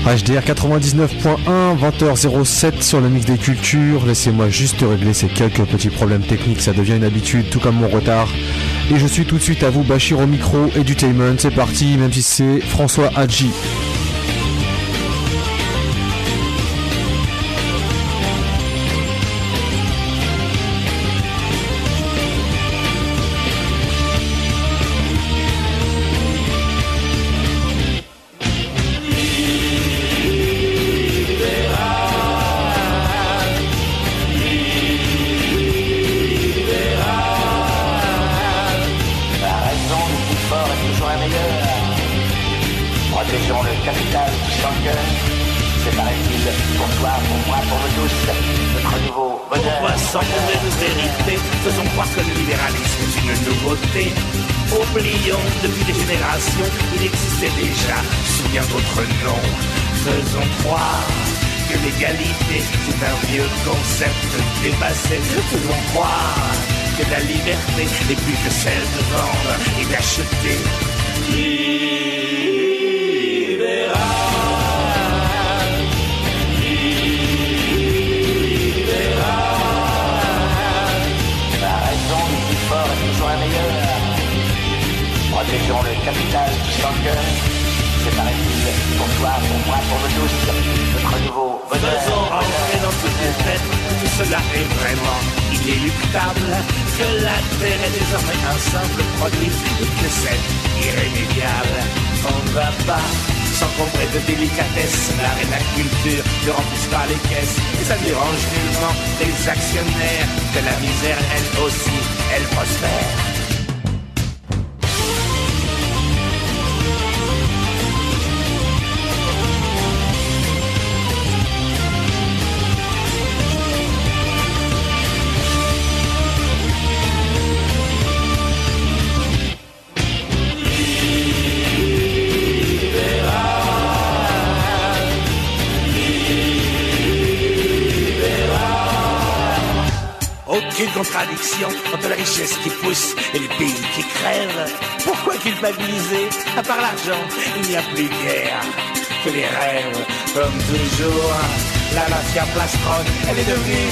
HDR 99.1, 20h07 sur le mix des cultures. Laissez-moi juste régler ces quelques petits problèmes techniques, ça devient une habitude, tout comme mon retard. Et je suis tout de suite à vous, Bachir au micro, Edutainment, c'est parti, même si c'est François Hadji. Faisons croire que la liberté n'est plus que celle de vendre et d'acheter. Libéral, libéral. La raison du plus fort est toujours la meilleure. Protégeons le capital du sang-cœur. C'est paraît-il pour toi, pour moi, pour nous tous, notre nouveau bonheur. Faisons entrer dans toutes les têtes que cela est vraiment inéluctable, que la terre est désormais un simple produit et que c'est irrémédiable. On ne va pas s'encombrer de délicatesse, l'art et la culture ne remplissent pas les caisses, et ça dérange nullement les actionnaires, que la misère elle aussi, elle prospère. Aucune contradiction entre la richesse qui pousse et les pays qui crèvent. Pourquoi culpabiliser? À part l'argent, il n'y a plus guère que les rêves. Comme toujours, la mafia plastronne, elle est devenue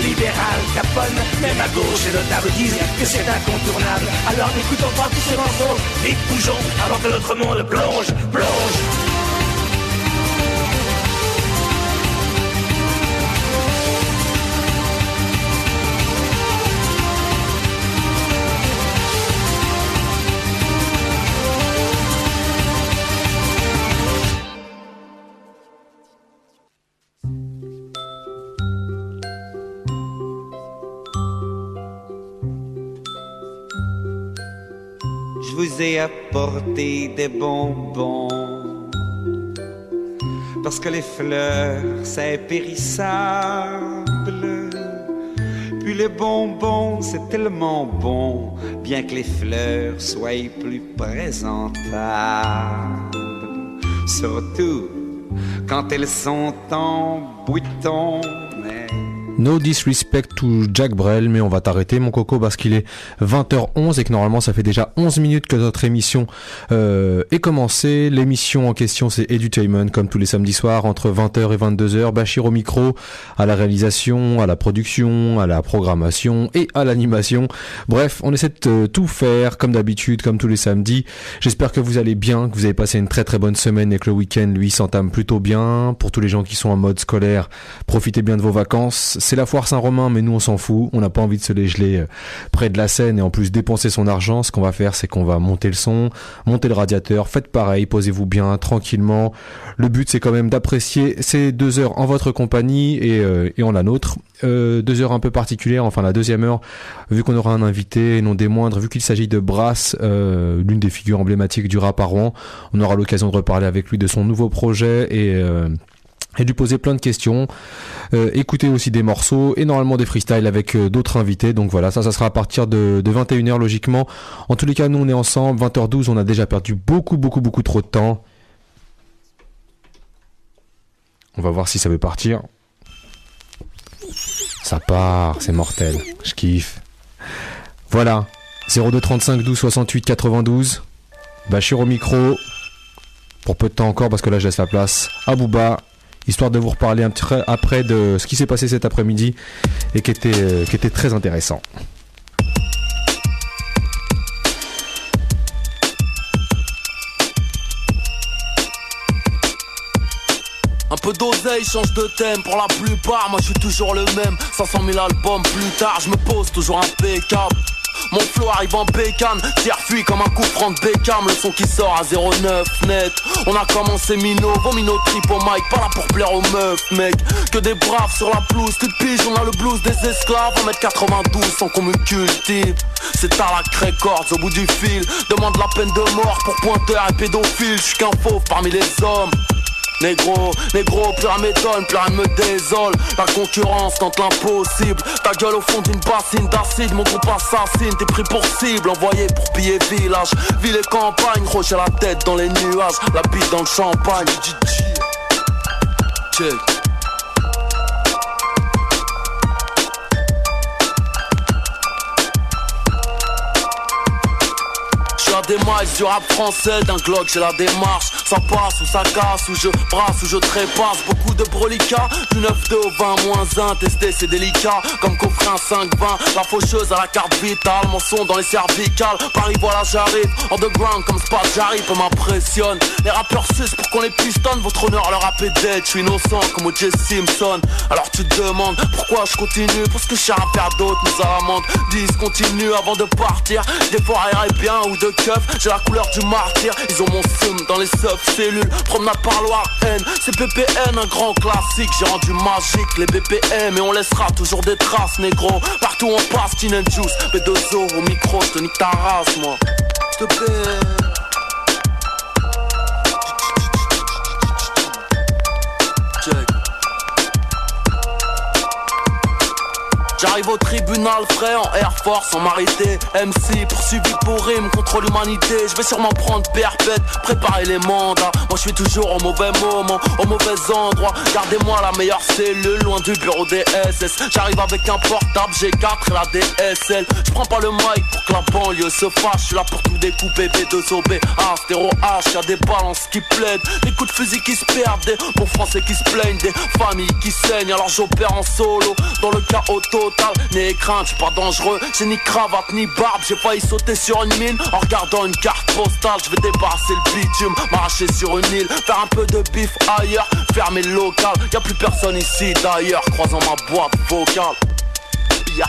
libérale, Capone. Même à gauche, les notables disent que c'est incontournable. Alors n'écoutons pas tous ces morceaux et bougeons avant que notre monde plonge. Je vous ai apporté des bonbons parce que les fleurs c'est périssable. Puis les bonbons c'est tellement bon, bien que les fleurs soient plus présentables. Surtout quand elles sont en bouton. No disrespect to Jack Brel, mais on va t'arrêter mon coco parce qu'il est 20h11 et que normalement ça fait déjà 11 minutes que notre émission est commencée. L'émission en question c'est Edutainment, comme tous les samedis soirs entre 20h et 22h. Bachir au micro, à la réalisation, à la production, à la programmation et à l'animation. Bref, on essaie de tout faire comme d'habitude, comme tous les samedis. J'espère que vous allez bien, que vous avez passé une très très bonne semaine et que le week-end lui s'entame plutôt bien. Pour tous les gens qui sont en mode scolaire, profitez bien de vos vacances. C'est la foire Saint-Romain, mais nous on s'en fout, on n'a pas envie de se les geler près de la Seine et en plus dépenser son argent. Ce qu'on va faire, c'est qu'on va monter le son, monter le radiateur, faites pareil, posez-vous bien, tranquillement. Le but c'est quand même d'apprécier ces 2 heures en votre compagnie et en la nôtre. 2 heures un peu particulières, enfin la deuxième heure, vu qu'on aura un invité, non des moindres, vu qu'il s'agit de Brass, l'une des figures emblématiques du rap à Rouen. On aura l'occasion de reparler avec lui de son nouveau projet et lui poser plein de questions, écouter aussi des morceaux et normalement des freestyles avec d'autres invités. Donc voilà, ça sera à partir de 21h logiquement. En tous les cas, nous on est ensemble, 20h12, on a déjà perdu beaucoup trop de temps. On va voir si ça veut partir. Ça part, c'est mortel, je kiffe. Voilà, 02 35 12 68 92, Bachir au micro. pour peu de temps encore, parce que là je laisse la place à Booba, histoire de vous reparler un petit peu après de ce qui s'est passé cet après-midi et qui était très intéressant. Un peu d'oseille, change de thème pour la plupart. Moi je suis toujours le même, 500 000 albums plus tard. Je me pose toujours impeccable. Mon flow arrive en bécane, tire fuit comme un coup franc de Beckham. Le son qui sort à 0,9 net. On a commencé minot, vomino trip au mic. Pas là pour plaire aux meufs mec. Que des braves sur la pelouse, tu piges, on a le blues des esclaves. 1m92 sans qu'on me cultive. C'est à la Records au bout du fil. Demande la peine de mort pour pointeur et pédophile. J'suis qu'un fauve parmi les hommes. Négro, plus rien m'étonne, plus rien me désole. La concurrence tente l'impossible. Ta gueule au fond d'une bassine d'acide. Mon groupe assassine, t'es pris pour cible. Envoyé pour piller village, ville et campagne. Gros j'ai la tête dans les nuages, la bite dans le champagne. Check. La démarche du rap français, d'un Glock j'ai la démarche. Ça passe ou ça casse, ou je brasse ou je trépasse. Beaucoup de brolica, du 9-2 au 20-1. Tester c'est délicat, comme coffrer un 5-20. La faucheuse à la carte vitale, mon son dans les cervicales. Paris voilà j'arrive, underground comme Spaz j'arrive, peu m'impressionne. Les rappeurs sucent pour qu'on les pistonne, votre honneur le rap est dead. Je suis innocent comme O.J. Simpson. Alors tu te demandes pourquoi je continue, parce que je sais rien faire d'autre, nous à l'amende. Discontinue avant de partir, des fois aérer bien ou de j'ai la couleur du martyr, ils ont mon seum dans les sub-cellules. Promenade par Loire-N, c'est PPN, un grand classique. J'ai rendu magique les BPM et on laissera toujours des traces, négro. Partout on passe, Gin and Juice, B2O au micro, je te nique ta race, moi. Je te paie. Check. J'arrive au tribunal frais en Air Force, en marité. MC poursuivi pour rime contre l'humanité. Je vais sûrement prendre perpète, préparer les mandats. Moi je suis toujours au mauvais moment, au mauvais endroit. Gardez-moi la meilleure cellule, loin du bureau des SS. J'arrive avec un portable G4 et la DSL. Je prends pas le mic pour que la banlieue se fâche. Je suis là pour tout découper, B2OB, Astéro H. Y'a des balances qui plaident, des coups de fusil qui se perdent, des bons français qui se plaignent, des familles qui saignent. Alors j'opère en solo, dans le chaos total. N'ayez crainte, j'suis pas dangereux, j'ai ni cravate ni barbe. J'ai failli sauter sur une mine en regardant une carte postale. Je vais débarrasser le bitume, m'arracher sur une île, faire un peu de bif ailleurs, fermer le local. Y'a plus personne ici d'ailleurs, croisant ma boîte vocale. Yach.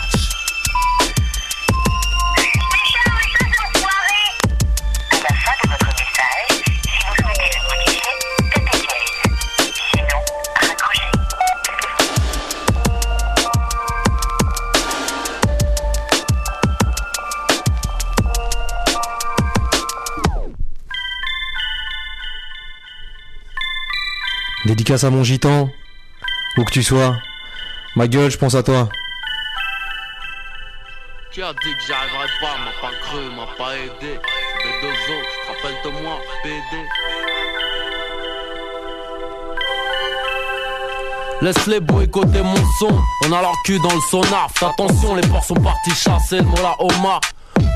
À la fin de votre message, si vous souhaitez le modifier, tapez dièse. Sinon, raccrochez. Dédicace à mon gitan, où que tu sois. Ma gueule, je pense à toi. Qui a dit que j'y arriverais pas, m'a pas cru, m'a pas aidé. B2O, tu te rappelles de moi, PD. Laisse-les boycotter mon son, on a leur cul dans le sonar. Fais attention, les porcs sont partis chasser le mola homard.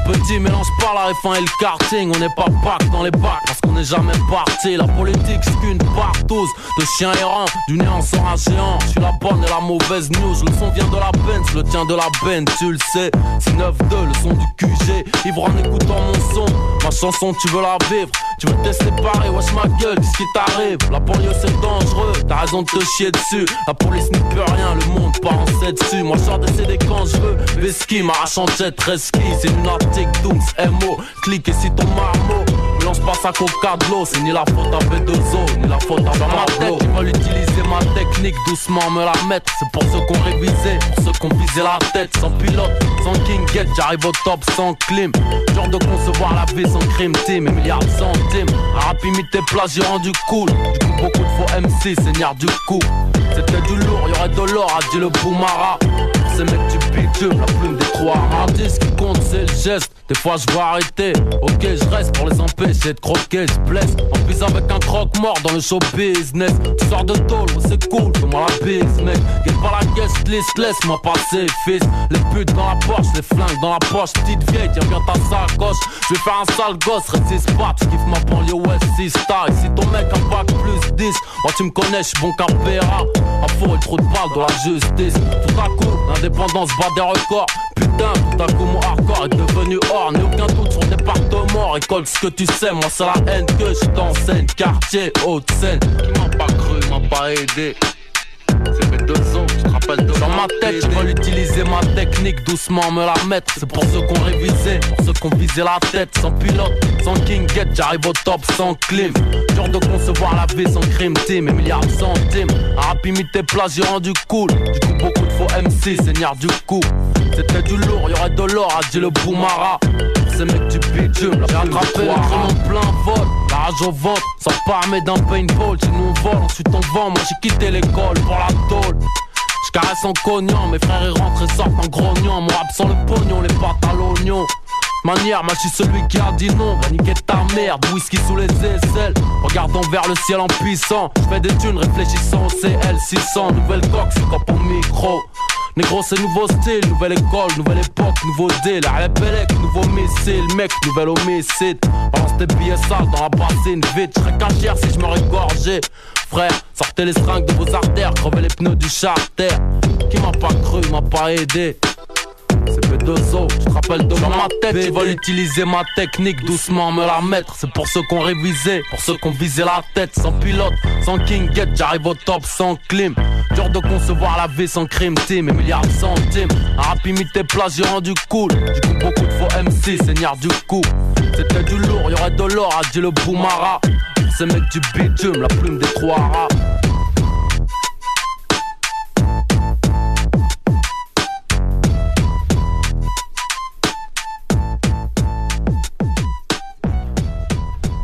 Petit mélange par la F1 et le karting. On n'est pas bac dans les bacs parce qu'on n'est jamais parti. La politique c'est qu'une partouze de chiens errants. Du néant sort un géant. Je suis la bonne et la mauvaise news. Le son vient de la Benz, le tien de la Benz, tu le sais. C'est 9-2, le son du QG. Ivre en écoutant mon son. Ma chanson tu veux la vivre. Tu veux te séparer, wesh ma gueule, qu'est-ce qui t'arrive? La banlieue c'est dangereux, t'as raison de te chier dessus. La police n'y peut rien, le monde part en 7 dessus. Moi je sors des CD quand je veux. Veski, m'arrachant jet, reski. C'est lunatique, Dooms, MO. Clique et si ton marmot. Mélange pas ça coca de l'eau. C'est ni la faute à B2O, ni la faute à Pablo. Ils veulent utiliser ma technique, doucement me la mettre. C'est pour ceux qu'on révisé, pour ceux qu'on visé la tête. Sans pilote, sans king get, j'arrive au top sans clim. Genre de concevoir la vie sans crime team. Et milliards de centimes. Un rap imité plage, j'ai rendu cool. Du coup beaucoup de faux MC, seigneur du coup. C'était du lourd, y'aurait de l'or, a dit le Boumara. Pour ces mecs du bitume, la plume des trois. Un disque qui compte c'est le geste. Des fois je vais arrêter, ok je reste pour les empêcher essayer de croquer, se blesse. En plus avec un croque-mort dans le show business. Tu sors de tôle, oh, c'est cool, fais-moi la bise, mec. Guette pas la guest list, laisse-moi passer, fils. Les putes dans la poche, les flingues dans la poche. Petite vieille, tiens bien ta sacoche. Je vais faire un sale gosse, résiste pas. Tu kiffes ma banlieue West Star. Et si ton mec a bac plus 10, moi tu me connais, j'suis bon qu'un péra. A faux et trop de balles dans la justice. Tout à coup, l'indépendance bat des records. Putain, tout à coup mon hardcore est devenu hors. N'ai aucun doute sur département. Récolte ce que tu sais, moi c'est la haine que je t'enseigne. Quartier, Haute-Seine. Qui m'a pas cru, m'a pas aidé. C'est mes 2 ans, tu te rappelles de dans ma tête, je veux utiliser ma technique, doucement me la mettre. C'est pour ceux qu'on révisait, pour ceux qu'on visait la tête. Sans pilote, sans king get, j'arrive au top sans clim. Dur de concevoir la vie sans crime team et milliards de centimes. Un rap imité place, j'ai rendu cool. Du coup beaucoup de faux MC, seigneur du coup. C'était du lourd, y'aurait de l'or, a dit le Boumara. Ces mecs du bitume, j'ai attrapé le crime en plein vol. La rage au ventre, sans pas armé d'un paintball. Chez nous on vole, ensuite on vend, moi j'ai quitté l'école pour la tôle. J'caresse en cognant, mes frères ils rentrent et sortent en grognant. Mon rap sans le pognon, les pâtes à l'oignon. Manière, moi je suis celui qui a dit non. Va niquer ta merde, whisky sous les aisselles. Regardons vers le ciel en puissant. J'fais des thunes réfléchissant au CL600. Nouvelle coque, c'est comme au micro. Négro c'est nouveau style, nouvelle école, nouvelle époque, nouveau deal. La Bellec, nouveau missile, mec, nouvel homicide. Balance tes billets sales dans la bassine, vite. J'serais cachère si j'me régorgeais. Frère, sortez les seringues de vos artères, crevez les pneus du charter. Qui m'a pas cru, m'a pas aidé. C'est P2O, tu te rappelles de dans ma tête, ils veulent utiliser ma technique, doucement me la mettre. C'est pour ceux qu'on révisait, pour ceux qu'on visait la tête. Sans pilote, sans king get, j'arrive au top sans clim. Dur de concevoir la vie sans crime team et milliards de centimes. Un rap imité place, j'ai rendu cool. Du coup beaucoup de faux MC, seigneur du coup. C'était du lourd, y'aurait de l'or, a dit le Boumara. Pour ces mecs du bitume, la plume des 3 rats.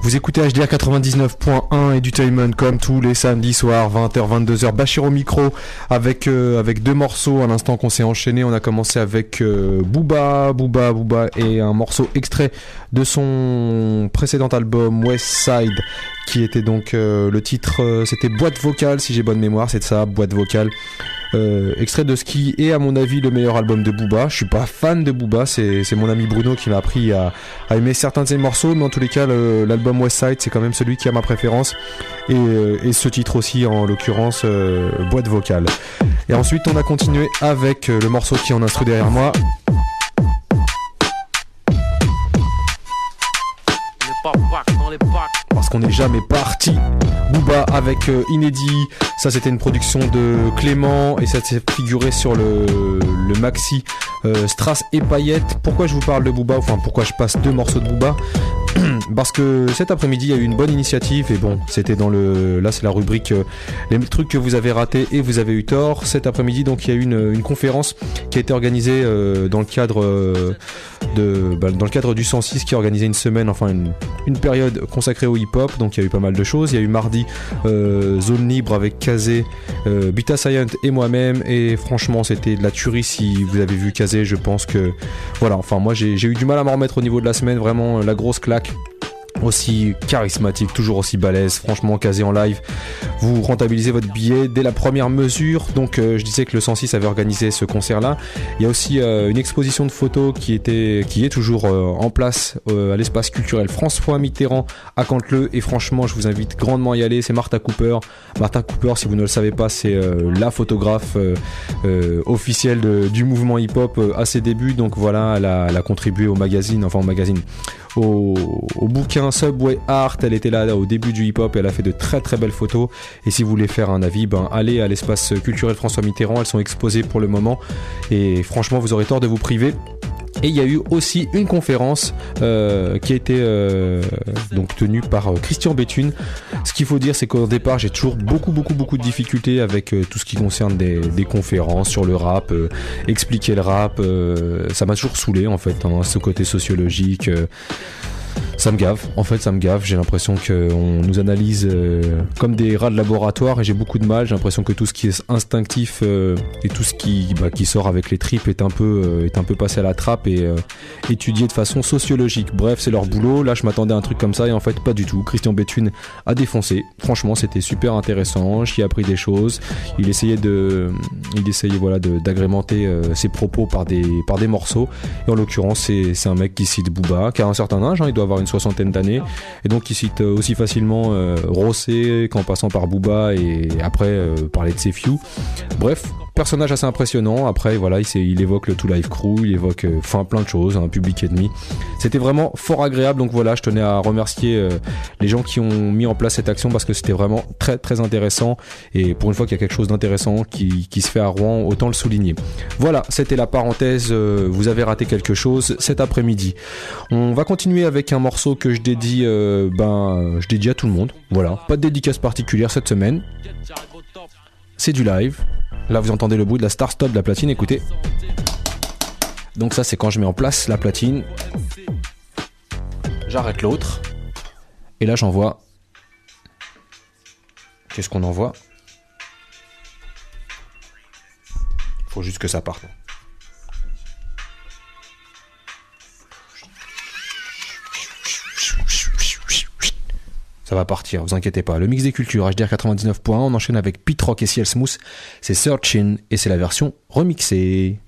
Vous écoutez HDR 99.1 Edutainment comme tous les samedis soirs 20h 22h. Bachir au micro avec 2 morceaux à l'instant qu'on s'est enchaîné. On a commencé avec Booba et un morceau extrait de son précédent album West Side qui était donc le titre c'était Boîte Vocale si j'ai bonne mémoire, c'est ça, Boîte Vocale. Extrait de ce qui est à mon avis le meilleur album de Booba. Je suis pas fan de Booba, c'est mon ami Bruno qui m'a appris à aimer certains de ses morceaux, mais en tous les cas l'album West Side c'est quand même celui qui a ma préférence et ce titre aussi en l'occurrence Boîte Vocale. Et ensuite on a continué avec le morceau qui est en instru derrière moi. Parce qu'on n'est jamais parti. Booba avec Inédit, ça c'était une production de Clément et ça s'est figuré sur le maxi Strass et Paillettes. Pourquoi je vous parle de Booba, enfin pourquoi je passe 2 morceaux de Booba? Parce que cet après-midi il y a eu une bonne initiative et bon c'était dans là c'est la rubrique les trucs que vous avez ratés et vous avez eu tort. Cet après-midi donc il y a eu une conférence qui a été organisée dans le cadre dans le cadre du 106 qui a organisé une semaine, enfin une période consacrée au hip-hop. Donc il y a eu pas mal de choses. Il y a eu mardi Zone Libre avec Kazé, Buta Scient et moi-même, et franchement c'était de la tuerie. Si vous avez vu Kazé, je pense que voilà, enfin moi j'ai eu du mal à m'en remettre au niveau de la semaine, vraiment la grosse claque. Aussi charismatique, toujours aussi balèze, franchement Kazé en live, vous rentabilisez votre billet dès la première mesure. Donc je disais que le 106 avait organisé ce concert là. Il y a aussi une exposition de photos qui est toujours en place à l'espace culturel François Mitterrand à Canteleu, et franchement je vous invite grandement à y aller. C'est Martha Cooper, si vous ne le savez pas, c'est la photographe officielle du mouvement hip hop à ses débuts. Donc voilà, elle a contribué au magazine, au bouquin Subway Art. Elle était là au début du hip-hop et elle a fait de très très belles photos. Et si vous voulez faire un avis, allez à l'espace culturel François Mitterrand, elles sont exposées pour le moment et franchement vous aurez tort de vous priver. Et il y a eu aussi une conférence qui a été donc tenue par Christian Béthune. Ce qu'il faut dire, c'est qu'au départ j'ai toujours beaucoup de difficultés avec tout ce qui concerne des conférences sur le rap, expliquer le rap, ça m'a toujours saoulé en fait, ce côté sociologique. Ça me gave, en fait ça me gave, j'ai l'impression qu'on nous analyse comme des rats de laboratoire et j'ai beaucoup de mal, j'ai l'impression que tout ce qui est instinctif et tout ce qui sort avec les tripes est un peu passé à la trappe et étudié de façon sociologique. Bref, c'est leur boulot, là je m'attendais à un truc comme ça et en fait pas du tout. Christian Béthune a défoncé, franchement c'était super intéressant, j'y ai appris des choses, il essayait d'agrémenter ses propos par des morceaux et en l'occurrence c'est un mec qui cite Booba, qui a un certain âge, il doit avoir une soixantaine d'années et donc il cite aussi facilement Rossé qu'en passant par Booba et après parler de ses few. Bref, personnage assez impressionnant. Après voilà, il évoque le Two Live Crew, il évoque plein de choses, Public Enemy. C'était vraiment fort agréable, donc voilà, je tenais à remercier les gens qui ont mis en place cette action parce que c'était vraiment très très intéressant et pour une fois qu'il y a quelque chose d'intéressant qui se fait à Rouen, autant le souligner. Voilà, c'était la parenthèse, vous avez raté quelque chose cet après-midi. On va continuer avec un morceau que je dédie à tout le monde. Voilà, pas de dédicace particulière cette semaine. C'est du live. Là vous entendez le bruit de la Star Stop de la platine, écoutez. Donc ça c'est quand je mets en place la platine. J'arrête l'autre. Et là j'envoie. Qu'est-ce qu'on envoie ? Faut juste que ça parte. Ça va partir, vous inquiétez pas. Le mix des cultures, HDR 99.1, on enchaîne avec Pete Rock et Ciel Smooth. C'est Searchin' et c'est la version remixée.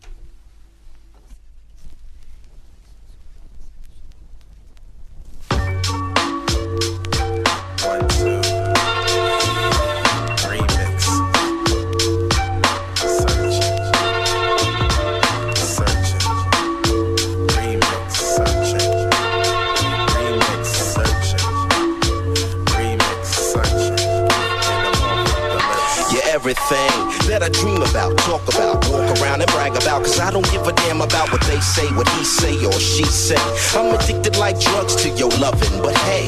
Everything that I dream about, talk about, walk around and brag about, cause I don't give a damn about what they say, what he say or she say. I'm addicted like drugs to your loving, but hey,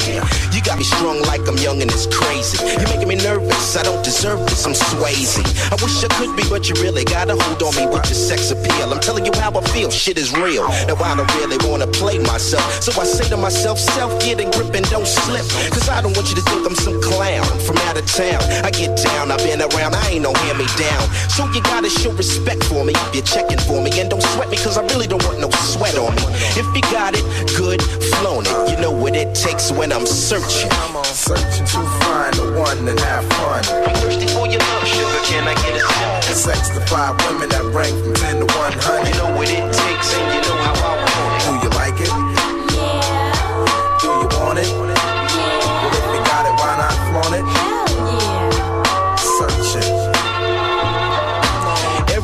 you got me strung like I'm young and it's crazy. You're making me nervous, I don't deserve this, I'm Swayze. I wish I could be, but you really got a hold on me with your sex appeal. I'm telling you how I feel, shit is real. Now I don't really wanna play myself, so I say to myself, self, get in grip and don't slip, cause I don't want you to think I'm some clown from out of town. I get down, I've been around, I ain't no hand-me-down. So you gotta show respect for me if you're checking for me. And don't sweat me cause I really don't want no sweat on me. If you got it, good, flown it. You know what it takes when I'm searching. I'm searching to find the one and have fun. I'm thirsty for your love, sugar, can I get a sip? Sex to 5 women that rank from 10 to 100. You know what it takes and you know how I want it. Do you like it? Yeah. Do you want it? Yeah. Well, if you got it, why not flaunt it? Hell yeah. Searching.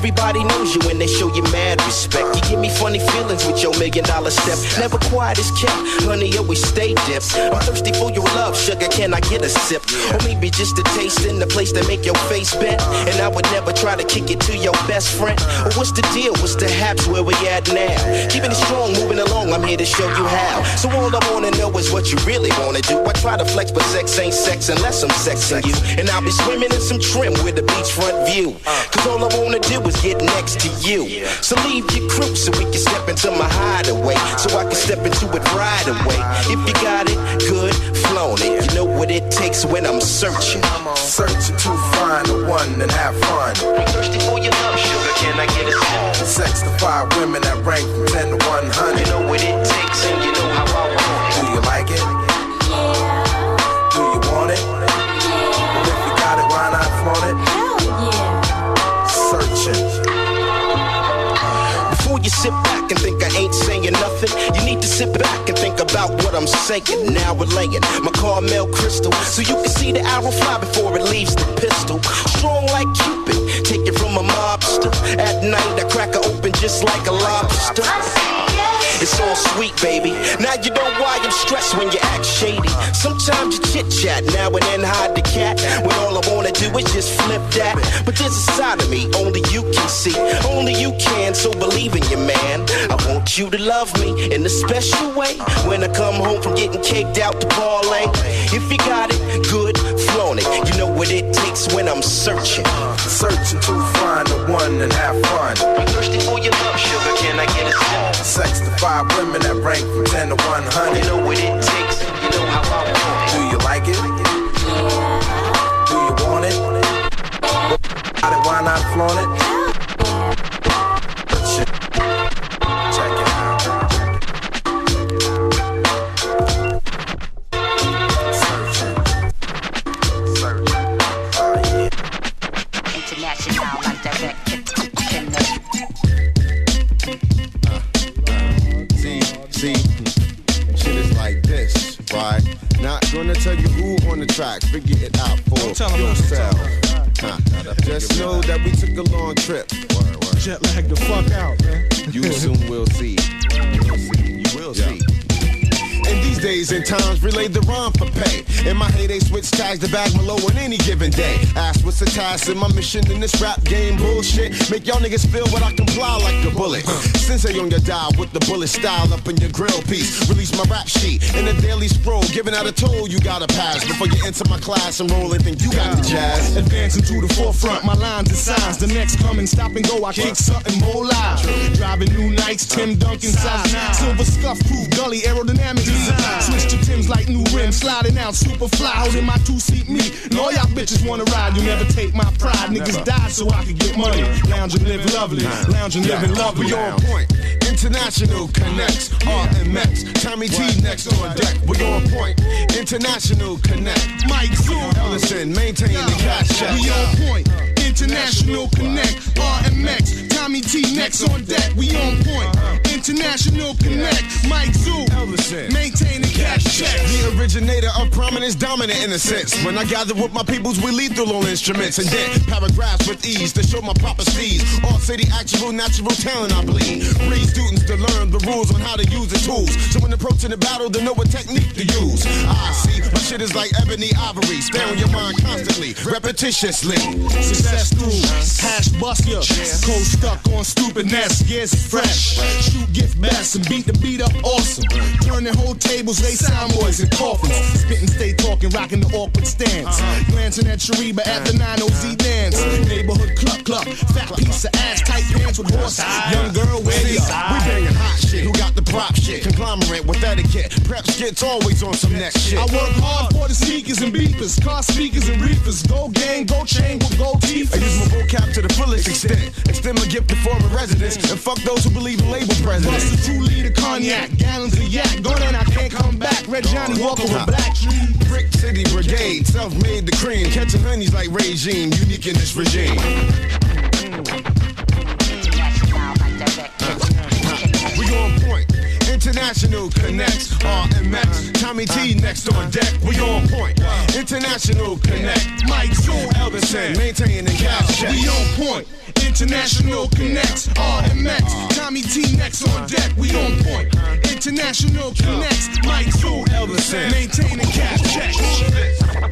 Everybody knows you when they show you mad respect. You give me funny feelings with your $1 million step. Never quiet as kept, honey, always stay dipped. I'm thirsty for your love, sugar, can I get a sip? Or maybe just a taste in the place that make your face bend. And I would never try to kick it to your best friend. Or what's the deal, what's the haps, where we at now? Keeping it strong, moving along, I'm here to show you how. So all I wanna know is what you really wanna do. I try to flex, but sex ain't sex unless I'm sexing you. And I'll be swimming in some trim with a beachfront view. Cause all I wanna do is get next to you. So leave your crew so we can step into my hideaway, so I can step into it right away. If you got it, good, flown it. You know what it takes when I'm searching. I'm searching to find the one and have fun. I'm thirsty for your love, sugar, can I get a sip? Sex to 5 women that rank from 10 to 100. You know what it takes and you know how I want it. Do you like it? Yeah. Do you want it? Yeah. Well, if you got it, why not flaunt it? Hell yeah. Searching. Before you sit back and think I ain't saying nothing, you need to sit back and think about what I'm saying. Now relaying my Carmel crystal, so you can see the arrow fly before it leaves the pistol. Strong like Cupid, take it from a mobster. At night I crack her open just like a lobster. It's all sweet, baby. Now you know why I'm stressed when you act shady. Sometimes you chit-chat, now and then hide the cat, when all I wanna do is just flip that. But there's a side of me only you can see, only you can, so believe in your man. I want you to love me in a special way when I come home from getting caked out to parlay. If you got it, good, flown it. You know what it takes when I'm searching. Searching to find the one and have fun. I'm thirsty for your love, sugar, can I get a sip? Sex to 5 women that rank from 10 to 100. You know what it takes. flaunt it. Check it out. Search it. Oh yeah. International and direct. See, shit is like this, right? Not gonna tell you who on the track, figure it out for yourself. Just know that we took a long trip. Jet lag the fuck out, man. You soon will see. You will see. In these days and times, relay the rhyme for pay. In my heyday, switch tags to bag below on any given day. Ask what's the task in my mission in this rap game bullshit. Make y'all niggas feel what I comply like a bullet. Sensei on your dial with the bullet style up in your grill piece. Release my rap sheet in a daily scroll. Giving out a toll, you gotta pass before you enter my class and roll and think you got the jazz. Advancing to the forefront, my lines and signs. The next coming, stop and go, I kick something more live. Driving new Nikes, Tim Duncan size. Silver scuff proof, gully, aerodynamic design. Switch to Tim's like new rims, sliding out super fly. Holding my two-seat meat, and all y'all bitches wanna ride. You never take my pride, niggas died so I could get money. Lounge and live lovely, lounge and live in lovely. We on point. International connects, RMX, Tommy T next on deck. We on point. International connect, Mike Zoo, Ellison, maintain the cash check. we on point. International Connect, RMX, Tommy T next on deck. We on point. International Connect, Mike Zoo, Ellison, maintain the cash check. the originator of prominence, dominant in a sense. When I gather with my peoples, we lethal on instruments and then paragraphs with ease to show my proper steeds. All city actual natural talent I bleed. Breed students to learn the rules on how to use the tools. So when approaching the battle, they know what technique to use. I see, my shit is like ebony ivory, stay on your mind constantly, repetitiously. Success through, hash bust ya. Cold stuck on stupidness, yes, fresh. Shoot gift best and beat the beat up awesome. Turning whole tables, they sound boys in coffins. Spitting, stay talking, rocking the awkward stance. Glancing at Shariba at the 9OZ dance. Neighborhood cluck, fat piece of ass, tight pants with horse. Young girl, where See, you we banging hot shit. Who got the prop shit? Conglomerate with etiquette. Prep skits always on some next shit. I work hard for the sneakers and beepers, car speakers and reefers. Go gang, go chain with gold teeth. I use my vocab to the fullest extent. Extend my gift to foreign residents and fuck those who believe in label presidents. Bust a 2 liter cognac, gallons of yak. Go down, I can't come back. Red Johnny Walker with black trees. Brick City Brigade, self-made the cream. Catching honeys like regime, unique in this regime. We on point. International connects, RMX, Tommy T next on deck. We on point. International connect, Mike Zoo, Elvis, maintaining the cash check. we on point. International Connects, RMX, Tommy T next on deck. We on point. International Connects, Mike Zoo, Elvis, maintaining cash check. Who's this?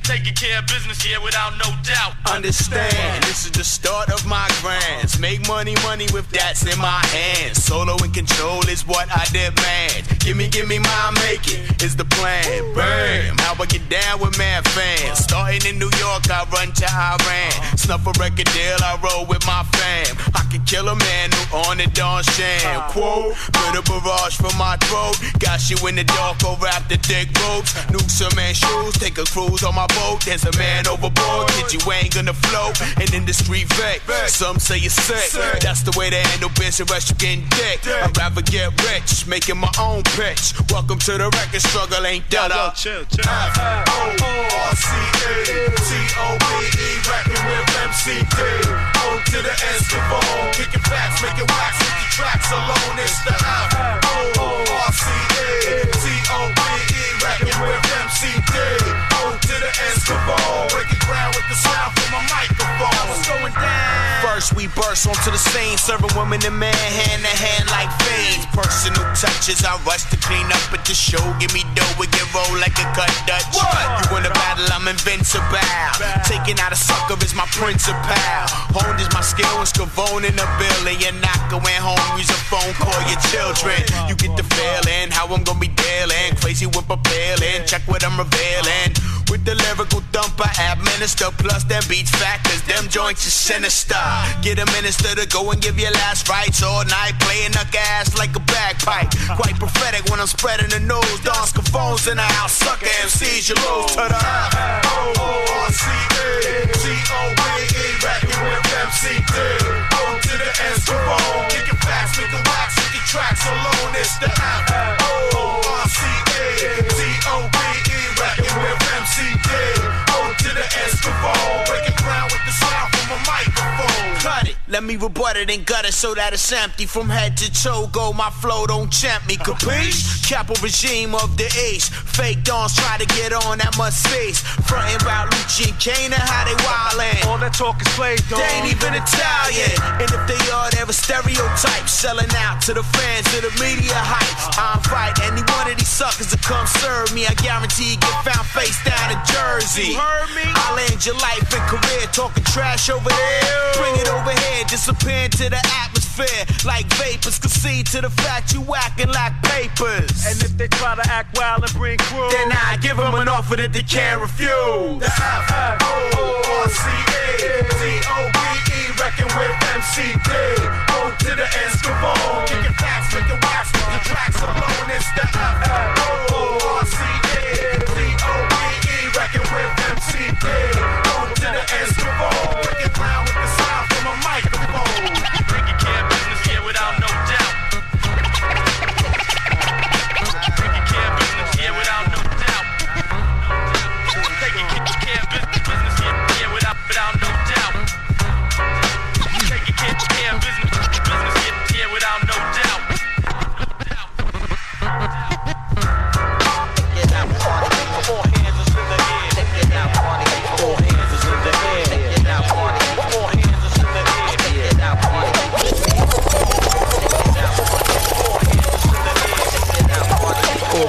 Taking care of business here without no doubt. Understand, this is the start of my grands. Make money with that's in my hands. Solo and control is what I demand. Give me my make it is the plan. Bam, how I get down with mad fans. Starting in New York, I run to Iran. Snuff a record deal, I roll with my fam. I can kill a man who on the Don Sham. Quote, put a barrage for my throat. Got you in the dark over after thick ropes. Nuke some man shoes, take a cruise on my boat. There's a man overboard, kid you ain't gonna float. And in the street vet, some say you're sick. That's the way to handle bitch, the rest you getting dick. I'd rather get rich, making my own pitch. Welcome to the record struggle, ain't that up? F-O-R-C-A-T-O-B-E, rapping with MCD. O to the Escobar, kicking facts, making wax, making tracks alone. It's the F-O-R-C-A-T-O-B-E, rapping with MCD. O to the Escobar, breaking ground with the sound from my microphone. What's going down? First we we burst onto the scene, serving women and men hand to hand like fiends. Personal touches, I rush to clean up at the show. Give me dough, we get roll like a cut Dutch. You win a battle, I'm invincible. Taking out a sucker is my principal. Honed is my skill, and Scavone in the building. You're not going home, use a phone, call your children. You get the feeling, how I'm gonna be dealing. Crazy with a feeling, check what I'm revealing. With the lyrical dump I administer, plus them beats factors, them joints is sinister. Get a minister to go and give your last rites all night, playing a gas like a bagpipe. Quite prophetic when I'm spreading the news. Don Scafone's in the house, sucker MCs, you lose to the O-R-C-E, C-O-B-E, rapping with MCD. O to the N, Scavone, kicking facts, making wax, making tracks alone. It's the O-R-C-E, C-O-B-E, rapping with MCD. O to the N, Scavone, breaking ground with the sound from a microphone. Cut it, let me rebut it and gut it so that it's empty. From head to toe, go, my flow don't champ me, capiche? Capital regime of the East. Fake dons try to get on, that must cease. Frontin' about Lucci and Kane and how they wildin'. All that talk is played, dog. They ain't even Italian. And if they are, they're a stereotype. Selling out to the fans, to the media hype. I'm fight any one of these suckers to come serve me. I guarantee you get found face down in Jersey. You heard me? I'll end your life and career talking trash over there. Bring it over here, disappear into the atmosphere. Like vapors, concede to the fact you acting like papers. And if they try to act wild and bring crew, then I give them an offer that they can't refuse. The F-O-R-C-E, T-O-B-E, wrecking with MCD. O to the N, Scavone, kicking facts, making wax, the tracks alone. It's the F-O-R-C-E, T-O-B-E, wrecking with MCD. O to the N, Scavone, breaking ground with the sound from a microphone. Breaking care business here without no doubt. Breaking care business here without no doubt. Taking care business here without no doubt. Taking care business here without no doubt. Take it out, party, four hands is in the air. Take it out, party, four hands is in the air. Take it out, party, four hands is in the air. Take it out, party, four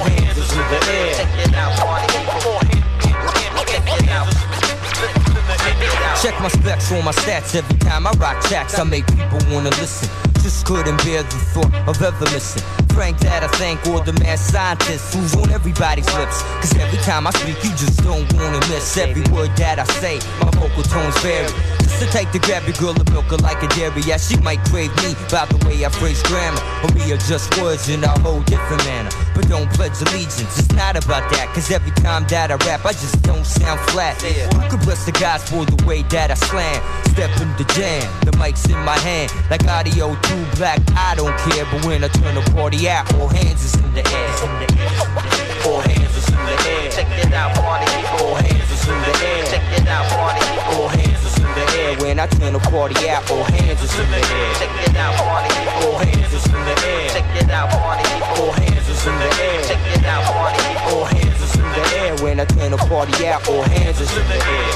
hands is in the air. Take it out, party, four hands is in the air. Take it out, party, check my specs on my stats every time I rock tracks. I make people wanna listen. Just couldn't bear the thought of ever missing. Frank, that I thank all the mad scientists who's on everybody's lips. Cause every time I speak, you just don't wanna miss every word that I say. My vocal tones vary. Just the type to grab your girl and milk her like a dairy. Yeah, she might crave me by the way I phrase grammar. Or me are just words in a whole different manner. But don't pledge allegiance, it's not about that. Cause every time that I rap, I just don't sound flat. You could bless the gods for the way that I slam. Step in the jam, the mic's in my hand. Like audio 2 black, I don't care. But when I turn the party out, all hands is in the air. All hands is in the air. Check it out, party. All hands is in the air. Check it out, party. All hands is in the air. When I turn the party out, all hands is in the air. Check it out, party. All hands is in the air. Check it out, party. All hands is in the air. Check it out, party. All hands is in the air. When I turn the party out, all hands is in the air.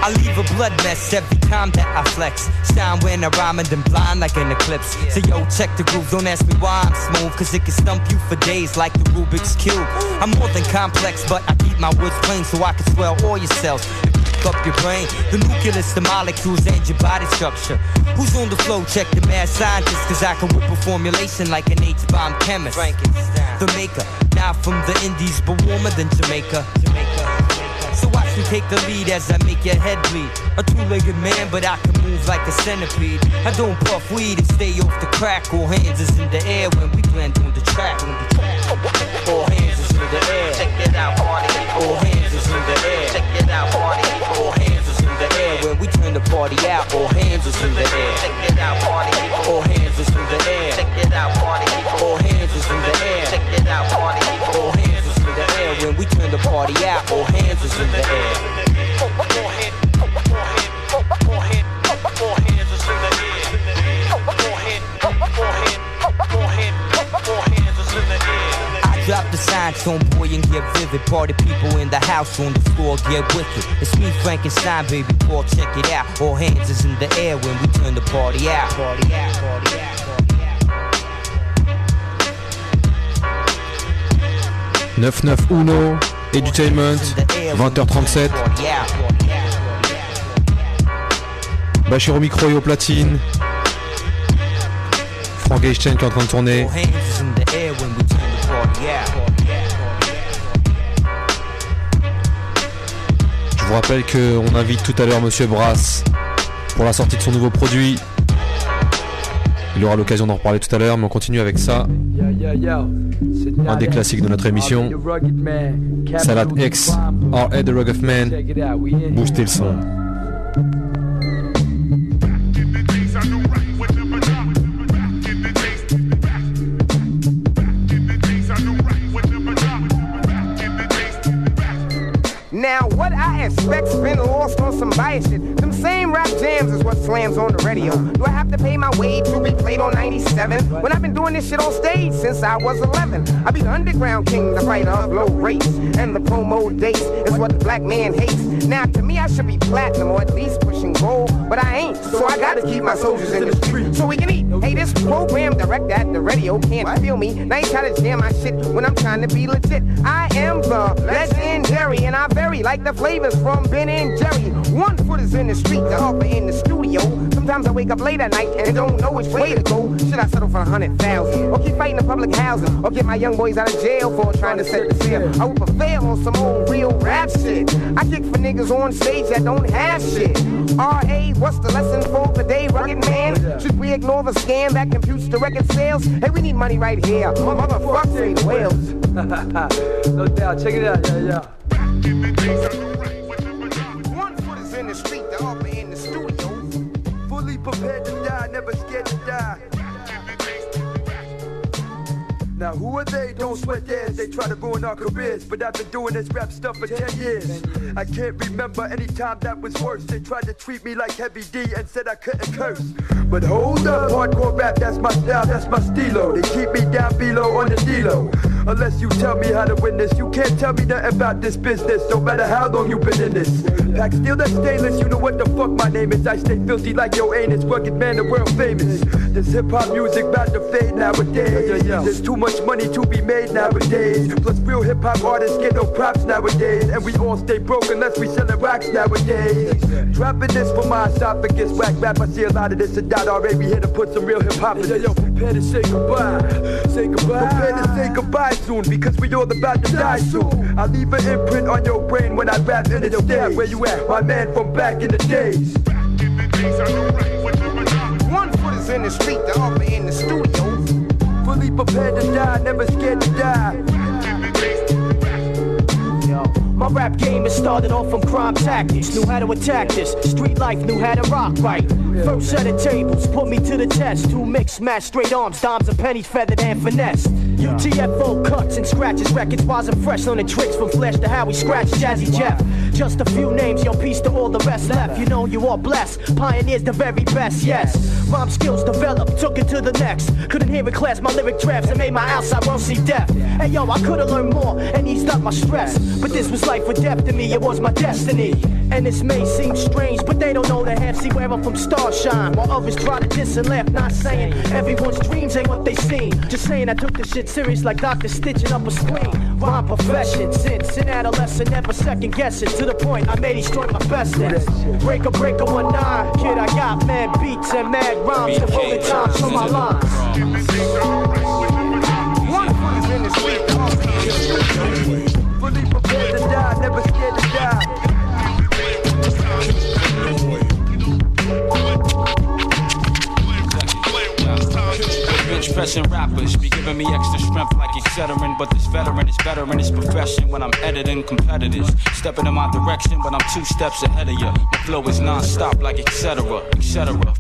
I leave a blood mess every time that I flex. Sound when I rhyme and then blind like an eclipse. So yo, check the groove, don't ask me why I'm smooth. Cause it can stump you for days like the Rubik's Cube. I'm more than complex, but I keep my words plain so I can swell all your cells. Up your brain, the nucleus, the molecules, and your body structure. Who's on the flow? Check the mad scientist, cause I can whip a formulation like an H-bomb chemist. The maker, now from the Indies, but warmer than Jamaica. So watch me take the lead as I make your head bleed. A two-legged man, but I can move like a centipede. I don't puff weed and stay off the crack. All hands is in the air when we blend on the track. All hands is in the air. Check it out, party. All hands is in the air. Check it out, party. All hands is in the air. When we turn the party out, all hands is in the air. Check it out, party. All hands is in the air. Check it out, party. All hands is in the air. Check it out, party. All hands is in the air. When we turn the party out, all hands is in the air. All hands is in the air. All hands is in the air. signs don't boy and get vivid. Party people in the house on the floor get wicked. It's me, Frankenstein, baby, Paul, check it out. All hands is in the air when we turn the party out. Party out, party out. 991 Edutainment, 20h37. Bachir au micro et au platine. Frank Einstein qui est en train de tourner. Je vous rappelle qu'on invite tout à l'heure Monsieur Brass pour la sortie de son nouveau produit. Il aura l'occasion d'en reparler tout à l'heure, mais on continue avec ça. Un des classiques de notre émission. Salad X, R.A. The Rugged Man. Boostez le son. Now, what I expect's been lost on some bias shit. Them same rap jams is what slams on the radio. Do I have to pay my way to be played on 97? When I've been doing this shit on stage since I was 11. I be the underground king, the fighter of low race. And the promo dates is what the black man hates. Now, to me, I should be platinum or at least pushing gold. But I ain't, so I gotta keep my soldiers in the street so we can eat. Hey, this program direct at the radio can't feel me. Now you try to jam my shit when I'm trying to be legit. I am the legendary, and I vary like the flavors from Ben and Jerry. One foot is in the street, the other in the studio. Sometimes I wake up late at night and don't know which way to go. Should I settle for 100,000 or keep fighting in public housing or get my young boys out of jail for trying to set the fear? I would prevail on some old real rap shit. I kick for niggas on stage that don't have shit. R.A., what's the lesson for the day, rugged man? Should we ignore the scam that computes the record sales? Hey, we need money right here. Motherfuckers ain't whales. No doubt, check it out, yeah. One foot is in the street, the other in the studio. Fully prepared to die, never scared to die. Now who are they? Don't sweat theirs. They try to ruin our careers, but I've been doing this rap stuff for 10 years. I can't remember any time that was worse. They tried to treat me like Heavy D and said I couldn't curse. But hold up, hardcore rap, that's my style, that's my stilo. They keep me down below on the D-Lo. Unless you tell me how to win this, you can't tell me nothing about this business. No matter how long you've been in this. Pack steel that's stainless, you know what the fuck my name is. I stay filthy like your anus, rugged man, the world famous. This hip-hop music about to fade nowadays. There's too much money to be made nowadays. Plus real hip-hop artists get no props nowadays. And we all stay broke unless we sellin' rocks nowadays. Dropping this for my esophagus, whack rap, I see a lot of this and R.A. be here to put some real hip-hop in this. Yo, prepare to say goodbye, say goodbye. Prepare to say goodbye soon, because we all about to die soon. I leave an imprint on your brain when I rap in the stage. Where you at, my man from back in the days? One foot is in the street, the other in the studio. Fully prepared to die, never scared to die. My rap game has started off from crime tactics. Knew how to attack this. Street life knew how to rock right. First set of tables put me to the test. Two mix, match, straight arms, dimes and pennies, feathered and finesse. UTFO cuts and scratches, records wasn't fresh. Learning tricks from Flash to how we scratch Jazzy Jeff. Just a few names, yo, peace to all the rest left. You know you are blessed, pioneers the very best, yes. Rhyme skills developed, took it to the next. Couldn't hear in class my lyric drafts and made my outside world see death. Hey yo, I could've learned more and eased up my stress. But this was life or death to me, it was my destiny. And this may seem strange, but they don't know the half. See where I'm from, starshine. While others try to diss and laugh, not saying everyone's dreams ain't what they seem. Just saying I took this shit serious like Dr. Stitching up a screen. Rhyme profession, since in adolescent, never second guessing. To the point I may destroy my bestest. Breaker, 19, kid, I got mad beats and mad rhymes. Devoted times for my lines. One foot is in the street, the other in the studio. Fully prepared to die, never scared to die. Bench pressing rappers be giving me extra strength like Excedrin, but this veteran is better in his profession. When I'm editing competitors, stepping in my direction, but I'm 2 steps ahead of ya. My flow is non-stop like etc.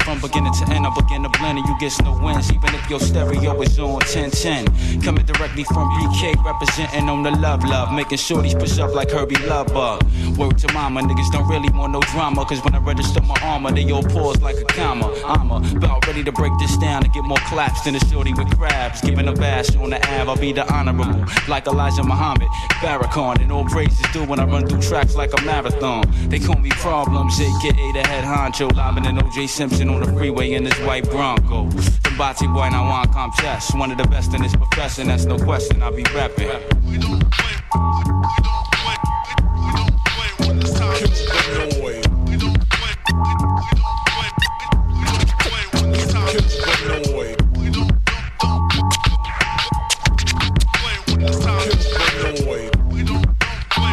From beginning to end, I begin to blend and you get no wins, even if your stereo is on 1010. Coming directly from BK, representing on the love, making sure these push up like Herbie Lovebug. Word to mama, niggas don't really want no drama, cause when I register my armor, they all pause like a comma. I'm about ready to break this down and get more claps than the shorty with crabs, giving a bash on the Ave. I'll be the honorable, like Elijah Muhammad, Farrakhan, and all praises due when I run through tracks like a marathon. They call me Problems, aka the head honcho, lobbing an O.J. Simpson on the freeway in this white Bronco. The Bati boy, now I want contest. One of the best in this profession, that's no question. I'll be rapping. We don't play. When it's time to play. We don't play. When it's time to play. We don't play when it's time to play. We don't play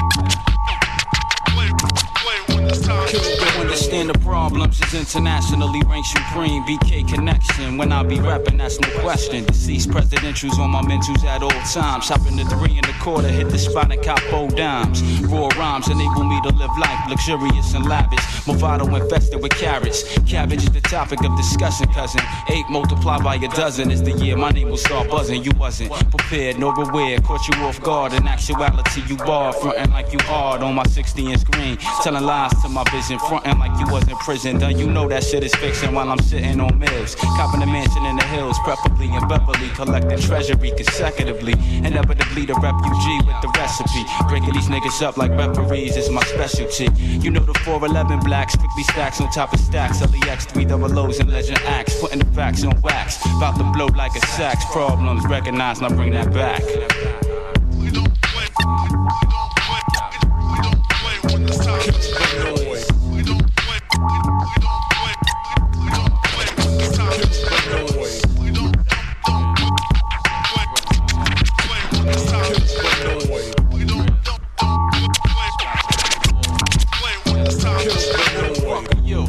when it's time to play. Understand the problems is internationally ranked supreme. BK connection when I be rapping, that's no question. Deceased presidentials on my mentals at all times. Shopping the 3 1/4, hit the spot and cop 4 dimes. Raw rhymes enable me to live life luxurious and lavish. Movado infested with carrots. Cabbage is the topic of discussion, cousin. 8 multiplied by a dozen is the year my name will start buzzing. You wasn't prepared nor aware, caught you off guard. In actuality, you barred, frontin' like you hard on my 60-inch screen. Telling lies to my vision, frontin' like you was in prison. Done, you know that shit is fiction while I'm sitting on mills. Copping a mansion in the hills, preferably in Beverly. Collecting treasury consecutively. Inevitably the refugee with the recipe. Breaking these niggas up like referees is my specialty. You know the 411 blacks, quickly stacks on top of stacks. LEX, 3 double O's and legend acts. Putting the facts on wax. About to blow like a sax. Problems recognized, now bring that back. We don't play. We don't play when it's time to play. We don't play. We don't play when it's time to play. We don't play when it's time to play. We don't play when it's time to play.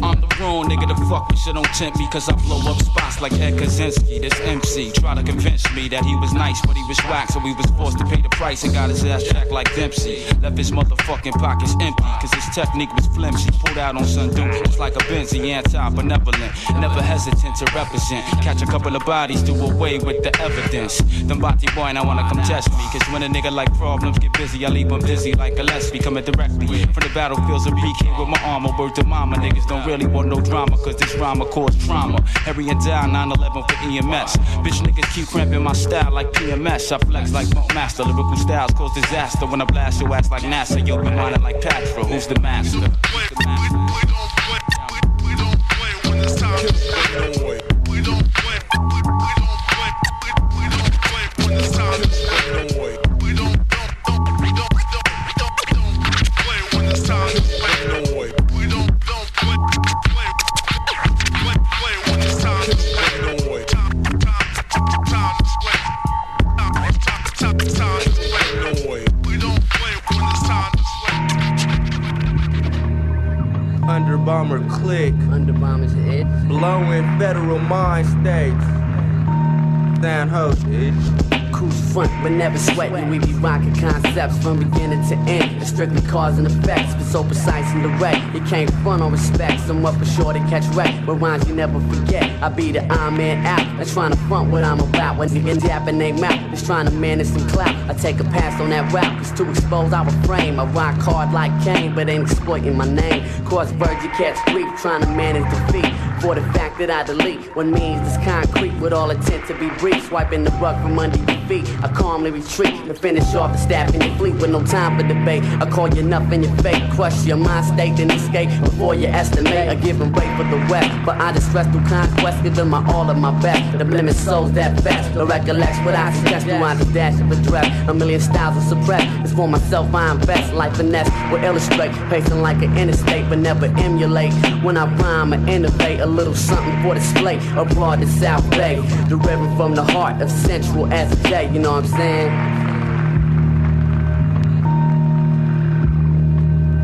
I'm the wrong nigga to fuck with, so don't tempt me, cause I blow up spots like Ed Kaczynski. This MC try to convince me that he was nice, but he was whack, so he was forced to pay the price and got his ass jacked like Dempsey. Left his motherfucking pockets empty, cause his technique was flimsy. Pulled out on Sundu, just like a Benzie, anti-benevolent, never hesitant to represent. Catch a couple of bodies, do away with the evidence. Them Bati boy, now wanna come test me, cause when a nigga like Problems get busy, I leave him dizzy like Gillespie. Coming directly from the battlefields of BK with my armor. Word to mama, niggas don't really want no drama, cause this rhyme caused trauma. Harry and down 9/11 for EMS. Bitch niggas keep cramping my style like PMS. I flex like Funk Master. Lyrical styles cause disaster. When I blast your ass like NASA, you'll be minded like Patra. Who's the master? We don't play when it's time to play. We don't play. We don't play when it's time to play. We don't play when it's time to play. We don't play when it's time to play. Time to play. We don't play when it's time to play. Under Bomber click. Under Bomber's hit. Blowing Federal Mind States. San Jose. Cruise front, but never sweating. We be rocking concepts from beginning to end. It's strictly cause and effects, but so precise and direct. You can't front on respect. Somewhat for sure to catch wreck, but rhymes you never forget. I be the Iron Man out. That's trying to front what I'm about. When niggas yapping they mouth, just trying to manage some clout. I take a pass on that route, cause to expose our frame. I rock hard like Kane, but ain't exploiting my name. Cross birds you catch grief, trying to manage defeat. For the fact that I delete what means this concrete with all intent to be brief. Swiping the rug from under your feet. I calmly retreat and finish off the staff in your fleet with no time for debate. I call you enough in your fate, crush your mind state, then escape before you estimate a given rate for the rest. But I just stress through conquest, giving my all of my best. The blemish souls that best, no recollects what I suggest throughout the dash of address. A million styles are suppressed, it's for myself I invest. Like finesse will illustrate, pacing like an interstate, but never emulate. When I rhyme I innovate, a little something for display. Abroad to South Bay, deriving from the heart of Central SJ, you know what I'm saying?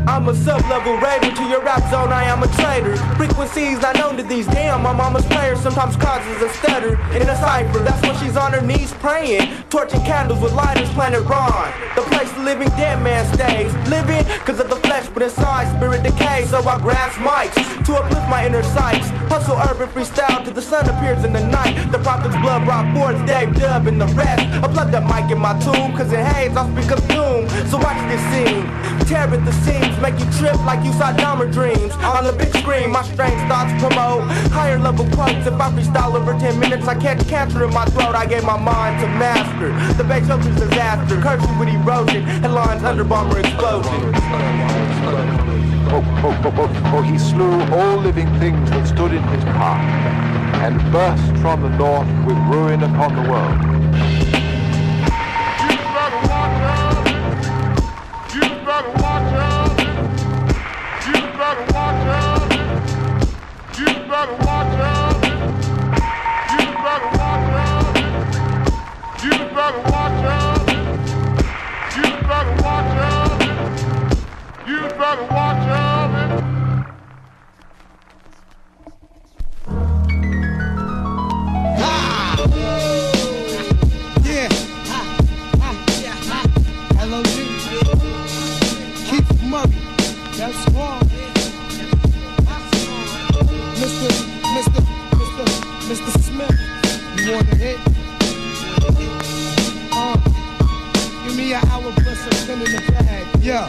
I'm a sub-level raider to your rap zone, I am a traitor. Frequencies not known to these, damn, my mama's players sometimes causes a stutter. In a cipher, that's when she she's on her knees praying, torching candles with lighters, planet Ron. The place the living dead man stays. Living cause of the flesh, but inside spirit decays. So I grasp mics to uplift my inner sights. Hustle urban freestyle till the sun appears in the night. The prophet's blood brought forth Dave Dub and the rest. I plug that mic in my tomb, cause in haze I'll speak of doom. So watch this scene, tear at the seams, make you trip like you saw Dahmer dreams. On the big screen, my strange thoughts promote higher level quotes. If I freestyle over 10 minutes, I catch cancer in my throat. I gave my mind to master the bass filter's disaster, curse you with erosion, headlines under bomber explosion. For he slew all living things that stood in his path, and burst from the north with ruin upon the world. You better watch out! You better watch out! You better watch out! You better watch out! You better watch out! You better watch out! You better watch out! You better watch out! Yeah. L.O.G. Keith Murray. That's wrong. Mr. Smith. You want to hit? Give me an hour plus a pen in the bag. Yeah.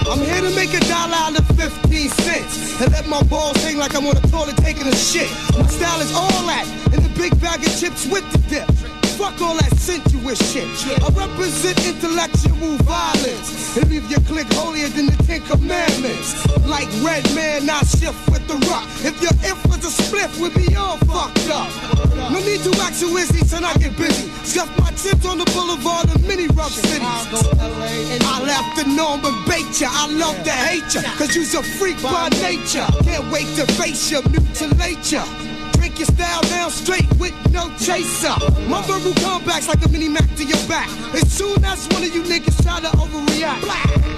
I'm here to make $1 out of 15 cents and let my balls hang like I'm on a toilet taking a shit. My style is all that in the big bag of chips with the dip. Fuck all that sensuous shit. I represent intellectual violence and leave your clique holier than the 10 Commandments. Like Red Man, I shift with the rock. If your if was a spliff, we'd be all fucked up. No need to act so easy, son, I get busy. Scuff my chips on the boulevard of many rough cities. I left the norm and bait ya. I love to hate ya, cause you's a freak by nature. Can't wait to face ya, mutilate ya. Break your style down straight with no chaser. My verbal comebacks like a mini Mac to your back. As soon as one of you niggas try to overreact,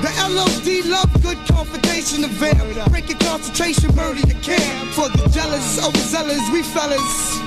the LOD love good confrontation affair. Break your concentration, murder your camp. For the jealous, overzealous, we fellas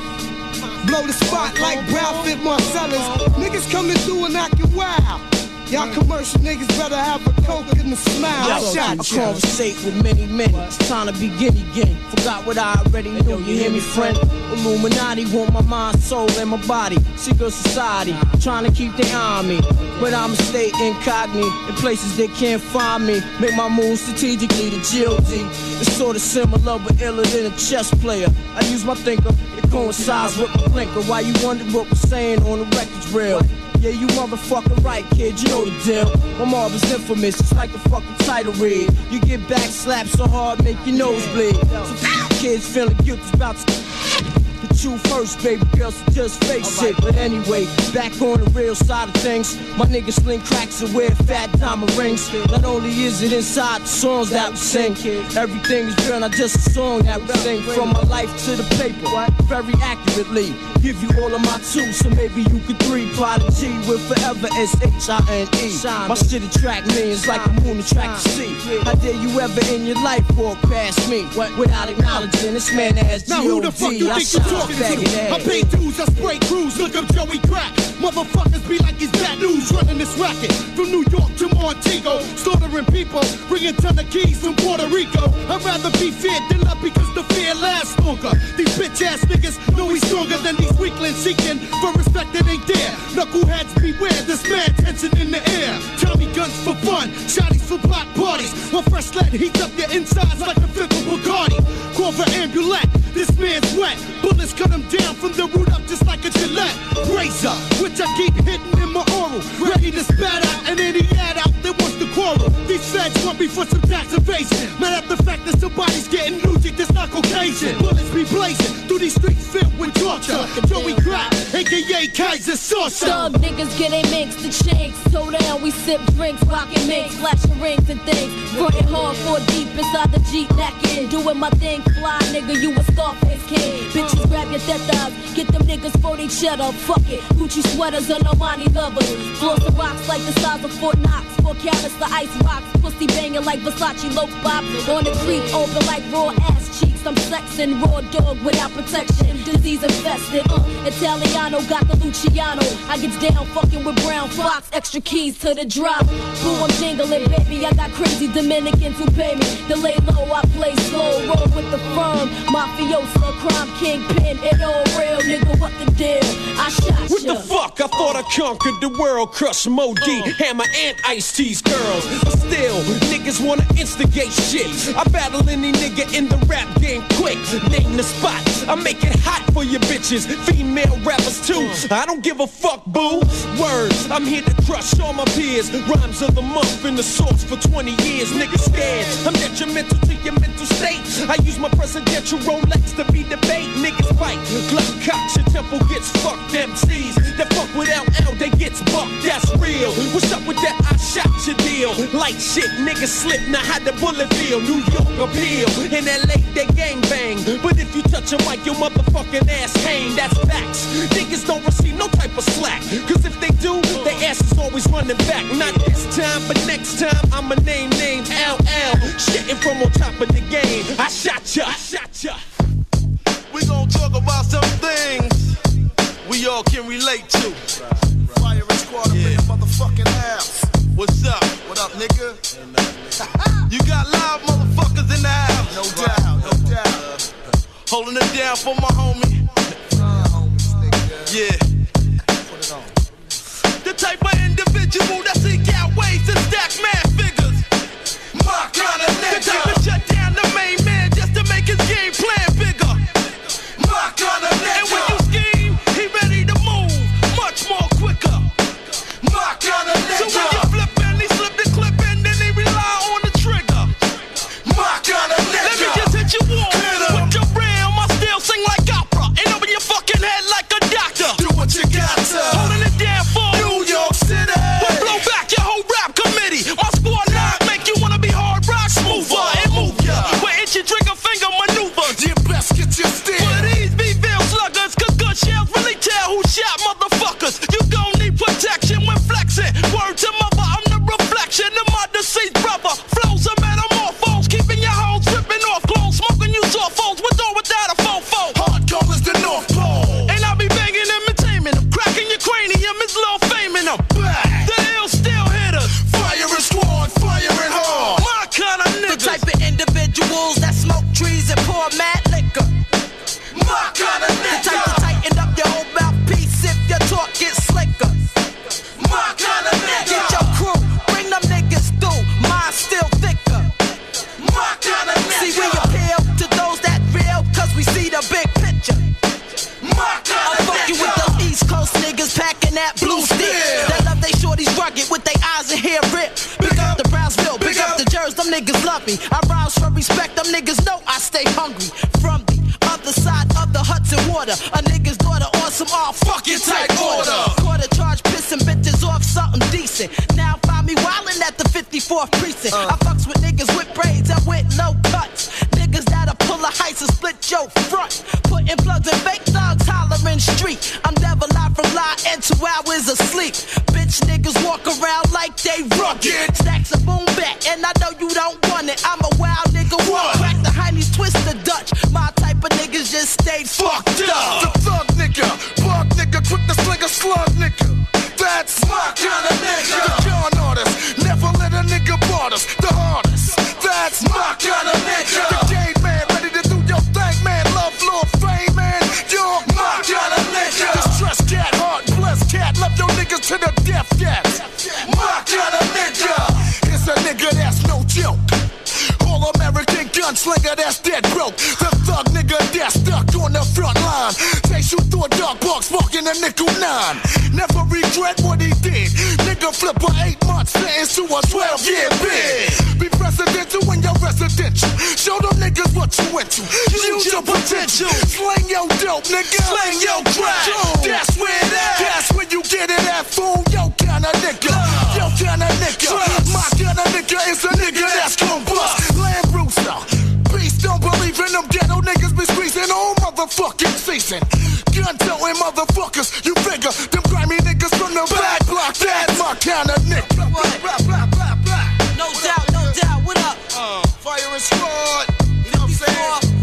blow the spot like Brown Fit Marcellus. Niggas coming through and acting wild. Y'all commercial niggas better have a coke and a smile. I conversate with many men. It's time to begin again. Forgot what I already knew. You hear me, friend? Illuminati want my mind, soul, and my body. Secret society trying to keep their eye on me, but I'ma stay incognito in places they can't find me. Make my moves strategically. The G.O.D. It's sort of similar but iller than a chess player. I use my thinker. It coincides with my blinker. Why you wonder what we're saying on the record's real? Yeah, you motherfucking right, kid, you know the deal. My mob is infamous, it's like the fucking title read. You get back slapped so hard, make your nose bleed. So kids feeling guilty about to put you first, baby girl, so just face it. But anyway, back on the real side of things, my niggas sling cracks and wear fat diamond rings. Not only is it inside the songs that we sing, everything is real, not just a song that we sing. From my life to the paper, very accurately. Give you all of my two, so maybe you could three. Prodigy with forever S-H-I-N-E. My shit attract millions like a moon attract the sea. How dare you ever in your life walk past me without acknowledging this man as G.O.D. Now who the fuck you think you talking to? I pay dues, I spray crews, look up Joey Crack. Motherfuckers be like he's bad news, running this racket. From New York to Montego, slaughtering people, bringing ton of keys from Puerto Rico. I'd rather be feared than love because the fear lasts longer. These bitch ass niggas know he's stronger than these weaklings seeking for respect that ain't there. Knuckleheads beware, this mad tension in the air. Tommy guns for fun, shotties for block parties. While fresh lead heats up your insides like a fifth of Bacardi. Call for ambulance, this man's wet. Bullets cut him down from the root up just like a Gillette razor, which I keep hitting in my oral. Ready to spat out and any ad out that wants to quarrel. These feds want me for some tax evasion. Mad at the fact that somebody's getting logic that's not Caucasian. Bullets be blazing through these streets filled with torture. Joey Crack, aka Kaiser Saucer. Thug niggas get a mix, the chinks. Toe down, we sip drinks, rockin' mix, flashing rings and things. Frontin' hard, 4 deep inside the Jeep neckin'. Doing my thing, fly nigga, you a Scarface kid. Bitches grab your tetas, get them niggas for they cheddar. Fuck it, Gucci sweaters and Armani lovers. Floss the rocks like the size of Fort Knox. 4 carats the ice rocks, pussy banging like Versace low pop. On the creek, open like raw ass cheeks. I'm sexing, raw dog without protection, disease infested. Italiano got the Luciano. I gets down fucking with Brown Fox, extra keys to the drop. Boo, I'm jingling, baby. I got crazy Dominicans who pay me. To lay low, I play slow, roll with the firm. Mafiosa, crime kingpin, it all real, nigga. What the deal? I shot What ya. the fuck? I thought I conquered the world, crush Mo D, Hammer and Ice-T's girls. But still, niggas wanna instigate shit. I battle any nigga in the rap game quick. Name the spot, I make it hot for your bitches. Female rappers too, I don't give a fuck, boo. Words, I'm here to crush all my peers. Rhymes of the month in the source for 20 years. Niggas scared, I'm detrimental to your mental state. I use my presidential Rolex to be debate. Niggas fight, Glock cocks, your temple gets fucked. MCs that fuck without L, they gets bucked, that's real. What's up with that I shot your deal? Light shit, niggas slip, now how the bullet feel? New York appeal, in LA they gang bang. But if you touch a mic, your motherfucking ass hang, that's facts. Niggas don't receive no type of slack, cause if they do, their ass is always running back. Not this time, but next time, I'ma name names LL. Shitting from on top of the game, I shot ya, I shot ya. We gon' talk about some things we all can relate to. Fire and squad up in the motherfucking house. What's up? What up, nigga? You got live motherfuckers in the house. No doubt, no doubt. Holding it down for my homie. Yeah. The type of individual that seek out ways to stack mad figures. My kind of nigga. The type to shut down the main man just to make his game plan bigger. My kind of nigga. And when you scheme, he ready to move much more quicker. My kind of nigga. So when you flip and he slip the clip and then he rely on the trigger. My kind of nigga. Let me just hit you on with your realm. I still sing like opera and open your fucking head like a doctor. Do what you got to. Holding it down for New York City. We'll blow back your whole rap committee. My squad knock make you wanna be hard rock smoother and move ya. With itchy trigger finger maneuvers. You best get your steel. For these B-Ville sluggers, cause good shells really tell who shot motherfuckers. You gon' need protection when flexing. Word to mother, I'm the reflection of my deceased brother. Flows are metamorphose, keeping your hoes ripping off clothes, smoking you soft foes with or without a fofo. Hardcore is the North Pole. And I'll be banging and maintaining them, cracking your cranium, it's low fame in them. The ill still hit us. Fire and squad, fire and hard. My kind of niggas. The type of individuals that smoke trees and pour mad liquor. My kind of niggas. The type to tighten up your whole mouthpiece if your talk gets slicker. My kind of niggas. Get your crew, bring them niggas through. Mine still thicker. My kind of niggas. See, we appeal to those that real, cause we see the big picture. My kind of niggas. I'm fucking with those East Coast niggas packing that blue stick. They love they shorties rugged with they eyes and hair ripped. Big up the Brownsville, big up the Jersey, them niggas love me. I rise for respect, them niggas know I stay hungry. From the other side of the Hudson water, a nigga's daughter on some all fucking tight order. Quarter charge pissing bitches off something decent. Now find me wildin' at the 54th precinct. I fucks with niggas with braids and with low cuts. Niggas that'll pull a heist and split your front. Putting plugs in fake thugs hollering street. I'm never live from lie and 2 hours of sleep. Bitch niggas walk around like they rugged. Stacks of boom back and I know you don't want it. I'm a wild nigga, walk crack the Heinies, twist the Dutch. My type of niggas just stay fucked up. The thug nigga, bug nigga, quick to sling a slug nigga. That's my kind of nigga. The con artist, never let a nigga board us. The hardest, that's my kind of nigga. The game man, ready to do your thing, man. Love, Lord, fame, man. You're my kind of nigga. The stress cat, heart, blessed cat. Love your niggas to the death cat. My kind of nigga. It's a nigga that's no joke. All American gunslinger that's dead broke. The thug nigga that's stuck on the front line. Takes you through a dark box, smoking a nickel 9. Never regret what he did. Nigga flip a 8 month sentence to a 12-year bid. Be presidential when you're residential. Show them niggas what you into. Use your potential. Slang your dope, nigga. Slang your crack. That's where it at. That's where you get it at, fool. Yo kind of nigga. Yo kind of nigga. My kind of nigga is a nigga that's gon' bust. Land Rooster. Beast don't believe in them ghetto niggas be squeezing all motherfucking season. Gun-toting motherfuckers, you figure them grimy niggas from the back block. That's my kind of nigga. No doubt, no doubt. What up? Fire and squad. You know what I'm saying?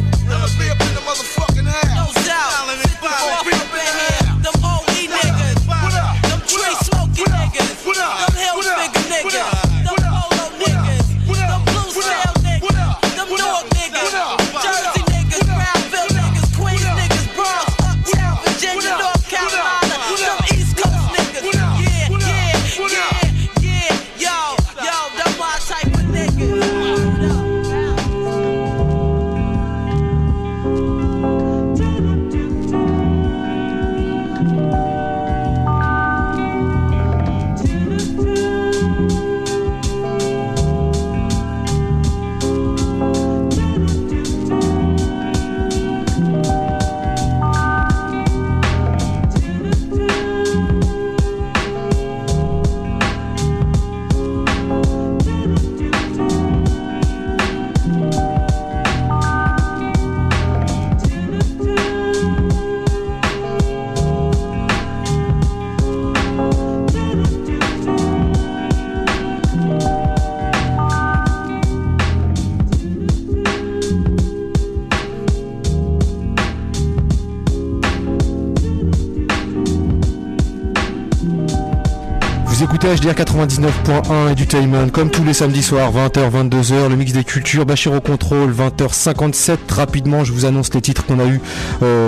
Vous écoutez HDR 99.1 Edutainment, comme tous les samedis soirs, 20h, 22h, le mix des cultures, Bachir au contrôle, 20h57. Rapidement, je vous annonce les titres qu'on a eu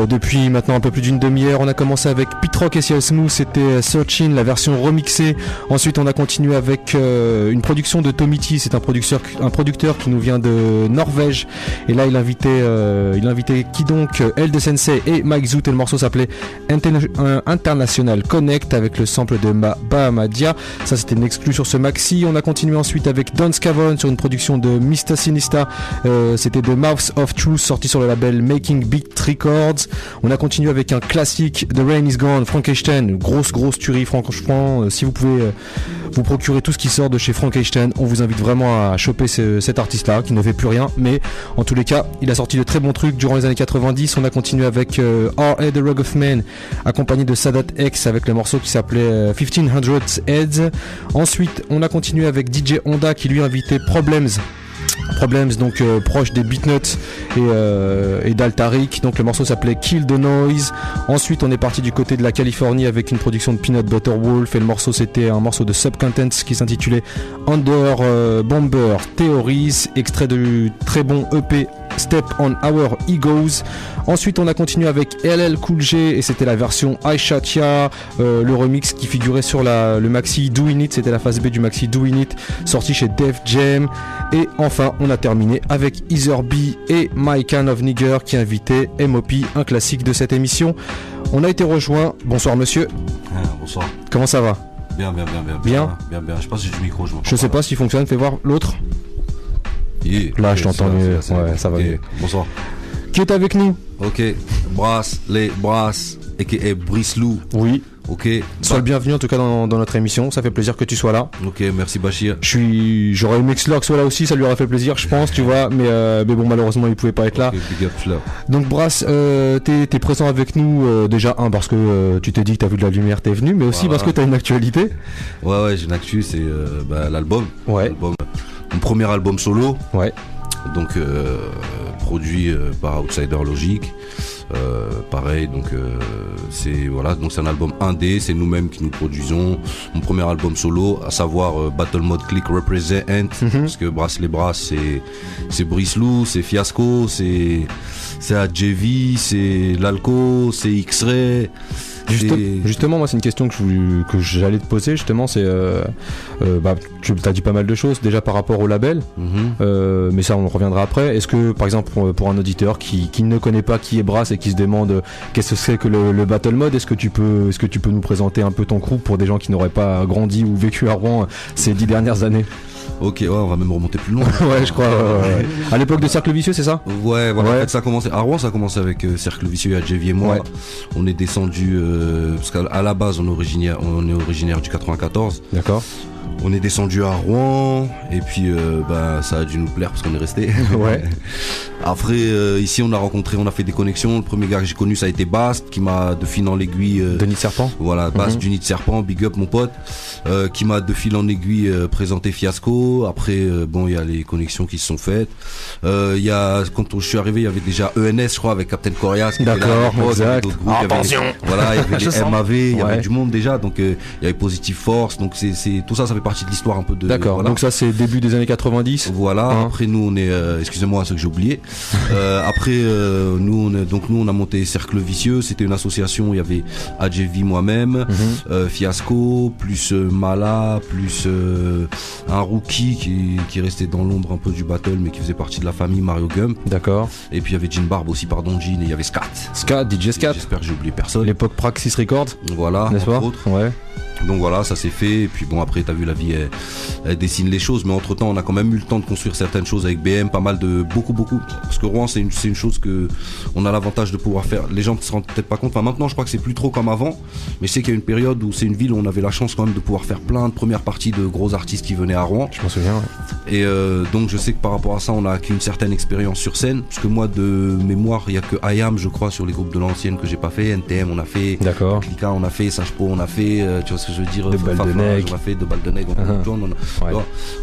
depuis maintenant un peu plus d'une demi-heure. On a commencé avec Pete Rock et CL Smooth, c'était Searchin, la version remixée. Ensuite, on a continué avec une production de Tommy T, c'est un producteur qui nous vient de Norvège. Et là, il invitait qui donc, Elde Sensei et Mike Zoot, et le morceau s'appelait International Connect avec le sample de Bahamadia. Ça, c'était une exclue sur ce maxi. On a continué ensuite avec Don Scavone sur une production de Mr. Sinista. C'était The Mouths of Truth, sorti sur le label Making Beat Records. On a continué avec un classique, The Rain Is Gone, Frankenstein. Grosse tuerie, franchement. Si vous pouvez vous procurer tout ce qui sort de chez Frankenstein, on vous invite vraiment à choper cet artiste-là, qui ne fait plus rien. Mais en tous les cas, il a sorti de très bons trucs durant les années 90. On a continué avec R.A. The Rug of Man, accompagné de Sadat X avec le morceau qui s'appelait 1500 Heads. Ensuite, on a continué avec DJ Honda qui lui invitait Problems, donc proche des Beatnuts et d'Altaric. Donc le morceau s'appelait Kill the Noise. Ensuite, on est parti du côté de la Californie avec une production de Peanut Butter Wolf, et le morceau c'était un morceau de Subcontents qui s'intitulait Under Bomber Theories, extrait du très bon EP Step on Our Egos. Ensuite, on a continué avec LL Cool J et c'était la version Aisha Tia, le remix qui figurait sur le maxi Doing It, c'était la phase B du maxi Doing It, sorti chez Def Jam. Et enfin, on a terminé avec Ether B et My Kind of Nigger qui invitait MOP, un classique de cette émission. On a été rejoint. Bonsoir monsieur. Bonsoir. Comment ça va? Bien. Bien. Je sais pas si j'ai du micro. Je sais pas s'il fonctionne. Fais voir l'autre. Là, je t'entends mieux. Ouais, ça va mieux. Bonsoir. Qui est avec nous? Ok. Brass, a.k.a. Brice Lou. Oui. Ok. Sois le bienvenu en tout cas dans notre émission. Ça fait plaisir que tu sois là. Ok, merci Bachir. J'aurais aimé que Slurk soit là aussi, ça lui aurait fait plaisir, je pense, tu vois. Mais bon, malheureusement, il pouvait pas être là. Okay, big up, Slurk. Donc Brass, t'es présent avec nous déjà parce que tu t'es dit que t'as vu de la lumière, t'es venu, mais aussi parce que t'as une actualité. Ouais, j'ai une actu, c'est l'album. Ouais. Mon premier album solo. Ouais. Donc produit par Outsider Logic. Pareil, donc c'est un album indé, c'est nous-mêmes qui nous produisons. Mon premier album solo, à savoir Battle Mode Click Represent, parce que Brass les Brass, c'est Brice Lou, c'est Fiasco, c'est AJV, c'est Lalco, c'est X-Ray. Justement, moi c'est une question que j'allais te poser. Justement, c'est tu as dit pas mal de choses déjà par rapport au label, mais ça on reviendra après. Est-ce que par exemple pour un auditeur qui ne connaît pas qui est Brass et qui se demande qu'est-ce que c'est que le Battle Mode, est-ce que tu peux nous présenter un peu ton groupe pour des gens qui n'auraient pas grandi ou vécu à Rouen ces 10 dernières années? Ok, ouais, on va même remonter plus loin. Ouais, je crois. Ouais. À l'époque de Cercle Vicieux, c'est ça? Ouais, voilà. Ouais. En fait, ça a commencé à Rouen, ça a commencé avec Cercle Vicieux et AJV et moi. Ouais. On est descendu parce qu'à la base, on est originaire du 94. D'accord. On est descendu à Rouen et puis ça a dû nous plaire parce qu'on est resté. Ouais. Après ici on a fait des connexions. Le premier gars que j'ai connu ça a été Bast qui m'a de fil en aiguille de Nid Serpent. Voilà, Bast du Nid Serpent, big up mon pote, qui m'a de fil en aiguille présenté Fiasco. Après il y a les connexions qui se sont faites. Quand je suis arrivé, il y avait déjà ENS je crois avec Captain Corias. D'accord, exact. Attention. Voilà, il y avait les MAV, il y avait du monde déjà, donc il y avait Positive Force, donc c'est tout ça fait partie de l'histoire un peu de. D'accord. Voilà. Donc ça c'est début des années 90. Voilà. Après nous on est, excusez-moi ce que j'ai oublié. Après nous on a monté Cercle Vicieux. C'était une association. Il y avait AJV moi-même, Fiasco, plus Mala, plus un rookie qui restait dans l'ombre un peu du battle, mais qui faisait partie de la famille Mario Gump. D'accord. Et puis il y avait Jean Barbe aussi, pardon Jean, et il y avait Scat, DJ Scat. J'espère que j'ai oublié personne. L'époque Praxis Records. Voilà. N'est-ce pas? Ouais. Donc voilà, ça s'est fait. Et puis bon, après t'as vu, la vie elle dessine les choses, mais entre temps on a quand même eu le temps de construire certaines choses avec BM, pas mal de beaucoup, parce que Rouen c'est une chose que on a l'avantage de pouvoir faire. Les gens ne se rendent peut-être pas compte, enfin maintenant je crois que c'est plus trop comme avant, mais je sais qu'il y a une période où c'est une ville où on avait la chance quand même de pouvoir faire plein de premières parties de gros artistes qui venaient à Rouen. Je m'en souviens, ouais. Et donc je sais que par rapport à ça on a acquis une certaine expérience sur scène, parce que moi de mémoire il y a que IAM je crois sur les groupes de l'ancienne que j'ai pas fait. NTM on a fait, d'accord. Clica on a fait, Sajpo on a fait, tu vois ce que je veux dire, de Balles de Nègre. On a fait de Balles de Nègre,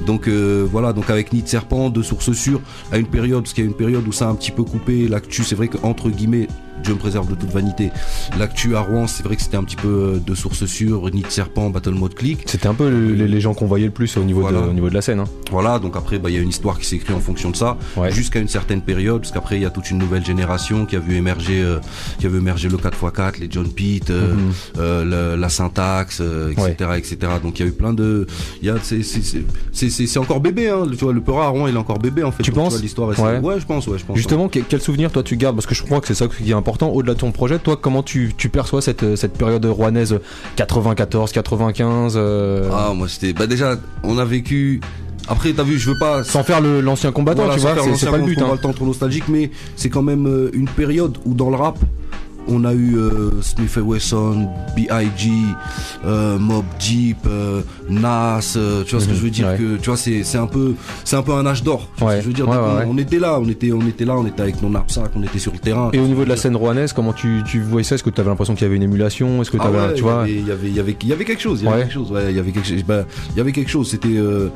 donc voilà, donc avec Nid Serpent, de Sources Sûres, à une période, parce qu'il y a une période où ça a un petit peu coupé l'actu, c'est vrai qu'entre guillemets Dieu me préserve de toute vanité. L'actu à Rouen, c'est vrai que c'était un petit peu de sources sûres, Nid de Serpent, Battle Mode Click. C'était un peu les gens qu'on voyait le plus au niveau de la scène. Hein. Voilà, donc après, il y a une histoire qui s'est écrite en fonction de ça, jusqu'à une certaine période, parce qu'après, il y a toute une nouvelle génération qui a vu émerger le 4x4, les John Pitt, la syntaxe, etc. Donc il y a eu plein de... C'est encore bébé, hein. Tu vois, le Peura à Rouen, il est encore bébé, en fait. Tu penses? L'histoire ouais, je pense. Justement, quel souvenir, toi, tu gardes? Parce que je crois que c'est ça qui est important, au-delà de ton projet. Toi, comment tu perçois cette période rouennaise 94, 95 Ah, moi, c'était... déjà, on a vécu... Après, t'as vu, je veux pas... Sans faire l'ancien combattant, tu vois, c'est pas le but. Pas le temps trop nostalgique, mais c'est quand même une période où dans le rap, on a eu Smith & Wesson, B.I.G, Mobb Deep, Nas, tu vois ce que je veux dire, que tu vois c'est un peu un âge d'or. Tu vois ce que je veux dire, on était là, on était avec nos knapsacks, on était sur le terrain. Et au niveau de la scène rouennaise, comment tu voyais ça? Est-ce que tu avais l'impression qu'il y avait une émulation? Est-ce que tu avais, tu vois, il y avait quelque chose, il y avait quelque chose, c'était il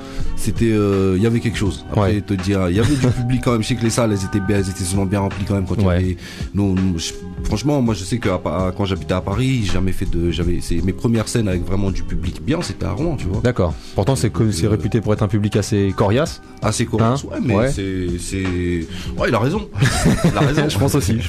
y avait quelque chose. Après te dire, il y avait du public quand même, je sais que les salles elles étaient souvent bien remplies quand même quand il y avait franchement, moi je sais que quand j'habitais à Paris, c'est mes premières scènes avec vraiment du public bien, c'était à Rouen, tu vois. D'accord. Pourtant c'est réputé pour être un public assez coriace. Assez coriace, hein, mais c'est il a raison. Je pense aussi, il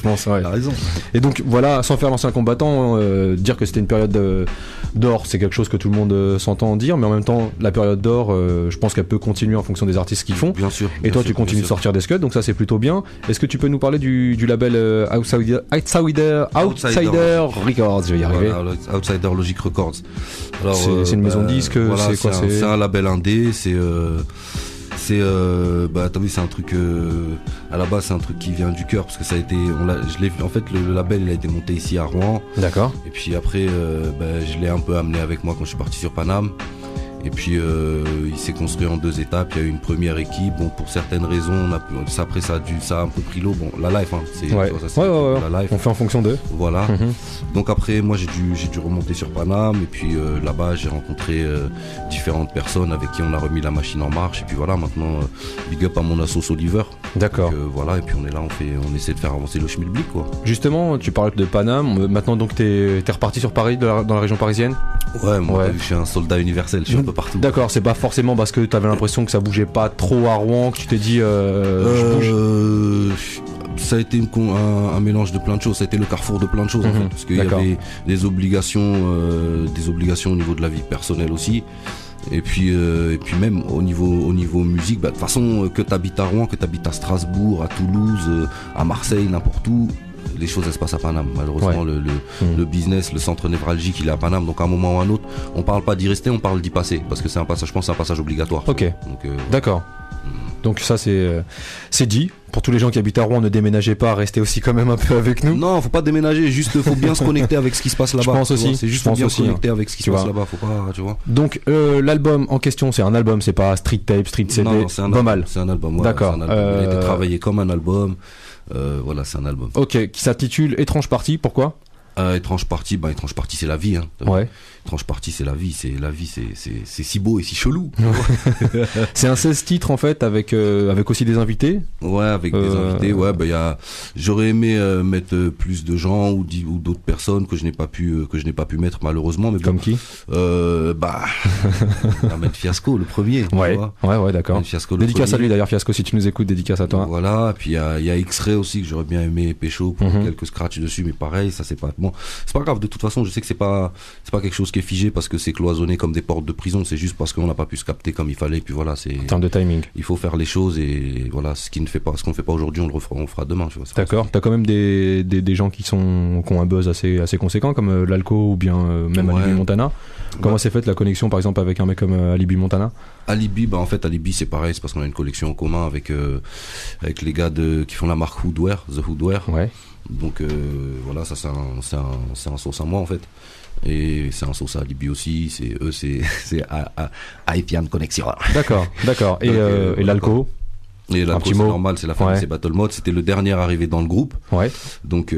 a raison. Et donc voilà, sans faire l'ancien combattant, dire que c'était une période d'or, c'est quelque chose que tout le monde s'entend dire, mais en même temps la période d'or, je pense qu'elle peut continuer en fonction des artistes qu'ils font. Bien sûr. Et toi tu continues de sortir des scuds, donc ça c'est plutôt bien. Est-ce que tu peux nous parler du label Outsider Records, je vais y arriver. Voilà, Outsider Logic Records. Alors, c'est une maison de disques, voilà, c'est quoi? C'est un label indé, t'as vu, c'est un truc à la base, c'est un truc qui vient du cœur, parce que ça a été, en fait le label il a été monté ici à Rouen. D'accord. Et puis après je l'ai un peu amené avec moi quand je suis parti sur Paname. Et puis il s'est construit en 2 étapes. Il y a eu une première équipe. Bon, pour certaines raisons, après ça a un peu pris l'eau. Bon, la life, hein, la life. On fait en fonction d'eux. Voilà. Donc après, moi j'ai dû remonter sur Paname. Et puis là-bas, j'ai rencontré différentes personnes avec qui on a remis la machine en marche. Et puis voilà, maintenant, big up à mon assos Oliver. D'accord. Donc, voilà. Et puis on est là, on essaie de faire avancer le schmilblick, quoi. Justement, tu parles de Paname. Maintenant, donc t'es reparti sur Paris, dans la région parisienne. Ouais, moi je suis un soldat universel, je suis un peu partout. D'accord, c'est pas forcément parce que t'avais l'impression que ça bougeait pas trop à Rouen que tu t'es dit je bouge. Ça a été un mélange de plein de choses, ça a été le carrefour de plein de choses en fait, parce qu'il y avait des obligations au niveau de la vie personnelle aussi. Et puis même au niveau musique, de toute façon, que t'habites à Rouen, que t'habites à Strasbourg, à Toulouse, à Marseille, n'importe où, les choses elles se passent à Paname. Malheureusement le business, le centre névralgique il est à Paname, donc à un moment ou à un autre on parle pas d'y rester, on parle d'y passer, parce que c'est un passage, je pense, c'est un passage obligatoire. Ok, donc, d'accord. Donc ça c'est dit. Pour tous les gens qui habitent à Rouen, ne déménagez pas, restez aussi quand même un peu avec nous. Non, faut pas déménager, juste faut bien se connecter avec ce qui se passe là-bas. Je pense aussi. C'est juste bien se connecter avec ce qui se passe là-bas, faut pas, tu vois. Donc l'album en question, c'est un album, c'est pas street tape, street CD. Non, c'est un album. C'est un album. D'accord. Il a été travaillé comme un album. Voilà, c'est un album. Ok, qui s'intitule Étrange Partie, pourquoi? Étrange Partie, c'est la vie, hein. Ouais. Étrange Partie, c'est la vie, c'est si beau et si chelou. C'est un 16 titres en fait, avec aussi des invités. Ouais, avec des invités, j'aurais aimé mettre plus de gens ou d'autres personnes que je n'ai pas pu mettre malheureusement, mais bon. Comme qui? On va mettre Fiasco, le premier. Ouais, d'accord. Dédicace à lui d'ailleurs, Fiasco, si tu nous écoutes, dédicace à toi. Voilà, puis il y a X-Ray aussi que j'aurais bien aimé pécho pour quelques scratchs dessus, mais pareil, ça c'est pas bon, c'est pas grave, de toute façon je sais que c'est pas quelque chose qui est figé parce que c'est cloisonné comme des portes de prison, c'est juste parce qu'on n'a pas pu se capter comme il fallait, puis voilà, c'est en termes de timing, il faut faire les choses, et voilà, ce qu'on ne fait pas aujourd'hui on le fera demain, tu vois. D'accord, t'as quand même des gens qui ont un buzz assez conséquent comme l'Alco ou bien même Alibi Montana. Comment s'est faite la connexion par exemple avec un mec comme Alibi Montana? Alibi, en fait Alibi c'est pareil, c'est parce qu'on a une collection en commun avec les gars qui font la marque Hoodwear, The Hoodwear. Ouais. Donc voilà, ça c'est un sauce à moi en fait, et c'est un sauce à Alibi aussi, c'est Haïtian Connexion. D'accord. Et l'Alco? Et l'Alco c'est normal, c'est la famille, c'est Battle Mode, c'était le dernier arrivé dans le groupe. Ouais. Donc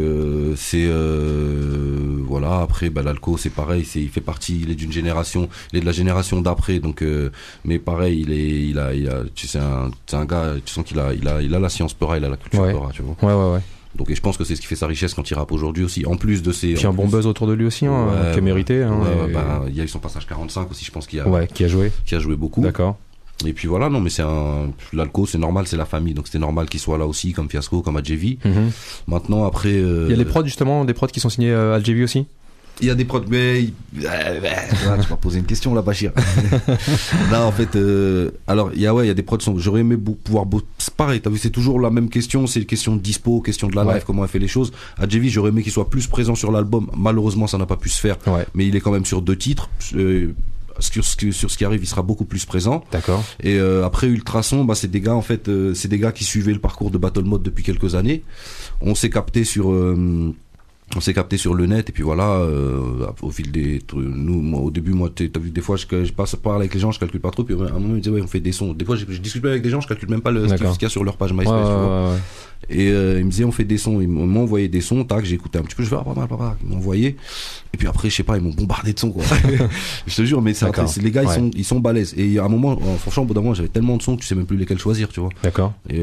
voilà, après l'Alco c'est pareil, il fait partie, il est d'une génération, il est de la génération d'après, donc mais pareil, c'est un gars, tu sens qu'il a la science Peura, il a la culture Peura, tu vois. Ouais. Donc, et je pense que c'est ce qui fait sa richesse quand il rappe aujourd'hui aussi. En plus de ses. Puis un bon buzz autour de lui aussi, hein, qui est mérité. Hein, il y a eu son passage 45 aussi, je pense qu'il a. Ouais, qui a joué. Qui a joué beaucoup. D'accord. Et puis voilà, non, mais l'alco, c'est normal, c'est la famille, donc c'était normal qu'il soit là aussi, comme Fiasco, comme Adjevi. Maintenant, après. Il y a les prods, justement, des prods qui sont signés Adjevi aussi? Il y a des prods, mais tu m'as posé une question là, Bachir. Là, en fait, alors il y a des prods. J'aurais aimé pouvoir. C'est pareil, t'as vu, c'est toujours la même question. C'est une question de dispo, question de la live, comment elle fait les choses. Adjevi, j'aurais aimé qu'il soit plus présent sur l'album. Malheureusement, ça n'a pas pu se faire. Mais il est quand même sur 2 titres. Sur ce qui arrive, il sera beaucoup plus présent. D'accord. Et après Ultrason, c'est des gars en fait, c'est des gars qui suivaient le parcours de Battle Mode depuis quelques années. On s'est capté sur le net et puis voilà, au fil des au début, moi t'as vu, des fois je parle avec les gens, je calcule pas trop, puis à un moment ils me disaient on fait des sons, des fois je discute avec des gens, je calcule même pas ce qu'il y a sur leur page MySpace, tu vois. Et ils me disaient on fait des sons, ils m'ont envoyé des sons, tac, j'ai écouté un petit peu, je fais pas mal, ils m'ont envoyé, et puis après je sais pas, ils m'ont bombardé de sons quoi. Je te jure, mais les gars ils sont balèzes, et à un moment, franchement au bout d'un moment j'avais tellement de sons que tu sais même plus lesquels choisir, tu vois. D'accord. Et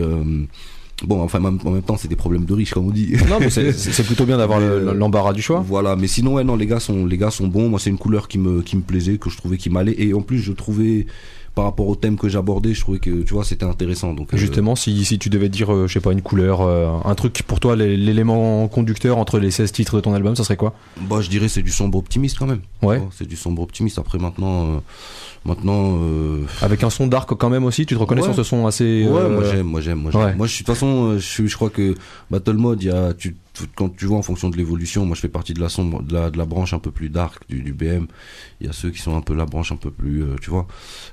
bon, enfin, en même temps, c'est des problèmes de riches, comme on dit. Non, mais c'est plutôt bien d'avoir l'embarras du choix. Voilà, mais sinon, ouais, non, les gars sont bons. Moi, c'est une couleur qui me plaisait, que je trouvais qui m'allait. Et en plus, je trouvais, par rapport au thème que j'abordais, je trouvais que, tu vois, c'était intéressant. Donc, justement, si tu devais dire, je sais pas, une couleur, un truc pour toi, l'élément conducteur entre les 16 titres de ton album, ça serait quoi? Bah, je dirais c'est du sombre optimiste quand même. Ouais. C'est du sombre optimiste. Après, maintenant. Avec un son dark quand même aussi, tu te reconnais sur ce son assez. Ouais, moi j'aime. Ouais. Moi, de toute façon, je crois que Battle Mode, quand tu vois en fonction de l'évolution, moi je fais partie de la branche un peu plus dark du BM. Il y a ceux qui sont un peu la branche un peu plus, tu vois.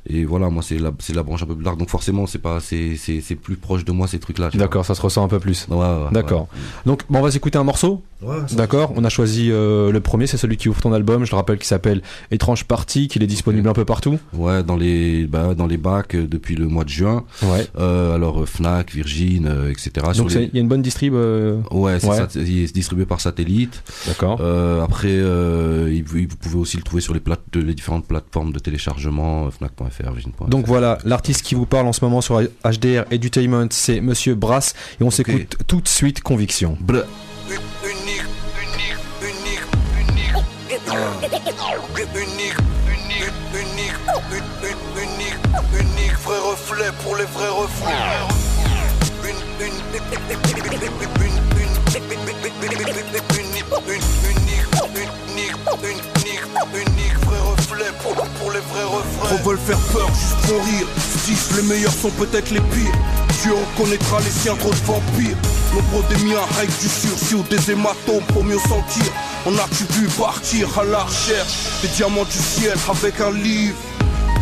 Et voilà, moi c'est la branche un peu plus dark. Donc forcément, c'est plus proche de moi ces trucs-là. D'accord, ça se ressent un peu plus. Ouais, d'accord. Ouais. Donc, on va s'écouter un morceau. Ouais, d'accord. On a choisi le premier, c'est celui qui ouvre ton album. Je te rappelle qu'il s'appelle Étrange Partie, qu'il est disponible un peu partout. Ouais, dans les bacs depuis le mois de juin. Ouais. Alors Fnac, Virgin, etc. Donc il y a une bonne distrib. Ouais, c'est ça. Il est distribué par satellite. D'accord. Après, vous pouvez aussi le trouver sur les différentes plateformes de téléchargement, Fnac.fr, Virgin.fr. Donc voilà, l'artiste qui vous parle en ce moment sur HDR Edutainment, c'est Monsieur Brass, et on s'écoute tout de suite Conviction. Unique, vrai reflet pour les vrais reflets. Unique, vrai reflet pour les vrais reflets. Trop veulent faire peur juste pour rire. Se disent les meilleurs sont peut-être les pires. Dieu en connaîtra les siens, trop de vampires. Nombre des miens avec du sursis ou des hématomes pour mieux sentir. On a-tu vu partir à la recherche des diamants du ciel avec un livre.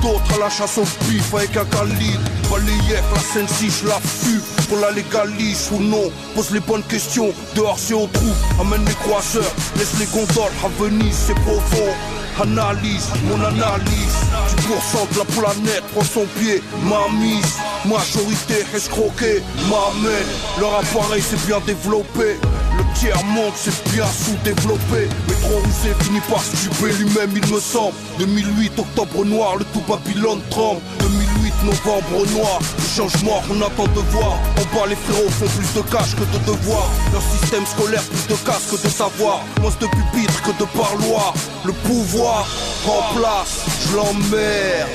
D'autres à la chasse au bif avec un calibre. Balayef, la Sensi, je la fume. Pour la légalise ou non, pose les bonnes questions. Dehors c'est au trou, amène les croiseurs. Laisse les gondoles à Venise, c'est profond. Analyse, mon analyse. Du pourcent de la planète, prends son pied, ma mise. Majorité escroquée, m'amène. Leur appareil c'est bien développé. Le tiers-monde c'est bien sous-développé. Mais trop rusé finit par stuper lui-même il me semble. 2008 octobre noir, le tout Babylone tremble. 2008 novembre noir, le changement on attend de voir. En bas les frérots font plus de cash que de devoirs. Leur système scolaire plus de casse que de savoir. Moins de pupitre que de parloir. Le pouvoir en place, je l'emmerde.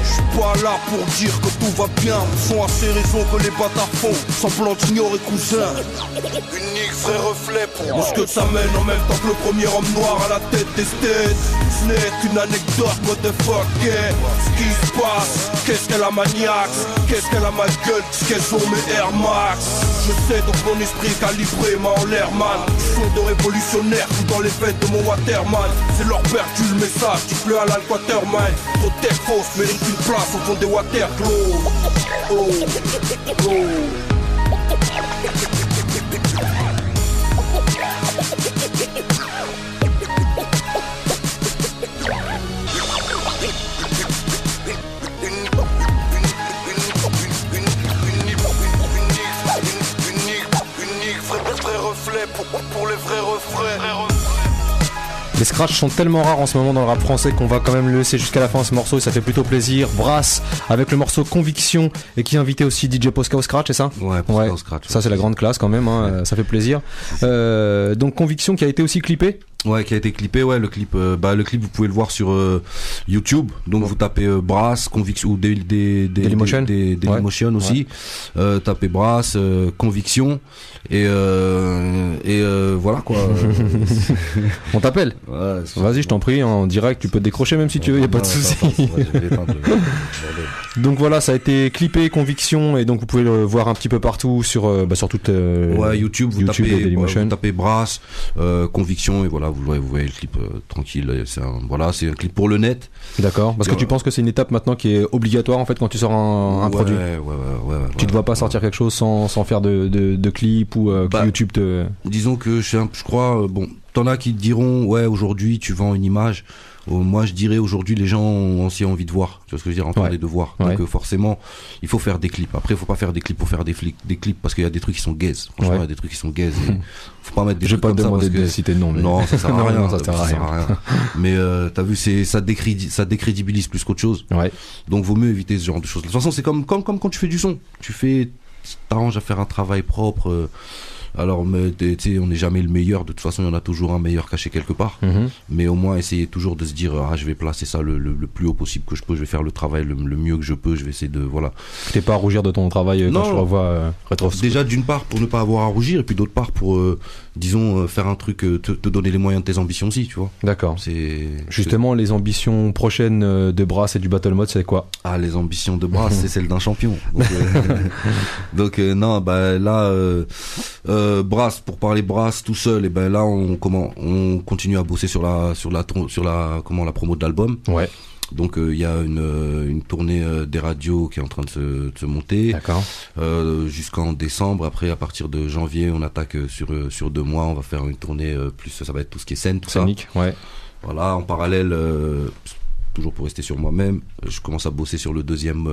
J'suis pas là pour dire que tout va bien. Ils sont assez raisons que les bâtards font, semblant d'ignorer cousin. Unique, vrai reflet pour ce que ça mène en même temps que le premier homme noir à la tête des States. Ce n'est qu'une anecdote, motherfucker. Ce qui se passe, qu'est-ce qu'elle a maniaque, qu'est-ce qu'elle a ma gueule, qu'elles ont mes Air Max. Je sais donc mon esprit est calibré, m'a en l'air man. Son de révolutionnaire, tout dans les veines de mon Waterman. C'est leur perdu le message, qui pleut à l'Alquaterman. Trop tech fausse, mérite une place au fond des Waterloo. Oh, oh. Unique, vrai reflet pour les vrais refrains. Les scratchs sont tellement rares en ce moment dans le rap français qu'on va quand même le laisser jusqu'à la fin ce morceau et ça fait plutôt plaisir. Brass avec le morceau Conviction et qui invitait aussi DJ Posca au scratch, c'est ça? Ouais, Posca au scratch. Ça c'est la grande classe quand même, hein, ça fait plaisir. Donc Conviction qui a été aussi clippé. Ouais, qui a été clippé, ouais, le clip vous pouvez le voir sur YouTube. Donc vous tapez Brass, Conviction ou Dailymotion aussi. Ouais. Tapez Brass, Conviction et voilà quoi. On t'appelle. Ouais, vas-y, je t'en prie, en direct, tu peux te décrocher même si tu veux, y a pas de souci. Donc voilà, ça a été clippé Conviction et donc vous pouvez le voir un petit peu partout sur toute YouTube, vous tapez Brass, Conviction et voilà, vous voyez le clip tranquille. C'est un clip pour le net. D'accord. Parce que tu penses que c'est une étape maintenant qui est obligatoire en fait quand tu sors un produit. Ouais. Tu ne dois pas sortir quelque chose sans faire de clip ou que YouTube te. Disons que je crois t'en as qui te diront aujourd'hui tu vends une image. Moi je dirais aujourd'hui les gens ont aussi envie de voir, tu vois ce que je veux dire, entendre et de voir. Donc forcément il faut faire des clips. Après il faut pas faire des clips pour faire des clips parce qu'il y a des trucs qui sont gaze. Franchement il y a des trucs qui sont gaze. Faut pas mettre des trucs comme ça. Je vais pas te demander de citer de nom. Mais... Non, ça sert à rien. Ça sert à rien. Mais t'as vu, ça décrédibilise plus qu'autre chose. Ouais. Donc vaut mieux éviter ce genre de choses. De toute façon c'est comme quand tu fais du son. Tu t'arranges à faire un travail propre. Alors, tu sais, on n'est jamais le meilleur. De toute façon, il y en a toujours un meilleur caché quelque part. Mais au moins, essayer toujours de se dire, je vais placer ça le plus haut possible que je peux. Je vais faire le travail le mieux que je peux. Je vais essayer de, voilà. T'es pas à rougir de ton travail quand tu revois rétrospective. Déjà, d'une part, pour ne pas avoir à rougir. Et puis d'autre part, pour, disons, faire un truc, te donner les moyens de tes ambitions aussi, tu vois. D'accord. Justement, les ambitions prochaines de Brass et du Battle Mode, c'est quoi? Les ambitions de Brass, c'est celle d'un champion. Donc, non, là, Brass, pour parler Brass tout seul, et là on continue à bosser sur la promo de l'album. Ouais. Donc il y a une tournée des radios qui est en train de se monter. D'accord. Jusqu'en décembre. Après, à partir de janvier, on attaque sur 2 mois. On va faire une tournée plus. Ça va être tout ce qui est scène, tout scénique, ça. Ouais. Voilà. En parallèle. Toujours pour rester sur moi-même, je commence à bosser sur le deuxième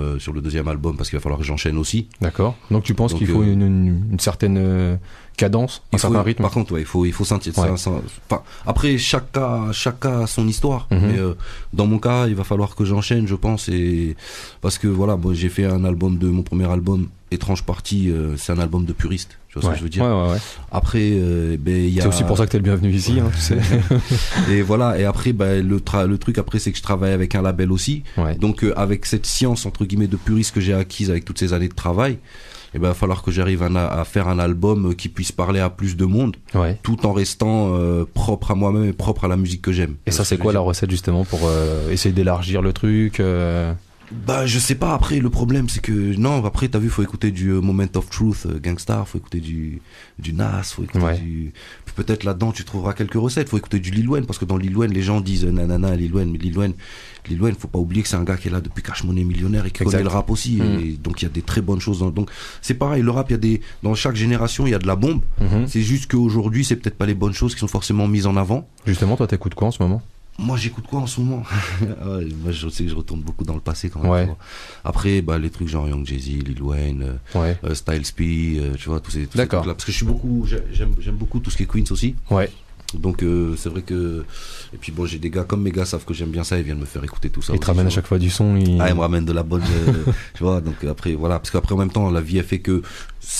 album parce qu'il va falloir que j'enchaîne aussi. D'accord. Donc tu penses qu'il faut une certaine cadence, un certain rythme. Par contre, il faut sentir. Après, chaque cas a son histoire. Mais dans mon cas, il va falloir que j'enchaîne, je pense, parce que voilà, j'ai fait mon premier album, Étrange Partie, c'est un album de puriste. Tu vois ce que je veux dire. Ouais. Après, il y a. C'est aussi pour ça que t'es le bienvenu ici, tu sais. Et voilà. Et après, le truc après, c'est que je travaille avec un label aussi. Ouais. Donc, avec cette science entre guillemets de puriste que j'ai acquise avec toutes ces années de travail, il va falloir que j'arrive à faire un album qui puisse parler à plus de monde, tout en restant propre à moi-même et propre à la musique que j'aime. Et ça, c'est quoi la recette justement pour essayer d'élargir le truc je sais pas. Après, le problème, c'est que après, t'as vu, faut écouter du Moment of Truth, Gangstar, faut écouter du Nas, faut écouter Puis peut-être là-dedans, tu trouveras quelques recettes. Faut écouter du Lil Wayne, parce que dans Lil Wayne, les gens disent nanana, Lil Wayne, mais Lil Wayne, faut pas oublier que c'est un gars qui est là depuis Cash Money Millionnaire et qui connaît le rap aussi. Et donc il y a des très bonnes choses. Donc c'est pareil, le rap, dans chaque génération, il y a de la bombe. C'est juste qu'aujourd'hui, c'est peut-être pas les bonnes choses qui sont forcément mises en avant. Justement, toi, t'écoutes quoi en ce moment? Moi, j'écoute quoi en ce moment? Moi, je sais que je retourne beaucoup dans le passé quand même. Ouais. Après, les trucs genre Young Jay-Z, Lil Wayne, Styles P, tu vois, tous ces trucs-là. Parce que j'aime beaucoup tout ce qui est Queens aussi. Ouais. Donc c'est vrai que et puis j'ai des gars comme mes gars savent que j'aime bien ça, ils viennent me faire écouter tout ça. Ils te ramènent à chaque fois du son. Ils me ramènent de la bonne tu vois. Donc après voilà, parce qu'après en même temps la vie a fait que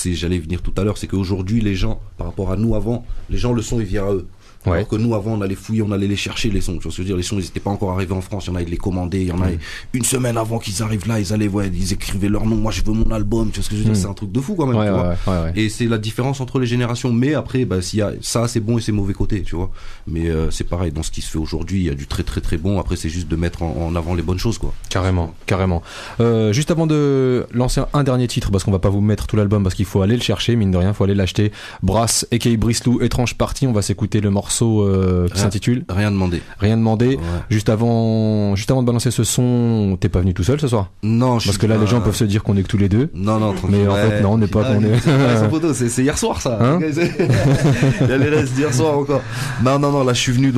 j'allais venir tout à l'heure, c'est qu'aujourd'hui les gens par rapport à nous avant, les gens le son il vient à eux. Alors que nous avant on allait fouiller, on allait les chercher les sons, tu vois ce que je veux dire, les sons ils étaient pas encore arrivés en France, il y en a ils les commandaient, il y en a une semaine avant qu'ils arrivent là, ils allaient ils écrivaient leur nom, moi je veux mon album, tu vois ce que je veux dire, c'est un truc de fou quand même, tu vois. Et c'est la différence entre les générations, mais après s'il y a ça c'est bon et c'est mauvais côté, tu vois. Mais c'est pareil dans ce qui se fait aujourd'hui, il y a du très très très bon, après c'est juste de mettre en avant les bonnes choses quoi. Carrément. Juste avant de lancer un dernier titre, parce qu'on va pas vous mettre tout l'album parce qu'il faut aller le chercher, mine de rien, faut aller l'acheter. Brass aka Brislou, Étrange Partie, on va s'écouter le morceau qui s'intitule Rien demandé. Ouais. Juste avant de balancer ce son, t'es pas venu tout seul ce soir? Non, parce que là les gens peuvent se dire qu'on est que tous les deux. Non, tranquille. Mais en fait non, on n'est pas qu'on est. C'est hier soir ça. Hein il y a les restes d'hier soir encore. Non, là je suis venu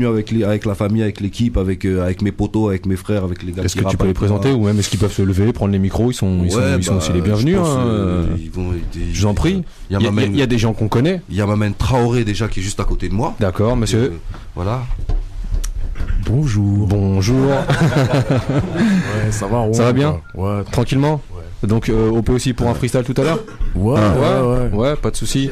avec la famille, avec l'équipe, avec mes potos, avec mes frères, avec les gars. Est-ce que tu peux les présenter ou même est-ce qu'ils peuvent se lever, prendre les micros, ils sont aussi les bienvenus. Je vous en prie. Il y a des gens qu'on connaît. Il y a ma main Traoré déjà qui est juste à côté. côté de moi. D'accord, monsieur. Voilà. Bonjour. Bonjour. Ouais, ça va. Ça va bien? Ouais. Tranquillement. Ouais. Donc OP aussi pour un freestyle tout à l'heure. Ouais, pas de souci.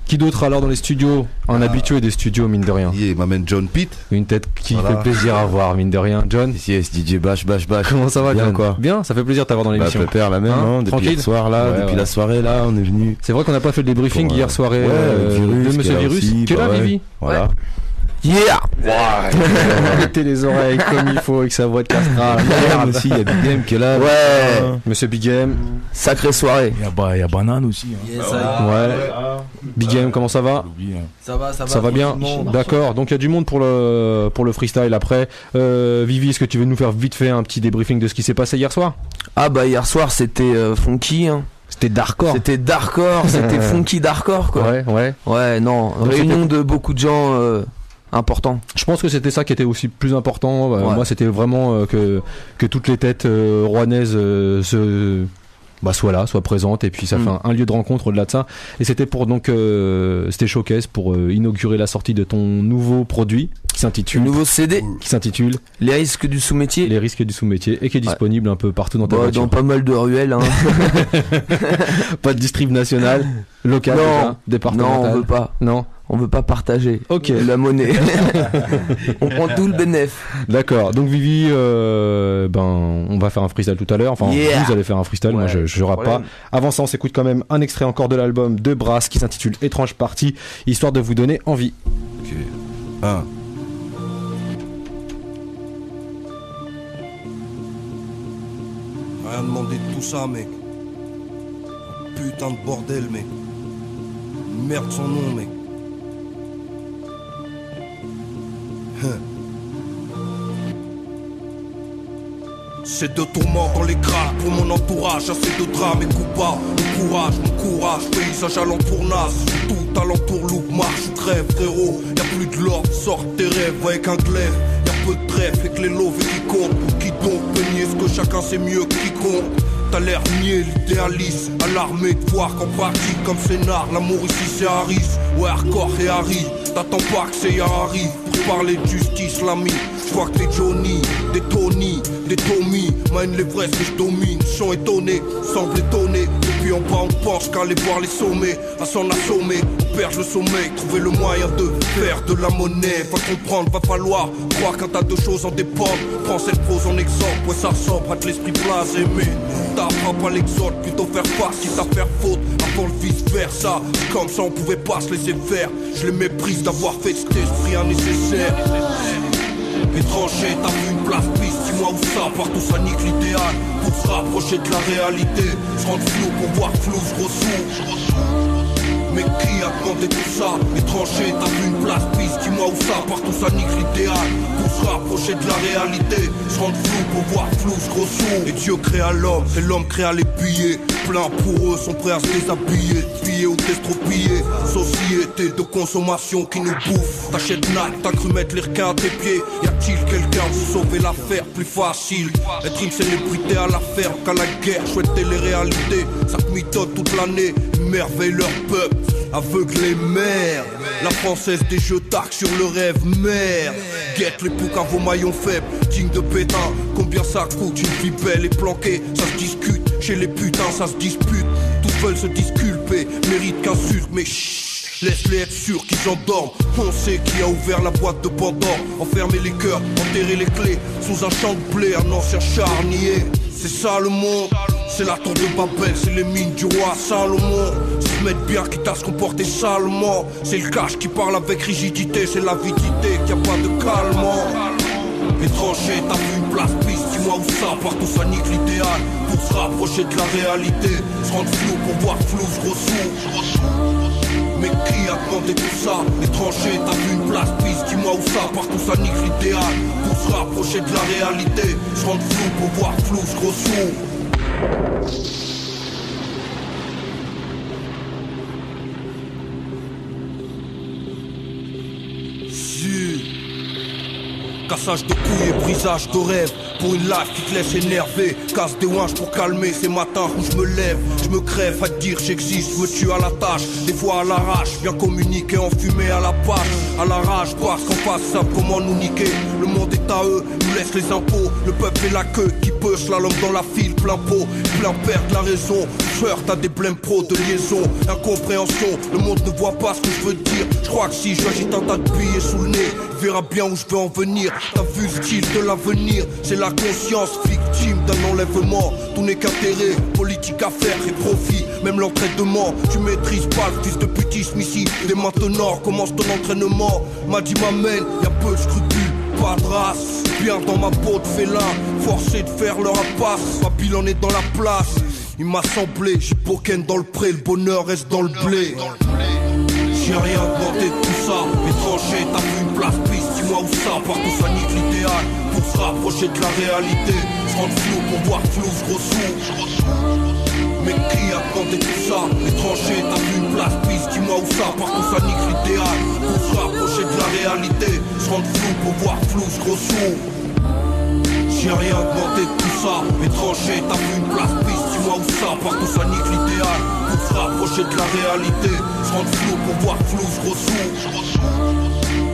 Qui d'autre alors dans les studios? Un habitué des studios, mine de rien. Il m'amène John Pitt. Une tête qui fait plaisir à voir, mine de rien. John. Yes, DJ Bash. Comment ça va, bien, John? quoi? Bien, ça fait plaisir de t'avoir dans l'émission. Pépère, la même, hein, depuis hier soir, là, depuis la soirée, là, on est venu. C'est vrai qu'on n'a pas fait le débriefing hier soirée de Monsieur Virus. Qui est là, Vivi? Voilà. Yeah! Mettez les oreilles comme il faut avec sa voix de castrat. Merde aussi, il y a Big Game qui est là. Ouais! Monsieur Big Game. Sacrée soirée. Il y a Banane aussi. Hein. Yes, ouais. Big Game, comment ça va? Ça va bien. D'accord. Donc il y a du monde pour le freestyle après. Vivi, est-ce que tu veux nous faire vite fait un petit débriefing de ce qui s'est passé hier soir? Ah bah hier soir c'était funky. Hein. C'était darkcore. C'était funky darkcore quoi. Ouais, non. Donc réunion de beaucoup de gens important. Je pense que c'était ça qui était aussi plus important. Moi, c'était vraiment que toutes les têtes rouennaises soient présentes et puis ça fait un lieu de rencontre au-delà de ça. Et c'était pour donc c'était showcase pour inaugurer la sortie de ton nouveau produit qui s'intitule nouveau CD qui s'intitule Les risques du sous-métier et qui est disponible un peu partout dans ta voiture. Dans pas mal de ruelles. Hein. Pas de distrib national, local, départemental. Non, on veut pas. Non. On veut pas partager la monnaie. On prend tout le bénéf. D'accord. Donc Vivi, on va faire un freestyle tout à l'heure. Enfin, vous allez faire un freestyle. Moi, je rappe pas. Avant ça, on s'écoute quand même un extrait encore de l'album de Brass qui s'intitule Étrange Partie, histoire de vous donner envie. Ok. 1. Rien demandé de tout ça, mec. Putain de bordel, mec. Merde son nom, mec. C'est de tourments dans les crânes pour mon entourage, assez de drames et coupables. Mon courage, paysage alentournasse. Tout alentour loupe, marche ou crève, frérot. Y'a plus de l'ordre, sort tes rêves avec un glaive. Y'a peu de trèfle et que les lovés qui comptent. Qui donc peut nier ce que chacun sait mieux que quiconque. T'as l'air nier l'idéaliste, alarmé de voir qu'en partie comme scénar, l'amour ici c'est Harris, ouais hardcore et Harry. T'attends pas que c'est Harry pour parler de justice l'ami. J'vois que t'es Johnny, des Tony, des Tommy, mine l'Everest que je domine, sont étonnés, semble étonné. Depuis en bas on pense qu'à aller voir les sommets, à s'en assommer, on perd le sommeil, trouver le moyen de faire de la monnaie. Va comprendre, va falloir croire qu'un tas de choses en dépendent. Prends cette prose en exemple, ouais ça ressemble à de l'esprit blasé. T'apprends pas l'exode, plutôt faire face si t'as faire faute, avant le vice versa. Comme ça on pouvait pas se laisser faire. Je les méprise d'avoir fait cet esprit nécessaire. Étranger, t'as vu une place piste, dis-moi où ça, partout ça nique l'idéal. Pour se rapprocher de la réalité, se rendre flou pour voir flou, je ressous. Mais qui a demandé tout ça? Étranger, t'as vu une place piste, dis-moi où ça, partout ça nique l'idéal. Pour se rapprocher de la réalité, se rendre flou pour voir flou, je ressous. Et Dieu créa l'homme, et l'homme créa les billets. Plein pour eux, sont prêts à se déshabiller, piller ou t'estropiller. Société de consommation qui nous bouffe. T'achètes Nike, t'as cru mettre les requins à tes pieds. Y a-t-il quelqu'un pour sauver l'affaire plus facile? Être une célébrité à la ferme qu'à la guerre, chouette télé-réalité. Ça te mitonne toute l'année, émerveille leur peuple. Aveugle les mères, la française des jeux d'arc sur le rêve, merde. Guette les poucs à vos maillons faibles, digne de Pétain. Combien ça coûte, une vie belle et planquée? Ça se discute, chez les putains ça se dispute. Tous veulent se disculper, mérite qu'insulte, mais chut, laisse-les être sûrs qu'ils endorment. On sait qui a ouvert la boîte de Pandore. Enfermer les cœurs, enterrer les clés sous un champ de blé, un ancien charnier. C'est ça le monde, c'est la tour de Babel, c'est les mines du roi Salomon. Se mettre bien quitte à se comporter salement. C'est le cash qui parle avec rigidité, c'est l'avidité qui a pas de calmant. Étranger, t'as vu une place piste, dis-moi où ça, partout ça nique l'idéal. Pour se rapprocher de la réalité, se rendre flou pour voir flou, je ressous. Mais qui a demandé tout ça? Étranger, t'as vu une place piste, dis-moi où ça, partout ça nique l'idéal. Pour se rapprocher de la réalité, se rendre flou pour voir flou, je ressous. Cassage de couilles et brisage de rêves. Pour une life qui te laisse énervé. Casse des ouinges pour calmer ces matins où je me lève. Je me crève à te dire j'existe, je me tue à la tâche. Des fois à l'arrache, viens communiquer en fumée à la page. À la rage, parce qu'en face savent comment nous niquer. Le monde est à eux, nous laisse les impôts. Le peuple fait la queue, qui peut slalom dans la file. Plein pot, plein perdre la raison. Frère, t'as des blèmes pro de liaison. Incompréhension, le monde ne voit pas ce que je veux dire. Je crois que si j'agite un tas de billets sous le nez, il verra bien où je veux en venir. T'as vu le style de l'avenir, c'est la conscience victime d'un enlèvement. Tout n'est qu'intérêt, politique à faire et profit. Même l'entraînement, tu maîtrises pas le fils de putisme ici. Dès maintenant, commence ton entraînement. M'a dit m'amène, y'a peu de scrupules, pas de race. Bien dans ma peau de félin, forcé de faire leur impasse. Babylone est dans la place. Il m'a semblé, j'ai Poken dans le pré, le bonheur reste dans le blé. J'ai rien demandé de tout ça. Étranger, t'as vu une place piste, dis-moi où ça. Partout ça nique l'idéal, pour se rapprocher de la réalité. Se rendre flou pour voir flou, gros sous. Mais qui a demandé tout ça? Étranger, t'as vu une place piste, dis-moi où ça. Partout ça nique l'idéal, pour se rapprocher de la réalité. Se rendre flou pour voir flou, gros sous. J'ai rien demandé de tout ça. Étranger, t'as vu une place piste, dis-moi où ça. Partout ça nique l'idéal, pour se rapprocher de la réalité. Se rendre flou pour voir flou, gros sous.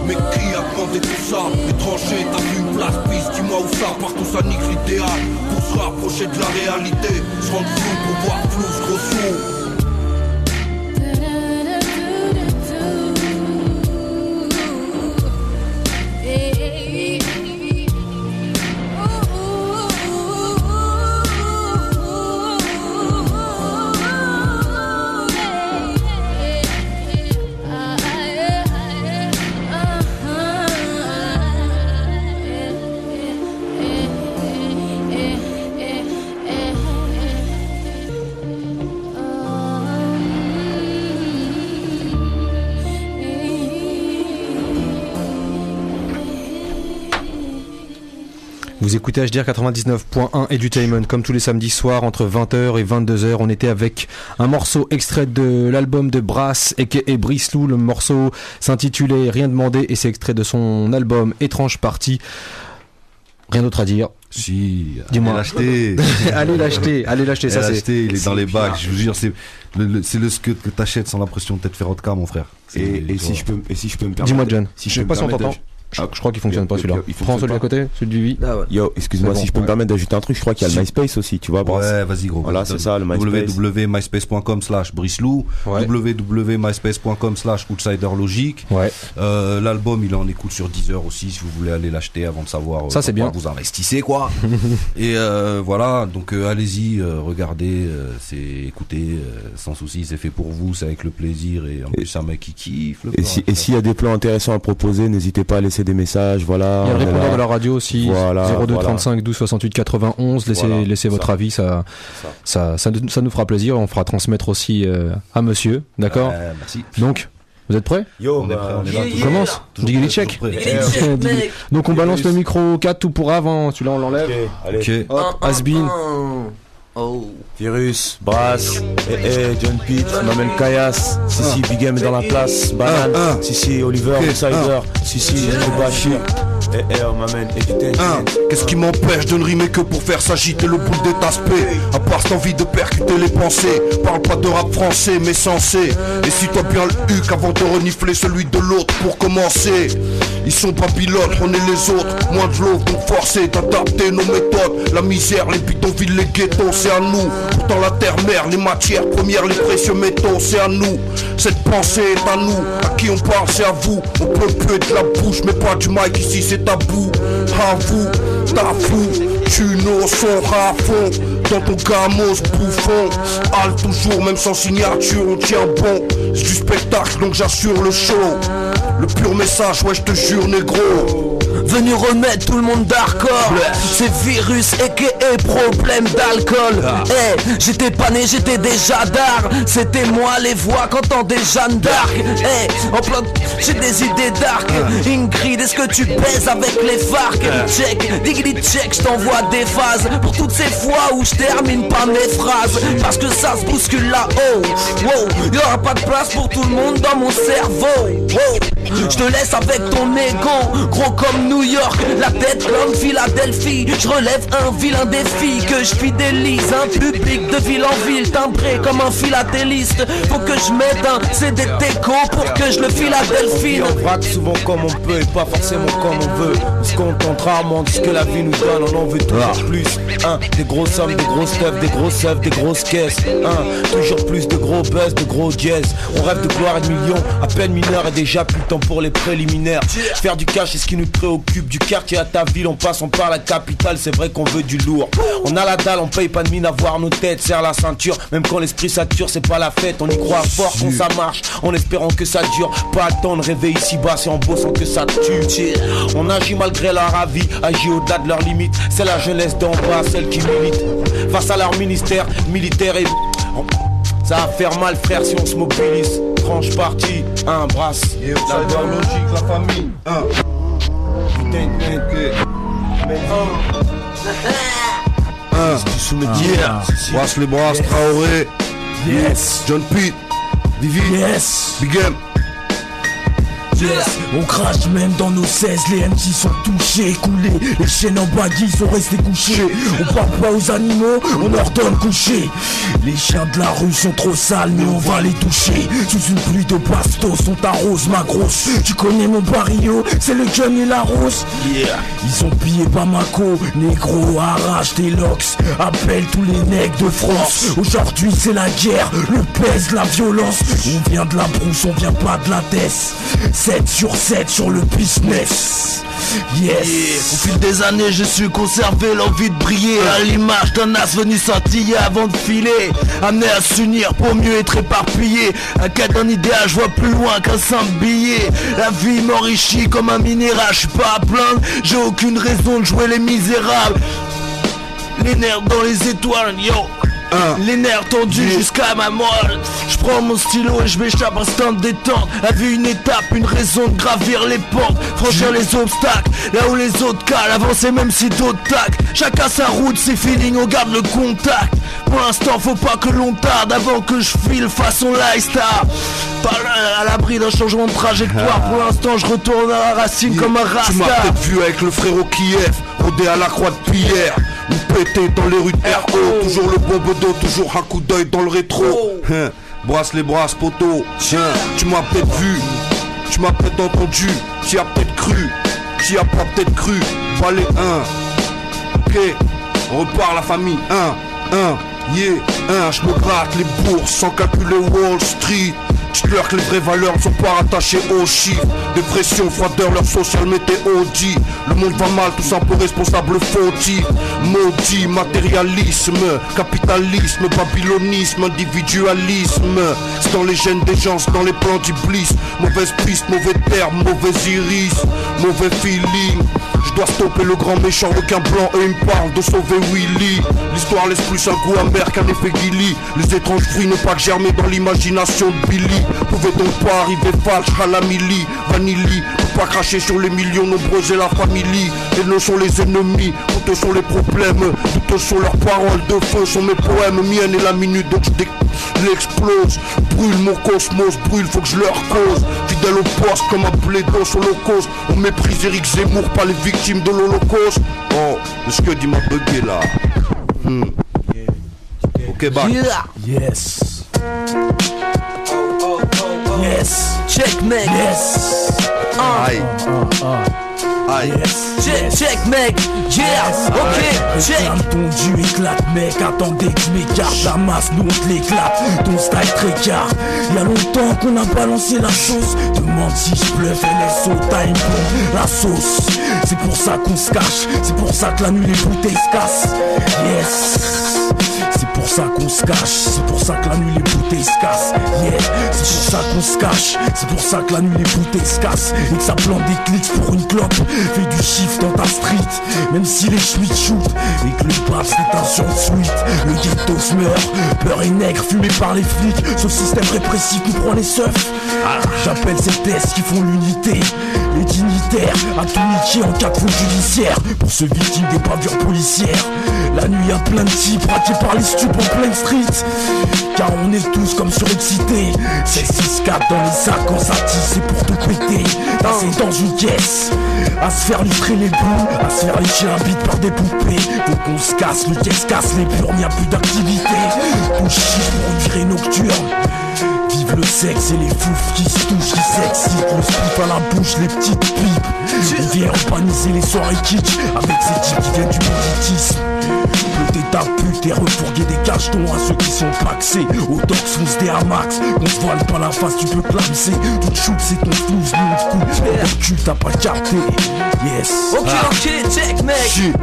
Mais qui a demandé tout ça? Étranger, t'as vu une place piste, dis-moi où ça. Partout ça nique l'idéal, pour se rapprocher de la réalité. Se rendre flou pour voir flou, gros sous. Vous écoutez HDR 99.1 Edutainment comme tous les samedis soirs entre 20h et 22h. On était avec un morceau extrait de l'album de Brass aka Brice Lou. Le morceau s'intitulait Rien demandé et c'est extrait de son album Étrange Partie. Rien d'autre à dire. Si, dis-moi. Allez l'acheter. allez l'acheter. Ça c'est. Il est dans les bacs. Je vous jure, c'est le scud que t'achètes sans l'impression de t'être fait vodka, mon frère. Et si je peux me permettre. Dis-moi John. Je sais pas si on t'entend. Je crois qu'il fonctionne pas celui-là. Prends celui à côté, celui du Vivi. Yo, excuse-moi, si je peux me permettre d'ajouter un truc, je crois qu'il y a le MySpace aussi, tu vois. Ouais, vas-y gros. Voilà, c'est ça, le MySpace. www.myspace.com/bricelou, www.myspace.com/outsiderlogique. Ouais. L'album, il est en écoute sur Deezer aussi, si vous voulez aller l'acheter avant de savoir. Ça c'est bien. Vous investissez quoi. Et voilà, donc allez-y, regardez, écoutez, sans souci, c'est fait pour vous, c'est avec le plaisir et en plus c'est un mec qui kiffe. Et s'il y a des plans intéressants à proposer, n'hésitez pas à laisser des messages, voilà. Il y a le répondeur de la radio aussi, voilà, 02 35 12 68 91. Laissez votre avis, ça nous fera plaisir. On fera transmettre aussi à monsieur, d'accord. Merci. Donc, vous êtes prêts? Yo, on est prêt, on est là. On commence. Diggy check. Donc on balance le micro 4 tout pour avant. Celui-là on l'enlève. Allez. Hop, Asbin. Oh. Virus, Brass, John Pitt, Mamel Kayas, Sissi, Big Game est dans la place, Banane, Sissi, Oliver, Outsider, Sissi, Bachir, Mamel, Qu'est-ce qui m'empêche de ne rimer que pour faire s'agiter le bout de taspé? À part cette envie de percuter les pensées. Parle pas de rap français mais censé. Et si toi bien le huc avant de renifler celui de l'autre pour commencer. Ils sont Babylone, on est les autres. Moins de love donc forcé d'adapter nos méthodes. La misère, les bidonvilles, les ghettos, c'est à nous. Pourtant la terre-mère, les matières premières, les précieux métaux, c'est à nous. Cette pensée est à nous. À qui on parle, c'est à vous. On peut puer de la bouche mais pas du mic ici, c'est tabou. À vous, t'as fou. Tu nos sons à fond. Dans ton gamos bouffon. Halte toujours, même sans signature, on tient bon. C'est du spectacle donc j'assure le show. Le pur message, ouais je te jure négro. Venu remettre tout le monde d'hardcore. C'est virus aka problème d'alcool. J'étais pas né, j'étais déjà d'art. C'était moi les voix qu'entendait Jeanne d'Arc. En plein j'ai des idées dark. Ingrid, est-ce que tu baises avec les FARC? Check, diggity check, j't'envoie des phases. Pour toutes ces fois où j'termine pas mes phrases. Parce que ça se bouscule là-haut. Wow, y'aura pas de place pour tout le monde dans mon cerveau. Wow. Je te laisse avec ton ego, gros comme New York, la tête comme Philadelphie. Je relève un vilain défi que je fidélise. Un public de ville en ville, timbré comme un philatéliste. Faut que je mette un CD déco pour que je le philadelphie. On braque souvent comme on peut et pas forcément comme on veut. On se contente rarement de ce que la vie nous donne, on en veut toujours plus. Des grosses sommes, des grosses stuff, des grosses œuvres, des grosses caisses. Toujours plus de gros buzz, de gros jazz. On rêve de gloire et de millions, à peine mineur et déjà plus de temps pour les préliminaires. Faire du cash c'est ce qui nous préoccupe. Du quartier à ta ville, on passe, on par la capitale. C'est vrai qu'on veut du lourd. On a la dalle, on paye pas de mine à voir nos têtes. Serre la ceinture, même quand l'esprit sature, c'est pas la fête. On y croit fort quand ça marche, en espérant que ça dure. Pas attendre, réveil ici-bas, c'est en bossant que ça tue. On agit malgré leur avis, agit au-delà de leurs limites. C'est la jeunesse d'en bas, celle qui milite face à leur ministère militaire et... Ça va faire mal frère si on se mobilise. Tranche partie, un brasse. Et ça va logique, la famille. Putain, Brasse les brasses, Traoré. Yes. John Pitt. Vivi. Yes. Big M. Yes. On crache même dans nos 16, les MJ sont touchés, coulés. Les chaînes en baggy sont restés couchés. On parle pas aux animaux, on ordonne coucher. Les chiens de la rue sont trop sales, mais on va les toucher. Sous une pluie de bastos, on t'arrose ma grosse. Tu connais mon barrio, c'est le gun et la rose. Yeah. Ils ont pillé Bamako, négro, arrache tes locks. Appelle tous les nègres de France. Aujourd'hui c'est la guerre, le pèse, la violence. On vient de la brousse, on vient pas de la tête. 7 sur 7 sur le business. Yes. Au fil des années j'ai su conserver l'envie de briller. À l'image d'un as venu scintiller avant de filer. Amené à s'unir pour mieux être éparpillé. Un cas d'un idéal, je vois plus loin qu'un simple billet. La vie m'enrichit comme un minéral. Je suis pas à plaindre, j'ai aucune raison de jouer les misérables. Les nerfs dans les étoiles, yo. Les nerfs tendus jusqu'à ma mort. Je prends mon stylo et je m'échappe instant de détente. La vie une étape, une raison de gravir les pentes. Franchir les obstacles, là où les autres calent. Avancer même si d'autres tacent. Chacun sa route, ses feelings, on garde le contact. Pour l'instant faut pas que l'on tarde avant que je file façon lifestyle. Pas à l'abri d'un changement de trajectoire. Pour l'instant je retourne à la racine comme un rasta. Tu m'as peut-être vu avec le frérot Kiev, rodé à la croix de Pierre. Nous péter dans les rues de RO. Toujours le bon bedeau, toujours un coup d'œil dans le rétro. Brasse les brasses, poteau. Tu m'as peut-être vu, tu m'as peut-être entendu. T'y as peut-être cru, t'y as pas peut-être cru. Balai 1. Ok, on repart la famille. 1, yeah, 1. Je me gratte les bourses sans calculer Wall Street. Dites-leur que les vraies valeurs ne sont pas rattachées aux chiffres. Dépression, froideur, leur social météo dit. Le monde va mal, tout ça pour responsable fautif. Maudit, matérialisme, capitalisme, babylonisme, individualisme. C'est dans les gènes des gens, c'est dans les plans d'Iblis. Mauvaise piste, mauvais terme, mauvais iris, mauvais feeling. Je dois stopper le grand méchant requin blanc et il me parle de sauver Willy. L'histoire laisse plus un goût amer qu'un effet Gilly. Les étranges fruits ne pas germer dans l'imagination de Billy. Pouvait donc pas arriver falche à la mili. Vanilli, peut pas cracher sur les millions nombreux et la famille. Et ne sont les ennemis, douteux sont les problèmes. Douteux sont leurs paroles, de feu sont mes poèmes. Mienne est la minute donc je l'explose. Brûle mon cosmos, brûle, faut que je leur cause. Fidèle au poste comme un blédo sur l'Holocauste. On méprise Eric Zemmour, pas les victimes de l'Holocauste. Oh, ce que dit m'a bugué là. Ok, back. Yes. Yes. Check mec. Yes. Aïe. Aïe. Check mec. Yes. Ok. Check. Ton dieu éclate mec. Attendez que je m'écarte. La masse nous on te l'éclate. Ton style très car. Y'a longtemps qu'on a balancé la sauce. Demande si je bluffe. LSO time bomb. La sauce. C'est pour ça qu'on se cache. C'est pour ça que la nuit les bouteilles se cassent. Yes. C'est pour ça qu'on se cache, c'est pour ça que la nuit les bouteilles se cassent. Yeah, c'est pour ça qu'on se cache, c'est pour ça que la nuit les bouteilles se cassent. Et que ça plante des clics pour une clope. Fais du chiffre dans ta street, même si les schmitts shoot. Et que le pape c'est un sur suite. Le ghetto se meurt, peur et nègre fumé par les flics. Ce système répressif nous prend les seufs. J'appelle ces tests qui font l'unité. Les dignitaires à tout niquer en cas de faute judiciaire. Pour ceux victimes des bavures policières. La nuit y'a plein de types braqués par les stupides. pour plein street. Car on est tous comme surexcités. C'est 6-4 dans les sacs quand ça tisse, c'est pour tout péter. C'est dans une caisse, à se faire lustrer les bouts, à se faire lécher un bite par des poupées. Faut qu'on se casse, le caisse casse les purs, y'a plus d'activité. Tout chiffre pour virer nocturne. Vive le sexe et les foufs qui se touchent, qui s'excitent. Le spliff à la bouche, les petites pipes. On vient urbaniser les soirées kitsch avec ces types qui viennent du banditisme. T'es ta pute et refourguer des cachetons à ceux qui sont paxés. Au dox on se déamaxe, on se voile pas la face, tu peux clamser. Toute shoot c'est ton flouze, nous on te coupe. Le cul t'as pas capté, yes. Ok, check mec.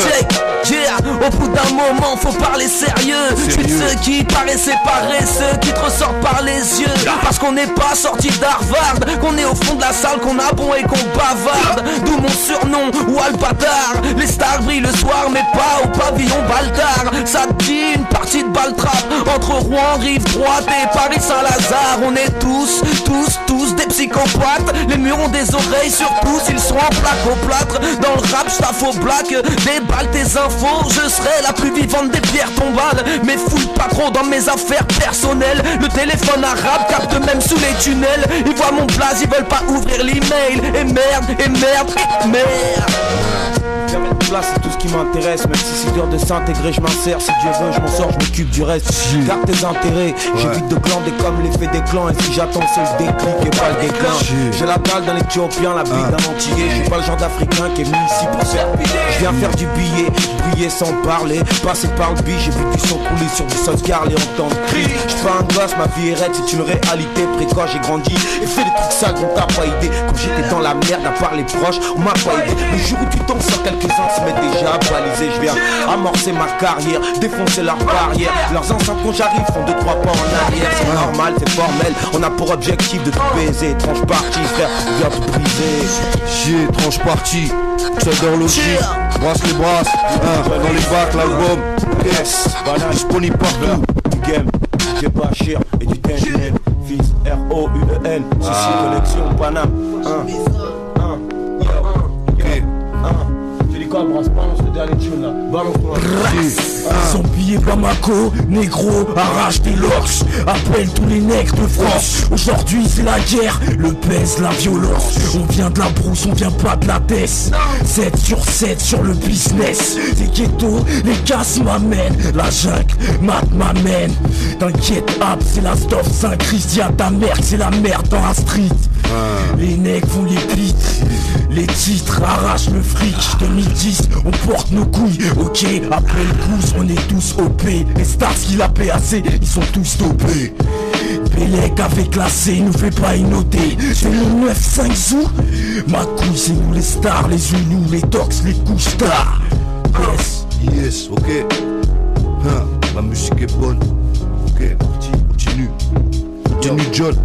Check, yeah. Au bout d'un moment faut parler sérieux. Je suis de ceux qui paraissaient paresseux, qui te ressortent par les yeux. Parce qu'on n'est pas sorti d'Harvard, qu'on est au fond de la salle, qu'on a bon et qu'on bavarde. D'où mon surnom, Walpadar. Les stars brillent le soir mais pas au pavillon Baltard. Ça te dit une partie de baltrap entre Rouen, Rive Droite et Paris Saint-Lazare. On est tous des psychopathes. Les murs ont des oreilles sur tous, ils sont en plaque au plâtre. Dans le rap j'taffe au black, déballe tes infos. Je serai la plus vivante des pierres tombales. Mais fouille pas trop dans mes affaires personnelles. Le téléphone arabe capte même sous les tunnels. Ils voient mon blaze, ils veulent pas ouvrir l'email. Et merde. Faire de place, c'est tout ce qui m'intéresse. Même si c'est dur de s'intégrer, je m'insère. Si Dieu veut, je m'en sors, je m'occupe du reste. Garde tes intérêts, j'évite de glander comme l'effet des clans. Et si j'attends, c'est le déclic et pas le déclin. J'ai la dalle d'un Éthiopien, la bite d'un Antillais. Je suis pas le genre d'Africain qui est venu ici pour se faire piller. Je viens faire du billet, briller sans parler. Passer par le biche, j'ai vu du sang couler sur du sauce garle et entendre cri. J'suis pas un gosse, ma vie est raide, c'est une réalité précoce. J'ai grandi et fait des trucs sales dont t'as pas idée. Quand j'étais dans la merde, à part les proches, on m'a pas aidé. Le jour où tu tombes sur quelques-uns se mettent déjà balisés. Je viens amorcer ma carrière, défoncer leurs barrières. Leurs enceintes quand j'arrive font 2-3 pas en arrière. C'est normal, c'est formel, on a pour objectif de tout baiser. Tranche partie, frère, viens tout briser. J'ai tranche partie, c'est d'horloger. Brasse les brasses, dans les bacs l'album. Yes, disponible partout. Du game, j'ai pas cher et du TNN. Fils R-O-U-E-N, Sissi Connexion Paname. Balance le dernier tune là, balance-moi. Sans billet Bamako, négro, arrache des locks. Appelle tous les nègres de France. Aujourd'hui c'est la guerre, le pèse, la violence. On vient de la brousse, on vient pas de la tête. 7 sur 7 sur le business. Des ghettos, les casses m'amènent. La jungle, mat m'amène. T'inquiète, hop, c'est la stuff. Saint-Christian, ta merde, c'est la merde dans la street. Les nègres font les beats, les titres arrachent le fric. 2010, on porte nos couilles, ok. Après le pouce, on est tous OP. Les stars qui la PAC, ils sont tous dopés. Bélec avec la C, nous fait pas innoter. C'est le 9-5 zou. Ma couille, c'est nous les stars, les Zoulous, les Tox, les couches stars. Yes, ok. La musique est bonne. Ok, continue. Continue, John.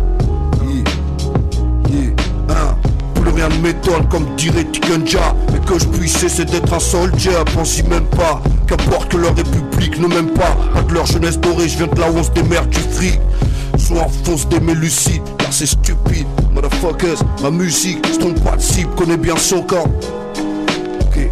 Plus rien ne m'étonne comme dirait Tikenja. Mais que je puisse cesser d'être un soldier, pense-y même pas. Qu'importe que leur république ne m'aime pas. Pas de leur jeunesse dorée, je viens de là où on se démerde du fric. Soit enfonce des lucides, car c'est stupide. Motherfuckers, ma musique, se trompe pas de cible, connais bien son corps. Ok.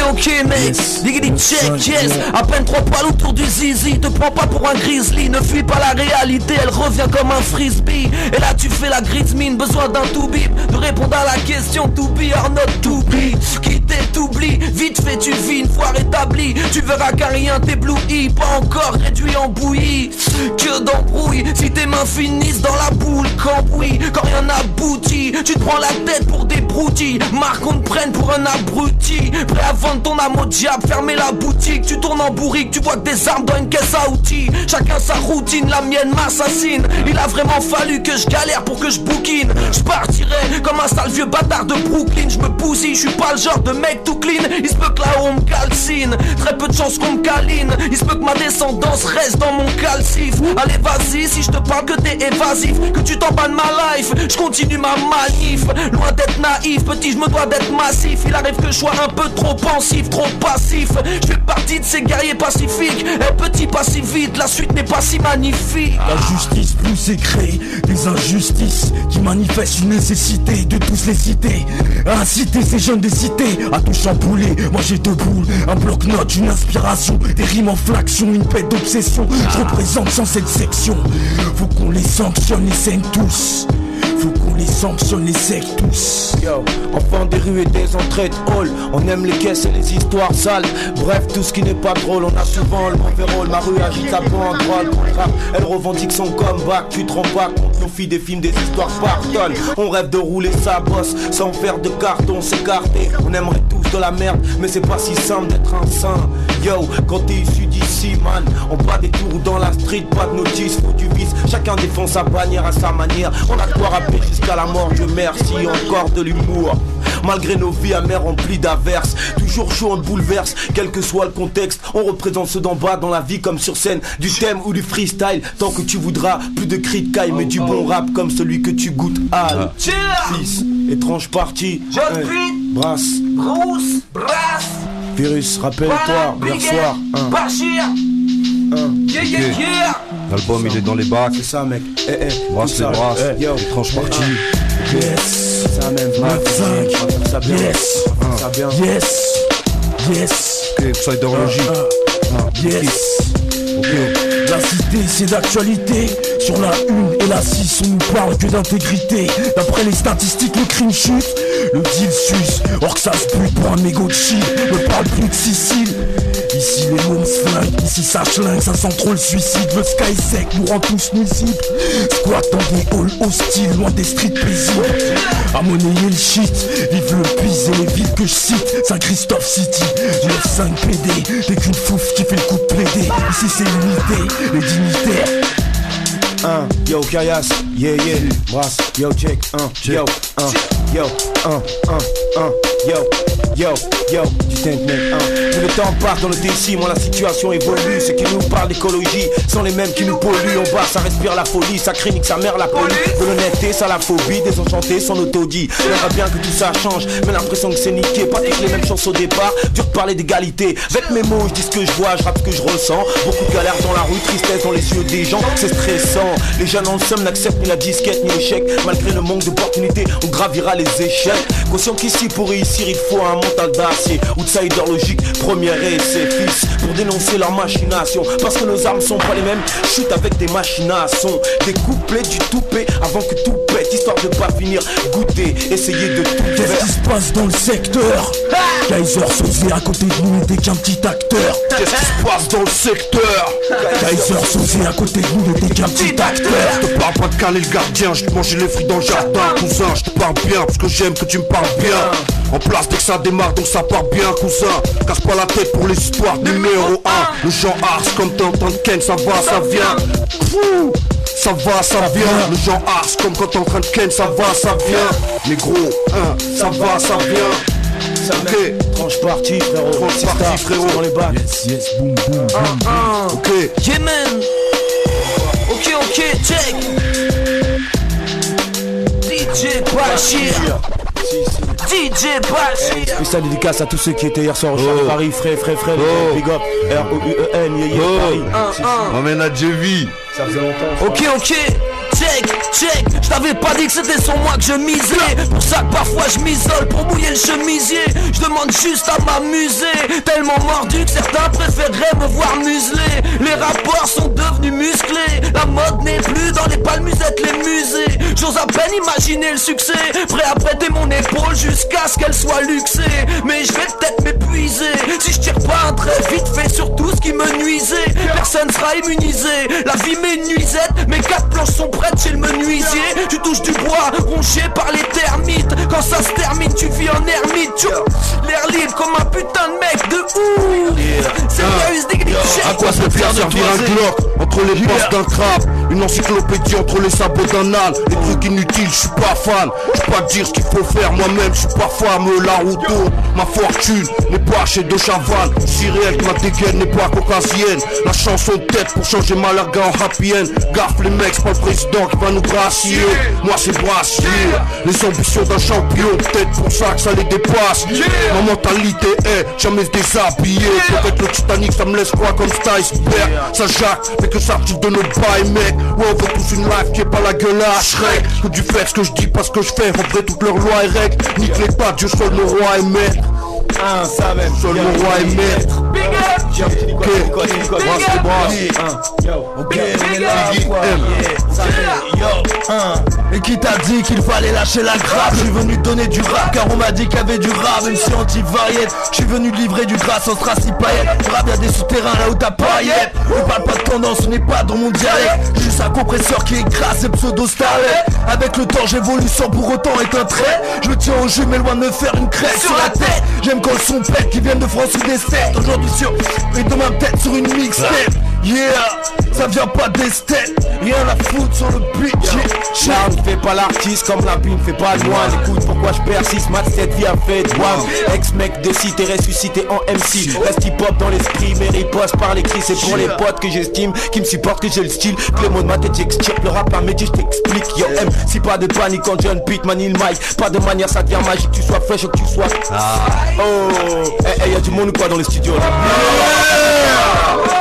Ok mec, diggity check, yes. À peine 3 poils autour du zizi. Te prends pas pour un grizzly, ne fuis pas la réalité. Elle revient comme un frisbee. Et là tu fais la grise mine, besoin d'un to-bip. De répondre à la question to be or not to be. Quitter t'oublie, vite fait tu vis une fois rétabli. Tu verras qu'à rien t'éblouit, pas encore réduit en bouillie. Que d'embrouille, si tes mains finissent dans la boule cambouis. Quand rien n'aboutit, tu te prends la tête pour des broutilles. Marque on te prenne pour un abruti. Prêt à vendre ton âme au diable, fermer la boutique. Tu tournes en bourrique, tu vois que des armes dans une caisse à outils. Chacun sa routine, la mienne m'assassine. Il a vraiment fallu que je galère pour que je bouquine. Je partirais comme un sale vieux bâtard de Brooklyn. Je me bousille, je suis pas le genre de mec tout clean. Il se peut que là-haut on me calcine, très peu de chance qu'on me câline. Il se peut que ma descendance reste dans mon calcif. Allez vas-y, si je te parle que t'es évasif, que tu t'en bats de ma life, je continue ma manif. Loin d'être naïf, petit je me dois d'être massif. Il arrive que je sois un peu trop pensif, trop passif. Je fais partie de ces guerriers pacifiques. Petit pas si vite, la suite n'est pas si magnifique. La justice plus est créée, des injustices qui manifestent une nécessité de tous les citer. Inciter ces jeunes des cités à tout chambouler. Moi j'ai deux boules, un blanc bloc-notes, une inspiration, des rimes en flaction, une bête d'obsession. Je représente sans cette section. Faut qu'on les sanctionne, les saigne tous. Faut qu'on les sanctionne, les sec tous. Yo, enfants des rues et des entrées de hall. On aime les caisses et les histoires sales. Bref, tout ce qui n'est pas drôle, on a souvent le mauvais rôle. Ma rue agite sa banque, le contrat. Elle revendique son comeback. Tu te rends pas compte, nos filles des films, des histoires par tonnes. On rêve de rouler sa bosse sans faire de carton, s'écarter. On aimerait tous de la merde, mais c'est pas si simple d'être un saint. Yo, quand t'es issu d'ici, man, on bat des tours dans la street, pas de notice, faut du vice. Chacun défend sa bannière à sa manière. On a de quoi rapper jusqu'à la mort, Dieu merci, encore de l'humour. Malgré nos vies amères remplies d'averses, toujours chaud on te bouleverse, quel que soit le contexte. On représente ceux d'en bas dans la vie comme sur scène, du thème ou du freestyle. Tant que tu voudras, plus de cris de caille, mais du bon rap comme celui que tu goûtes. Al, fils, étrange partie, brasse, Bruce, Brass, Virus, rappelle-toi, hier soir, Bachir, L'album il est dans les bacs. C'est ça mec, brasse les brasses, étrange partie. Yes, ça même, 25, ça bien, yes, ça bien, yes. Ok, Outsiderologie. Yes. La cité c'est d'actualité. Sur la 1 et la 6 on nous parle que d'intégrité. D'après les statistiques le crime chute, le deal suce. Or que ça se bute pour un mégot de shit. Ne parle plus de Sicile. Ici les mômes se flinguent, ici ça schlingue, ça sent trop le suicide. Le sky sec nous rend tous nuisibles. Squat dans des halls hostiles, loin des streets paisibles. À monnayer le shit, vive le pise et les villes que je cite. Saint-Christophe City, 9-5 PD. T'es qu'une fouf qui fait le coup de plaider. Ici c'est l'unité, les dignitaires. Yo Kayas, yeah, brasse, yo check, yo, tu t'aimes mec, Tout le temps part dans le décime, la situation évolue. Ceux qui nous parlent d'écologie sont les mêmes qui nous polluent. En bas ça respire la folie, ça crie nique sa mère la police. De l'honnêteté, ça la phobie, désenchanté, son autodit. On verra bien que tout ça change, mais l'impression que c'est niqué. Pas toutes les mêmes choses au départ, dur de parler d'égalité. Avec mes mots, je dis ce que je vois, je rappe ce que je ressens. Beaucoup de galères dans la rue, tristesse dans les yeux des gens, c'est stressant. Les jeunes en le somme n'acceptent ni la disquette ni l'échec. Malgré le manque d'opportunités, on gravira les échecs. Conscient qu'ici pour réussir il faut un mental d'acier. Outsider logique, première et ses fils. Pour dénoncer leur machination, parce que nos armes sont pas les mêmes. Chute avec des machines à son. Des couplets du toupet avant que tout pète. Histoire de pas finir goûter, essayer de tout faire. Qu'est-ce qui se passe dans le secteur? Kaiser Sosé à côté de nous n'était qu'un petit acteur. Qu'est-ce qui se passe dans le secteur? Kaiser Sosé à côté de nous n'était qu'un petit acteur. Je te parle pas de caler le gardien, je te mange les fruits dans le jardin. Cousin, je te parle bien parce que j'aime que tu me parles bien. En place dès que ça démarre donc ça part bien cousin. Casse pas la tête pour les histoires numéro 1. Le genre ars comme t'entends Ken, ça va, ça vient. Ça va, ça vient. Le genre ars comme quand t'es en train de Ken, ça va, ça vient. Les gros, ça va, ça vient. Ok, tranche partie frérot, tranche partie frérot dans les bacs. Yes, boum, boum, boum. Ok, yeah man. Ok, check. DJ Bachir. DJ Bachir. Spécial dédicace à tous ceux qui étaient hier soir au Charles Paris, frère, big up, R-O-U-E-N, Paris. M'emmène à JV. Ça faisait longtemps. Ok, check. Je t'avais pas dit que c'était sur moi que je misais. Pour ça que parfois je m'isole pour mouiller le chemisier. Je demande juste à m'amuser. Tellement mordu que certains préféreraient me voir museler. Les rapports sont devenus musclés. La mode n'est plus dans les palmusettes, les musées. J'ose à peine imaginer le succès. Prêt à prêter mon épaule jusqu'à ce qu'elle soit luxée. Mais je vais peut-être m'épuiser si je tire pas un trait vite fait sur tout ce qui me nuisait. Personne sera immunisé. La vie m'est une nuisette. Mes 4 planches sont prêtes chez le menuisier. Tu touches du bois rongé par les termites. Quand ça se termine tu vis en ermite. L'air libre comme un putain de mec de ouf. à quoi ça peut servir un Glock entre les passes d'un crabe, une encyclopédie entre les sabots d'un âne. Les trucs inutiles, je suis pas fan. Je peux pas dire ce qu'il faut faire moi-même, je suis pas fameux. La route tourne, ma fortune n'est pas chez De Chavannes. Si réel que ma dégaine n'est pas caucasienne. La chanson de tête pour changer ma larga en happy end. Gaffe les mecs, c'est pas le président qui va nous brassier. Moi c'est brassier, les ambitions d'un champion. Peut-être pour ça que ça les dépasse. Ma mentalité est jamais se déshabiller. Peut-être le Titanic ça me laisse quoi comme cet iceberg. Ça jacque, mais que ça retire de notre bail mec. Ouais on veut tous une life qui est pas la gueule à Shrek. Que du fait ce que je dis pas ce que je fais. En vrai toutes leurs lois et règles. Nique les pas, Dieu seul le roi est maître. Ça même, seul le roi est maître. Ok, on est là, quoi. Et qui t'a dit qu'il fallait lâcher la grappe? Je suis venu donner du rap car on m'a dit qu'il y avait du rap. Même si anti-variette, je suis venu livrer du gras sans strass ni paillettes. Le rap y'a des souterrains là où t'as paillettes. On parle pas de tendance, on n'est pas dans mon dialecte. Juste un compresseur qui écrase et pseudo-starlet. Avec le temps j'évolue sans pour autant être un trait. Je me tiens au jus mais loin de me faire une crête sur la tête. J'aime quand le son pète qui viennent de France ou des States. Aujourd'hui sur, et demain peut-être sur une mixtape. Yeah, ça vient pas des States. Rien à foutre sur le beat. Charles ne fait pas l'artiste comme la pine fait pas loin. Écoute pourquoi je persiste, ma cette vie a fait douane. Ex-mec de cité ressuscité en MC. Reste hip-hop dans l'esprit, mais riposte par l'écrit. C'est pour les potes que j'estime, qui me supportent, que j'ai le style. Clément de ma tête j'extirpe le rap, un métier je t'explique. Yo M, si pas de panique quand John Pete manie le mic. Pas de manière ça devient magique, que tu sois fresh ou que tu sois oh, y'a du monde ou quoi dans les studios là?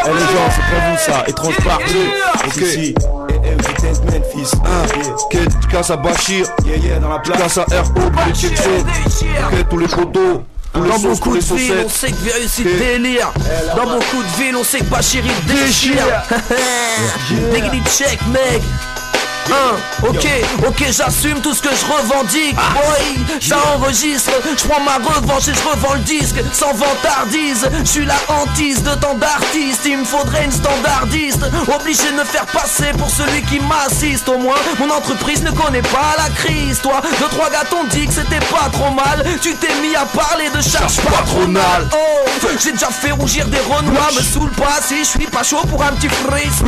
Les gens c'est pour vous ça, étrange partout. Ok, Memphis, tu casses à Bachir, dans la tu casses à RO, les check ok, tous les photos. Dans beaucoup de villes, on sait que Virus il délire. Dans beaucoup de villes, on sait que Bachir il déchire. Diggity check, mec. Ok, j'assume tout ce que je revendique. Boy, ça enregistre, je prends ma revanche et je revends le disque sans vantardise. Je suis la hantise de tant d'artistes. Il me faudrait une standardiste, obligé de me faire passer pour celui qui m'assiste. Au moins, mon entreprise ne connaît pas la crise. Toi, 2-3 gars t'ont dit que c'était pas trop mal. Tu t'es mis à parler de charge patronale. Oh, j'ai déjà fait rougir des renois. Me saoule pas si je suis pas chaud pour un petit freestyle.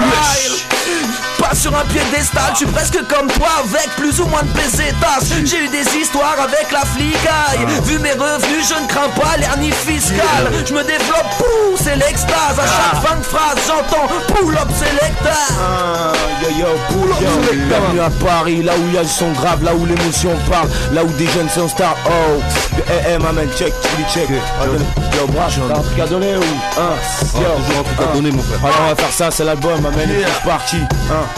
Pas sur un piédestal, je suis presque comme toi avec plus ou moins de pesetas. J'ai eu des histoires avec la flicaille. Vu mes revenus, je ne crains pas l'hernie fiscale. Je me développe, pouh, c'est l'extase. À chaque fin de phrase, j'entends pull up selecta. Pull up selecta. Bienvenue à Paris, là où il y a le son grave, là où l'émotion parle, là où des jeunes sont stars. Oh, ma man, check, check. Yo, bras, t'as un truc à donner ou toujours un truc à donner mon frère. Alors on va faire ça, c'est l'album, ma man, c'est parti.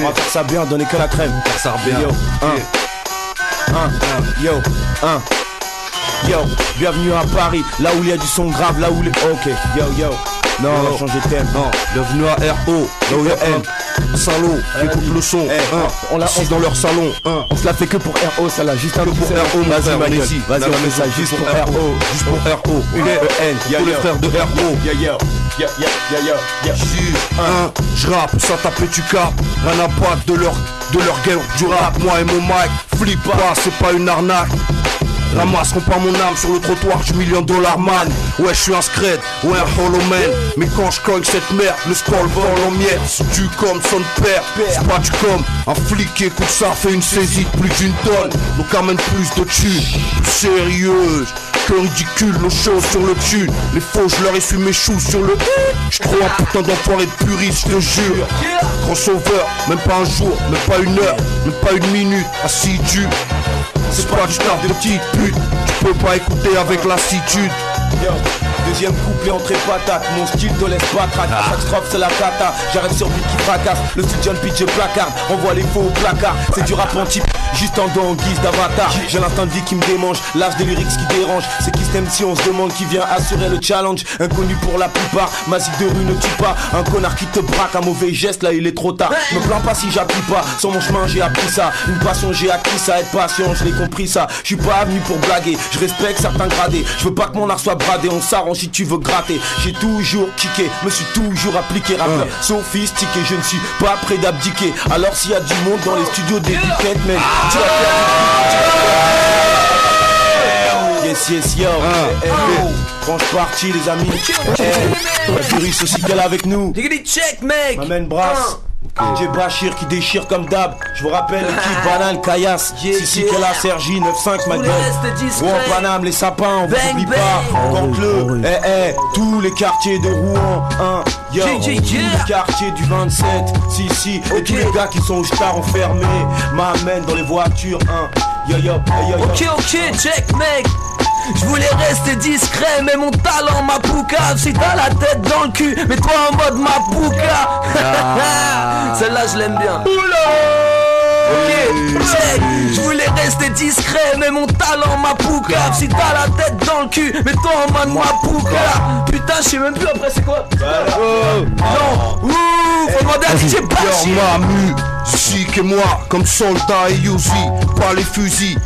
On va faire ça bien, donner que la crème. Ça bien. Yo, bienvenue à Paris, là où il y a du son grave, là où les... Ok, yo. Non, on va changer de thème. Non, bienvenue à RO, là où il y a M. Salaud, écoute le son. On dans leur salon. On se la fait que pour RO, ça là, juste un peu pour RO. Vas-y, on fait ça juste pour RO. Juste pour RO. Tous les frères de RO. Je rappe, sans taper tu capes. Rien à battre de leur gueule du rap. Moi et mon mic, flip pas, c'est pas une arnaque. Ramasseront pas mon âme sur le trottoir du $1 million man. Ouais, je suis un scred, ouais, un hollow man. Mais quand je cogne cette merde, le scroll vole en miettes. C'est du comme son père, c'est pas du comme. Un flic qui écoute ça fait une saisie de plus d'une tonne. Donc amène plus de thunes, plus sérieuse que ridicule, nos choses sur le dessus. Les faux, je leur ai fumé mes choux sur le. J'suis trop un putain d'enfoiré de puriste, je te jure. Crossover, même pas un jour, même pas une heure, même pas une minute, assidu. C'est pas du taf de petite pute, tu peux pas écouter avec lassitude. Deuxième couplet entrée patate, mon style te laisse pas traque. Chaque strophe c'est la cata, j'arrive sur beat qui fracasse. Le style John Pitch et placard, envoie les faux au placard. C'est du rap en type, juste en dos en guise d'avatar. J'ai l'instinct de vie qui me démange, l'âge des lyrics qui dérange. C'est qui s'aime si on se demande qui vient assurer le challenge. Inconnu pour la plupart, Mazik de rue ne tue pas. Un connard qui te braque, un mauvais geste là il est trop tard. Me plains pas si j'appuie pas, sur mon chemin j'ai appris ça. Une passion j'ai acquis ça, être patient je l'ai compris ça. Je suis pas venu pour blaguer, je respecte certains gradés. Je veux pas que mon art soit bradé, on s'arrange si tu veux gratter. J'ai toujours kické, me suis toujours appliqué. Rappeur sophistiqué, je ne suis pas prêt d'abdiquer. Alors s'il y a du monde dans les studios des week-ends, mais tu vas faire yes yo. Franche partie les amis. Virus aussi qu'elle avec nous. Check mec. M'amène brasse. DJ Bachir qui déchire comme d'hab. Je vous rappelle l'équipe Banane, Caillasse, Sissi Kella, Sergi, 9-5 ma gueule. Rouen, Paname, les sapins, on vous oublie pas. Gancle, tous les quartiers de Rouen, yo, tous les quartiers du 27, Sissi, et tous les gars qui sont au star enfermés, m'amène dans les voitures, yo. Ok, check mec. Je voulais rester discret, mais mon talent m'a poucave. Si t'as la tête dans le cul, mets-toi en mode ma pouca. Celle-là je l'aime bien. Ok, check. Je voulais rester discret, mais mon talent m'a poucave. Si t'as la tête dans le cul, mets-toi en mode ma poucave. Putain, je sais même plus après c'est quoi. Non, ouh, faut demander à DJ Bachir. Ma musique et moi, comme soldat et Yuzi, pas les fusils.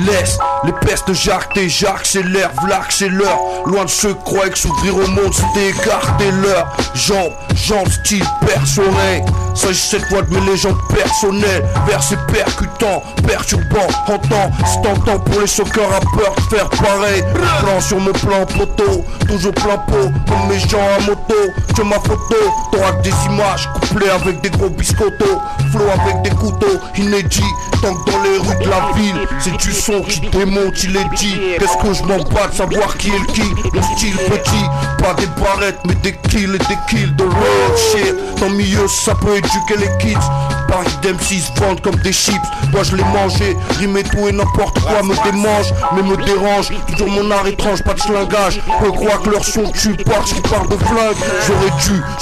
Laisse les pestes de Jacques, tes Jacques, c'est l'air, vlac, c'est l'heure. Loin de ceux qui croyaient que s'ouvrir au monde c'était écarter l'heure. Jambes, style, perce-oreille. S'agit cette fois de mes légendes personnelles. Versé percutant, perturbant, entend. C'est tentant pour les soccer rappeurs de faire pareil. Plan sur mon plan poteau, toujours plein pot. Comme mes gens à moto, que ma photo. T'auras que des images couplées avec des gros biscottos. Flow avec des couteaux, inédits. Tant que dans les rues de la ville, c'est du son qui démonte, il est dit. Qu'est-ce que je m'en bats de savoir qui est le qui. Mon style petit, pas des barrettes mais des kills et des kills de real shit. Dans le milieu ça peut éduquer les kids. Paris d'M6 vendent comme des chips. Moi je les mangeais, rimer tout et n'importe quoi me démange, mais me dérange. Toujours mon art étrange, pas de slingage. Peu croire que leur son tue parce qu'ils parlent de flingue.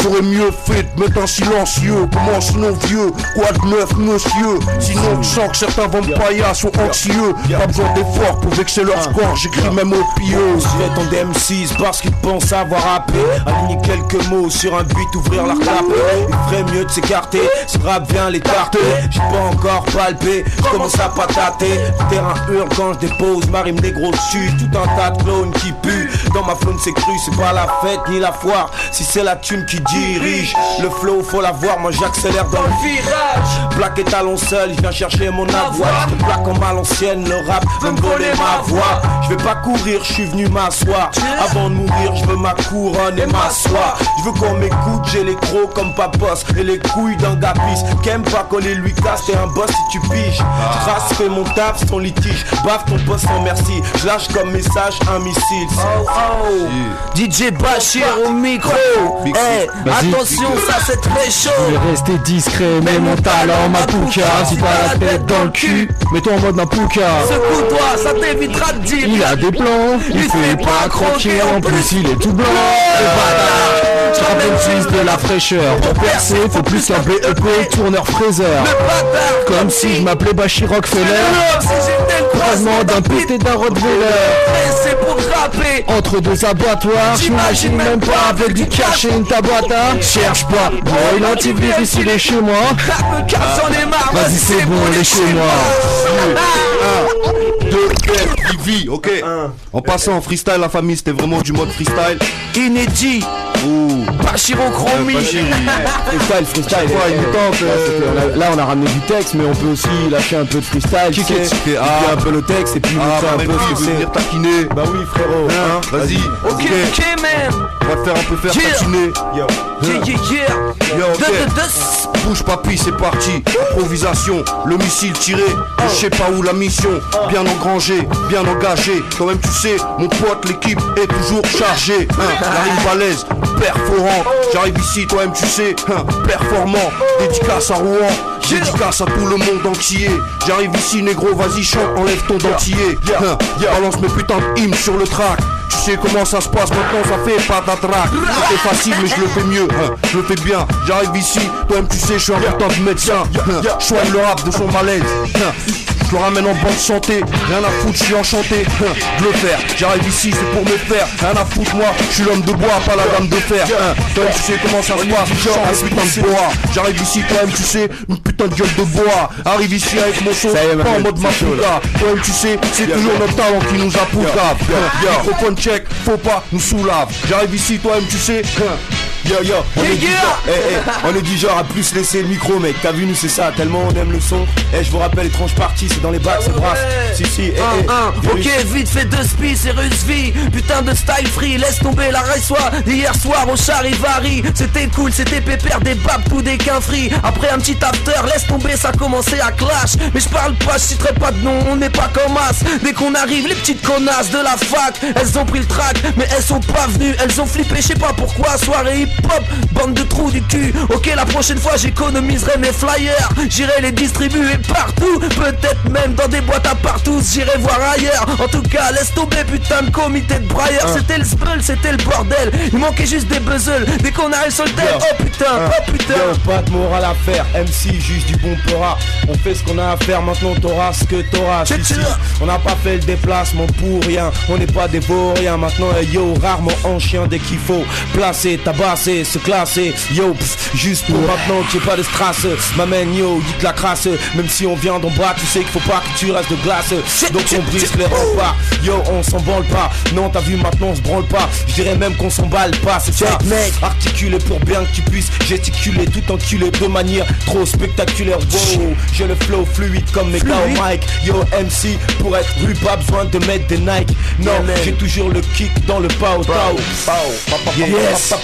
J'aurais mieux fait de mettre un silencieux. Comment sinon vieux, quoi de neuf monsieur. Sinon je sens que certains vont me paillasser, sont anxieux. Pas besoin d'efforts pour vexer leur score, j'écris même au pieux. Je vais ton DM6 parce qu'ils pensent avoir rappé. Aligner quelques mots sur un beat, ouvrir leur clap. Il ferait mieux de s'écarter, ce rap vient les tarter. J'ai pas encore palpé, je commence à patater. Le terrain hurle quand je dépose ma rime négro dessus. Tout un tas de clones qui puent. Dans ma faune c'est cru, c'est pas la fête ni la foire. Si c'est la thune qui dirige, le flow faut l'avoir, moi j'accélère dans le virage. Plaque et talon seul, je viens chercher mon avoir. Je plaque en mal ancienne, le rap veut me voler ma voix. Je vais pas courir, je suis venu m'asseoir. Avant de mourir, je veux ma couronne et m'asseoir. Je veux qu'on m'écoute, j'ai les crocs comme Papos et les couilles d'un gapis. Qu'aime pas coller lui casse, t'es un boss si tu piges. Trace, fais mon taf, c'est ton litige. Baffe ton boss sans merci. Je lâche comme message un missile. DJ Bachir au micro. Hey, attention, ça c'est très chaud. Je voulais rester discret, mais mon talent m'a pouca. Si t'as la tête dans le cul, mets-toi en mode ma pouca. Secoue-toi, ça t'évitera de dire. Il a des plans, il fait pas croquer. En plus il est tout blanc. Je rappelle fils de la fraîcheur. Pour percer, faut plus qu'un BEP, tourneur fraiseur. Comme si je m'appelais Bachir Rockefeller. Croisement d'un pit et d'un Rottweiler. C'est pour rapper. Entre deux abattoirs, j'imagine même pas avec du cash et une tabata. Cherche pas, boy, l'antivirus il est chez moi. Vas-y c'est bon, il est chez moi. 2, Vivi, ok. En passant en freestyle, la famille c'était vraiment du mode freestyle. Inédit. Bachirochromie. Freestyle. Là on a ramené du texte, mais on peut aussi lâcher un peu de freestyle. Qui un peu le texte et puis un peu ce que c'est. Venir taquiner. Bah oui frérot. Vas-y. Ok man. On va te faire un peu taquiner. Yo, bouge papy, c'est parti. Improvisation, le missile tiré. Je sais pas où la mission. Bien engrangé, bien engagé. Quand même tu sais, mon pote, l'équipe est toujours chargée. La rime balèze, perforante. J'arrive ici, toi-même tu sais, performant. Dédicace à Rouen, dédicace à tout le monde entier. J'arrive ici, négro, vas-y chante, enlève ton dentier. Balance mes putains d'hymnes sur le track. Tu sais comment ça se passe maintenant, ça fait pas d'attraque. C'est facile mais je le fais mieux, je le fais bien. J'arrive ici, toi-même tu sais, je suis un putain de médecin. Je soigne le rap de son malaise. Je le ramène en bonne santé, rien à foutre, je suis enchanté de le faire. J'arrive ici, c'est pour me faire. Rien à foutre, moi, je suis l'homme de bois, pas la dame de fer. Toi-même tu sais comment ça se passe, genre un putain de bois. J'arrive ici, toi-même tu sais, une putain de gueule de bois. Arrive ici avec mon son, pas en mode mapuka. Toi-même tu sais, c'est toujours notre talent qui nous a poucave. Microphone check, faut pas nous soulave. J'arrive ici, toi-même tu sais. On est du genre à plus laisser le micro, mec. T'as vu, nous c'est ça, tellement on aime le son. Je vous rappelle, étrange partie, c'est dans les bacs, c'est brasse. Si, ok, vite fait de spi, c'est Russe vie. Putain de style free, laisse tomber la race-soir. Hier soir au Charivari, c'était cool, c'était pépère, des babs ou des quinfris. Après un petit after, laisse tomber, ça commençait à clash. Mais je parle pas, je citerai pas de nom, on n'est pas comme as. Dès qu'on arrive, les petites connasses de la fac, elles ont pris le track, mais elles sont pas venues, elles ont flippé, je sais pas pourquoi. Soirée hip hip-hop, bande de trous du cul. Ok, la prochaine fois j'économiserai mes flyers, j'irai les distribuer partout, peut-être même dans des boîtes à partout, j'irai voir ailleurs. En tout cas, laisse tomber putain de comité de brailleurs. C'était le spell, c'était le bordel, il manquait juste des puzzles. Dès qu'on arrive sur le thème, oh putain, oh putain. Yo, pas de morale à faire, MC juste du bon pera. On fait ce qu'on a à faire, maintenant t'auras ce que t'auras. Ici, on n'a pas fait le déplacement pour rien, on n'est pas des vauriens. Maintenant yo, rarement en chien dès qu'il faut placer, tabasser, se classer. Yo, juste pour maintenant qu'il n'y ait pas de strass. M'amène yo, dites la crasse. Même si on vient d'en bas, tu sais qu'il faut pas que tu restes de glace. Donc on brise les remparts. Yo, on s'en branle pas. Non, t'as vu, maintenant on se branle pas. Je dirais même qu'on s'emballe pas, c'est ça. Articulé pour bien que tu puisses gesticuler tout enculé de manière trop spectaculaire. Wow, j'ai le flow fluide comme mes gars au mic. Yo, MC, pour être rude, pas besoin de mettre des Nike. Non, j'ai toujours le kick dans le pao tao. Yes,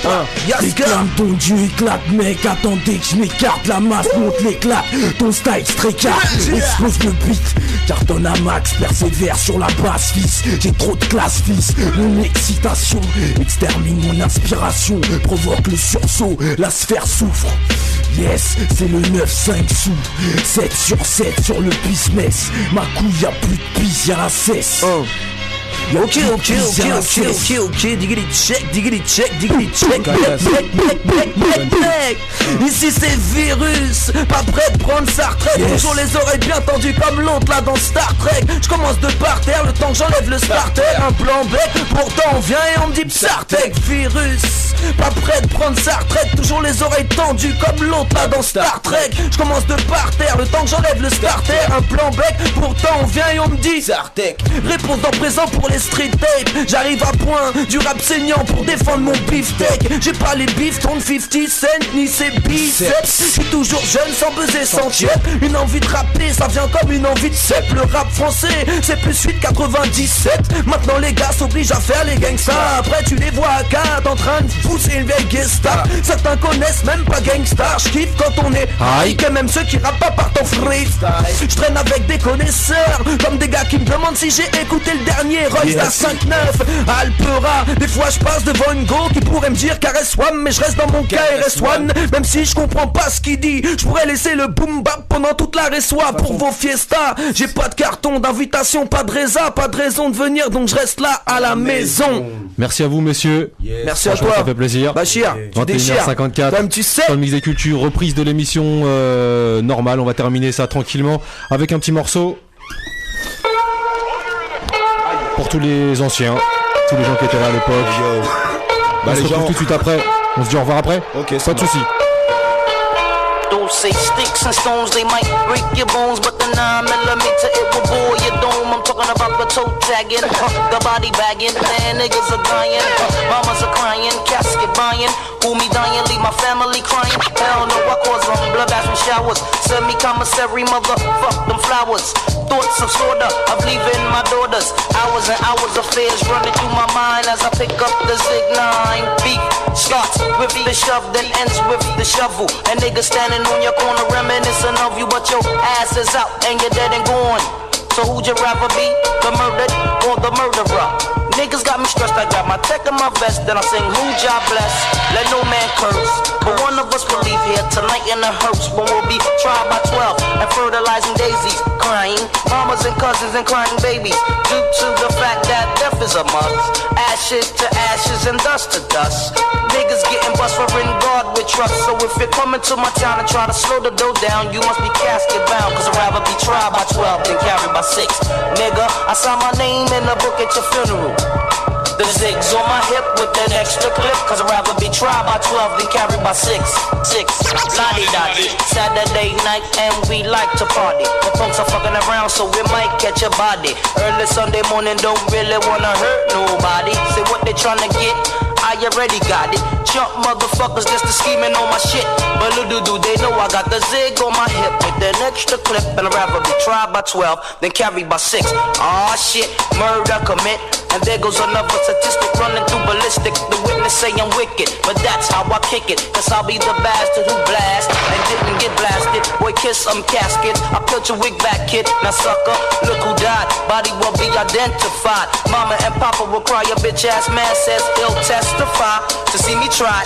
réclame ton dieu, éclate mec. Attendez que je m'écarte, la masse monte l'éclat. Ton style strécard, explose le beat. Cartonne à max, persévère sur la base fils. J'ai trop de classe fils, mon excitation extermine mon inspiration, provoque le sursaut, la sphère souffre. Yes, c'est le 9-5 sous 7 sur 7 sur le business. Ma couille y'a plus de pisse, y'a la cesse. Ok, diggity check, ici c'est virus, pas prêt de prendre sa retraite. Toujours les oreilles bien tendues comme l'autre là dans Star Trek. Je commence de par terre le temps que j'enlève le starter. Un plan bec, pourtant on vient et on me dit Psartec. Virus, pas prêt de prendre sa retraite. Toujours les oreilles tendues comme l'autre là dans Star Trek. Je commence de par terre le temps que j'enlève le starter. Un plan bec, pourtant on vient et on me dit Psartec. Réponse dans présent pour les street tape. J'arrive à point du rap saignant pour défendre mon beefsteak. J'ai pas les beefs, 50 cents, ni ses biceps. J'suis toujours jeune, sans buzzer, sans tiep. Une envie de rapper, ça vient comme une envie de cep. Le rap français, c'est plus 8 97. Maintenant les gars s'obligent à faire les gangsters. Après tu les vois à 4 en train de pousser une vieille guesta. Certains connaissent même pas Gangstar. J'kiffe quand on est high, que même ceux qui rappent pas partent en freestyle. J'traîne avec des connaisseurs, comme des gars qui me demandent si j'ai écouté le dernier Royce 5-9, Alpera. Des fois je passe devant une go qui pourrait me dire KRS-One, mais je reste dans mon KRS-One. Même si je comprends pas ce qu'il dit, je pourrais laisser le boom bap pendant toute la reçoit. Pour vos fiestas, j'ai pas de carton d'invitation, pas de résa, pas de raison de venir, donc je reste là à la maison. Merci à vous messieurs. Merci à toi. Ça fait plaisir. Bachir, tu déchires. 21h54. Comme tu sais. Dans le mix des cultures, reprise de l'émission normale. On va terminer ça tranquillement avec un petit morceau pour tous les anciens, tous les gens qui étaient là à l'époque. On se retrouve tout de suite après. On se dit au revoir après. Ok, pas de soucis. Don't say sticks and stones, they might break your bones, but the 9mm it will bore your dome. I'm talking about the toe tagging, the body bagging, man niggas are dying, mamas are crying, casket buying, who me dying, leave my family crying. Hell no, I cause them blood baths and showers, send me commissary, motherfuck them flowers. Thoughts of sorta of leaving my daughters, hours and hours of fears running through my mind as I pick up the Zig 9. Beef starts with the shove, then ends with the shovel, and niggas standing on your corner reminiscing of you, but your ass is out and you're dead and gone. So who'd you rather be, the murdered or the murderer? Niggas got me stressed, I got my tech in my vest, then I sing who job bless, let no man curse. But one of us will leave here tonight in a hearse, when we'll be tried by 12 and fertilizing daisies, crying mamas and cousins and crying babies, due to the fact that death is a must. Ashes to ashes and dust to dust. Niggas getting bust for in God with trust. So if you're coming to my town and try to slow the dough down, you must be casket bound, cause I'd rather be tried by 12 than carried by 6. Nigga, I saw my name in the book at your funeral. The zigs on my hip with an extra clip, cause I'd rather be tried by 12 than carried by 6. Lottie-dottie, Saturday night and we like to party. The folks are fucking around so we might catch a body. Early Sunday morning don't really wanna hurt nobody. Say what they tryna get, I already got it. Jump motherfuckers just to scheming on my shit. But little do they know I got the zig on my hip with an extra clip, and I'd rather be tried by 12 than carried by 6. Aw shit, murder commit, And there goes another statistic running through ballistic. The witness say I'm wicked, but that's how I kick it. Cause I'll be the bastard who blast and didn't get blasted. Boy, kiss some caskets. I put your wig back, kid. Now sucker, look who died. Body will be identified. Mama and Papa will cry. Your bitch ass man says he'll testify to see me try.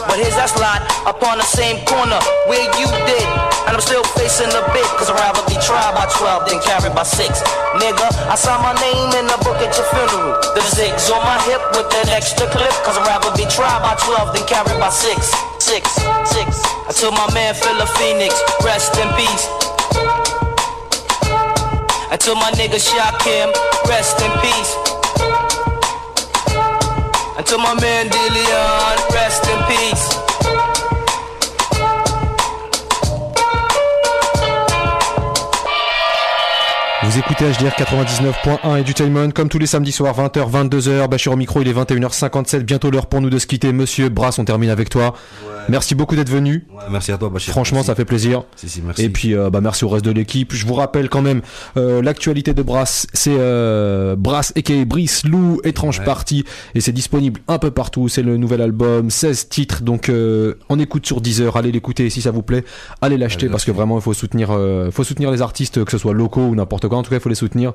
But his ass lied upon the same corner where you did. And I'm still facing the bit. Cause I'd rather be tried by 12 than carried by 6. Nigga, I signed my name in the book at your funeral. The zigs on my hip with that extra clip. Cause I'd rather be tried by 12 than carried by 6. Until my man Philip Phoenix, rest in peace. Until my nigga Shakim, rest in peace. Until my man DeLeon, rest in peace. Vous écoutez HDR 99.1 Edutainment, comme tous les samedis soirs, 20h, 22h. Bachir au micro, il est 21h57. Bientôt l'heure pour nous de se quitter. Monsieur Brass, on termine avec toi. Ouais. Merci beaucoup d'être venu. Ouais, merci à toi, Bachir. Franchement, merci. Ça fait plaisir. Si, merci. Et puis, merci au reste de l'équipe. Je vous rappelle quand même, l'actualité de Brass, c'est Brass aka Brice Lou, Étrange Party. Et c'est disponible un peu partout. C'est le nouvel album, 16 titres. Donc, on écoute sur Deezer. Allez l'écouter. Si ça vous plaît, allez l'acheter parce que vraiment, il faut soutenir les artistes, que ce soit locaux ou n'importe quoi. En tout cas, il faut les soutenir.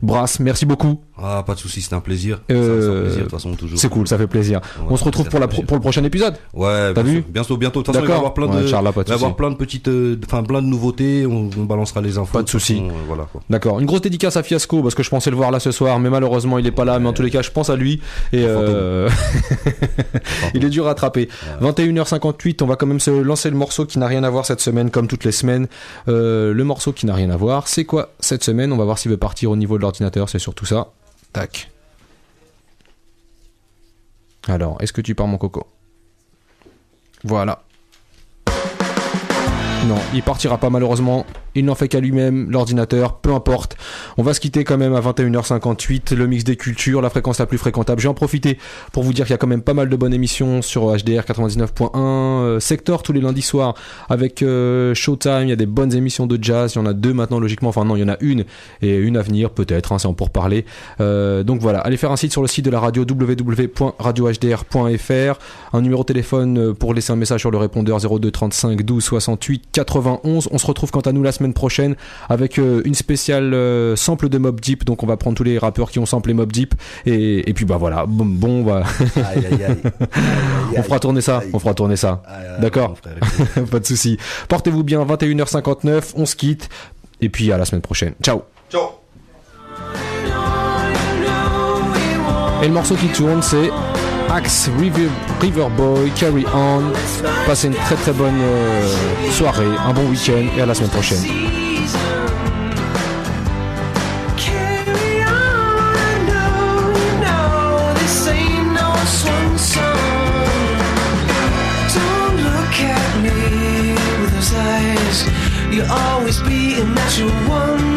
Brass, merci beaucoup. Ah, pas de soucis, c'était un plaisir. C'est un plaisir, de toute façon, toujours. C'est cool, ça fait plaisir. Ouais, on se retrouve pour le prochain épisode. Ouais, t'as vu? Bientôt. De toute façon, il va y avoir plein de petites, plein de nouveautés. On balancera les infos. Pas de soucis. Voilà, quoi. D'accord. Une grosse dédicace à Fiasco parce que je pensais le voir là ce soir, mais malheureusement, il est pas là. Mais en tous les cas, je pense à lui. Et il est dur à attraper. Ouais. 21h58, on va quand même se lancer le morceau qui n'a rien à voir cette semaine, comme toutes les semaines. Le morceau qui n'a rien à voir, c'est quoi cette semaine? On va voir s'il veut partir au niveau de l'ordinateur, c'est surtout ça. Tac. Alors, est-ce que tu pars, mon coco? Voilà. Non, il partira pas malheureusement. Il n'en fait qu'à lui-même, l'ordinateur, peu importe. On va se quitter quand même à 21h58, le mix des cultures, la fréquence la plus fréquentable. J'ai en profité pour vous dire qu'il y a quand même pas mal de bonnes émissions sur HDR 99.1, Sector tous les lundis soirs avec Showtime, il y a des bonnes émissions de jazz, il y en a 2 maintenant logiquement, enfin non, il y en a une et une à venir peut-être, hein, c'est en pourparler. Donc voilà, allez faire un site sur le site de la radio www.radiohdr.fr, un numéro de téléphone pour laisser un message sur le répondeur 02 35 12 68 91. On se retrouve quant à nous la semaine prochaine avec une spéciale sample de Mobb Deep, donc on va prendre tous les rappeurs qui ont samplé Mobb Deep et puis bah voilà, bon bah on fera tourner ça, d'accord, pas de soucis, portez-vous bien. 21h59, on se quitte et puis à la semaine prochaine, ciao. Et le morceau qui tourne, c'est Axe River Boy, Carry On. Passez une très très bonne soirée, un bon week-end et à la semaine prochaine. You'll always be a natural one.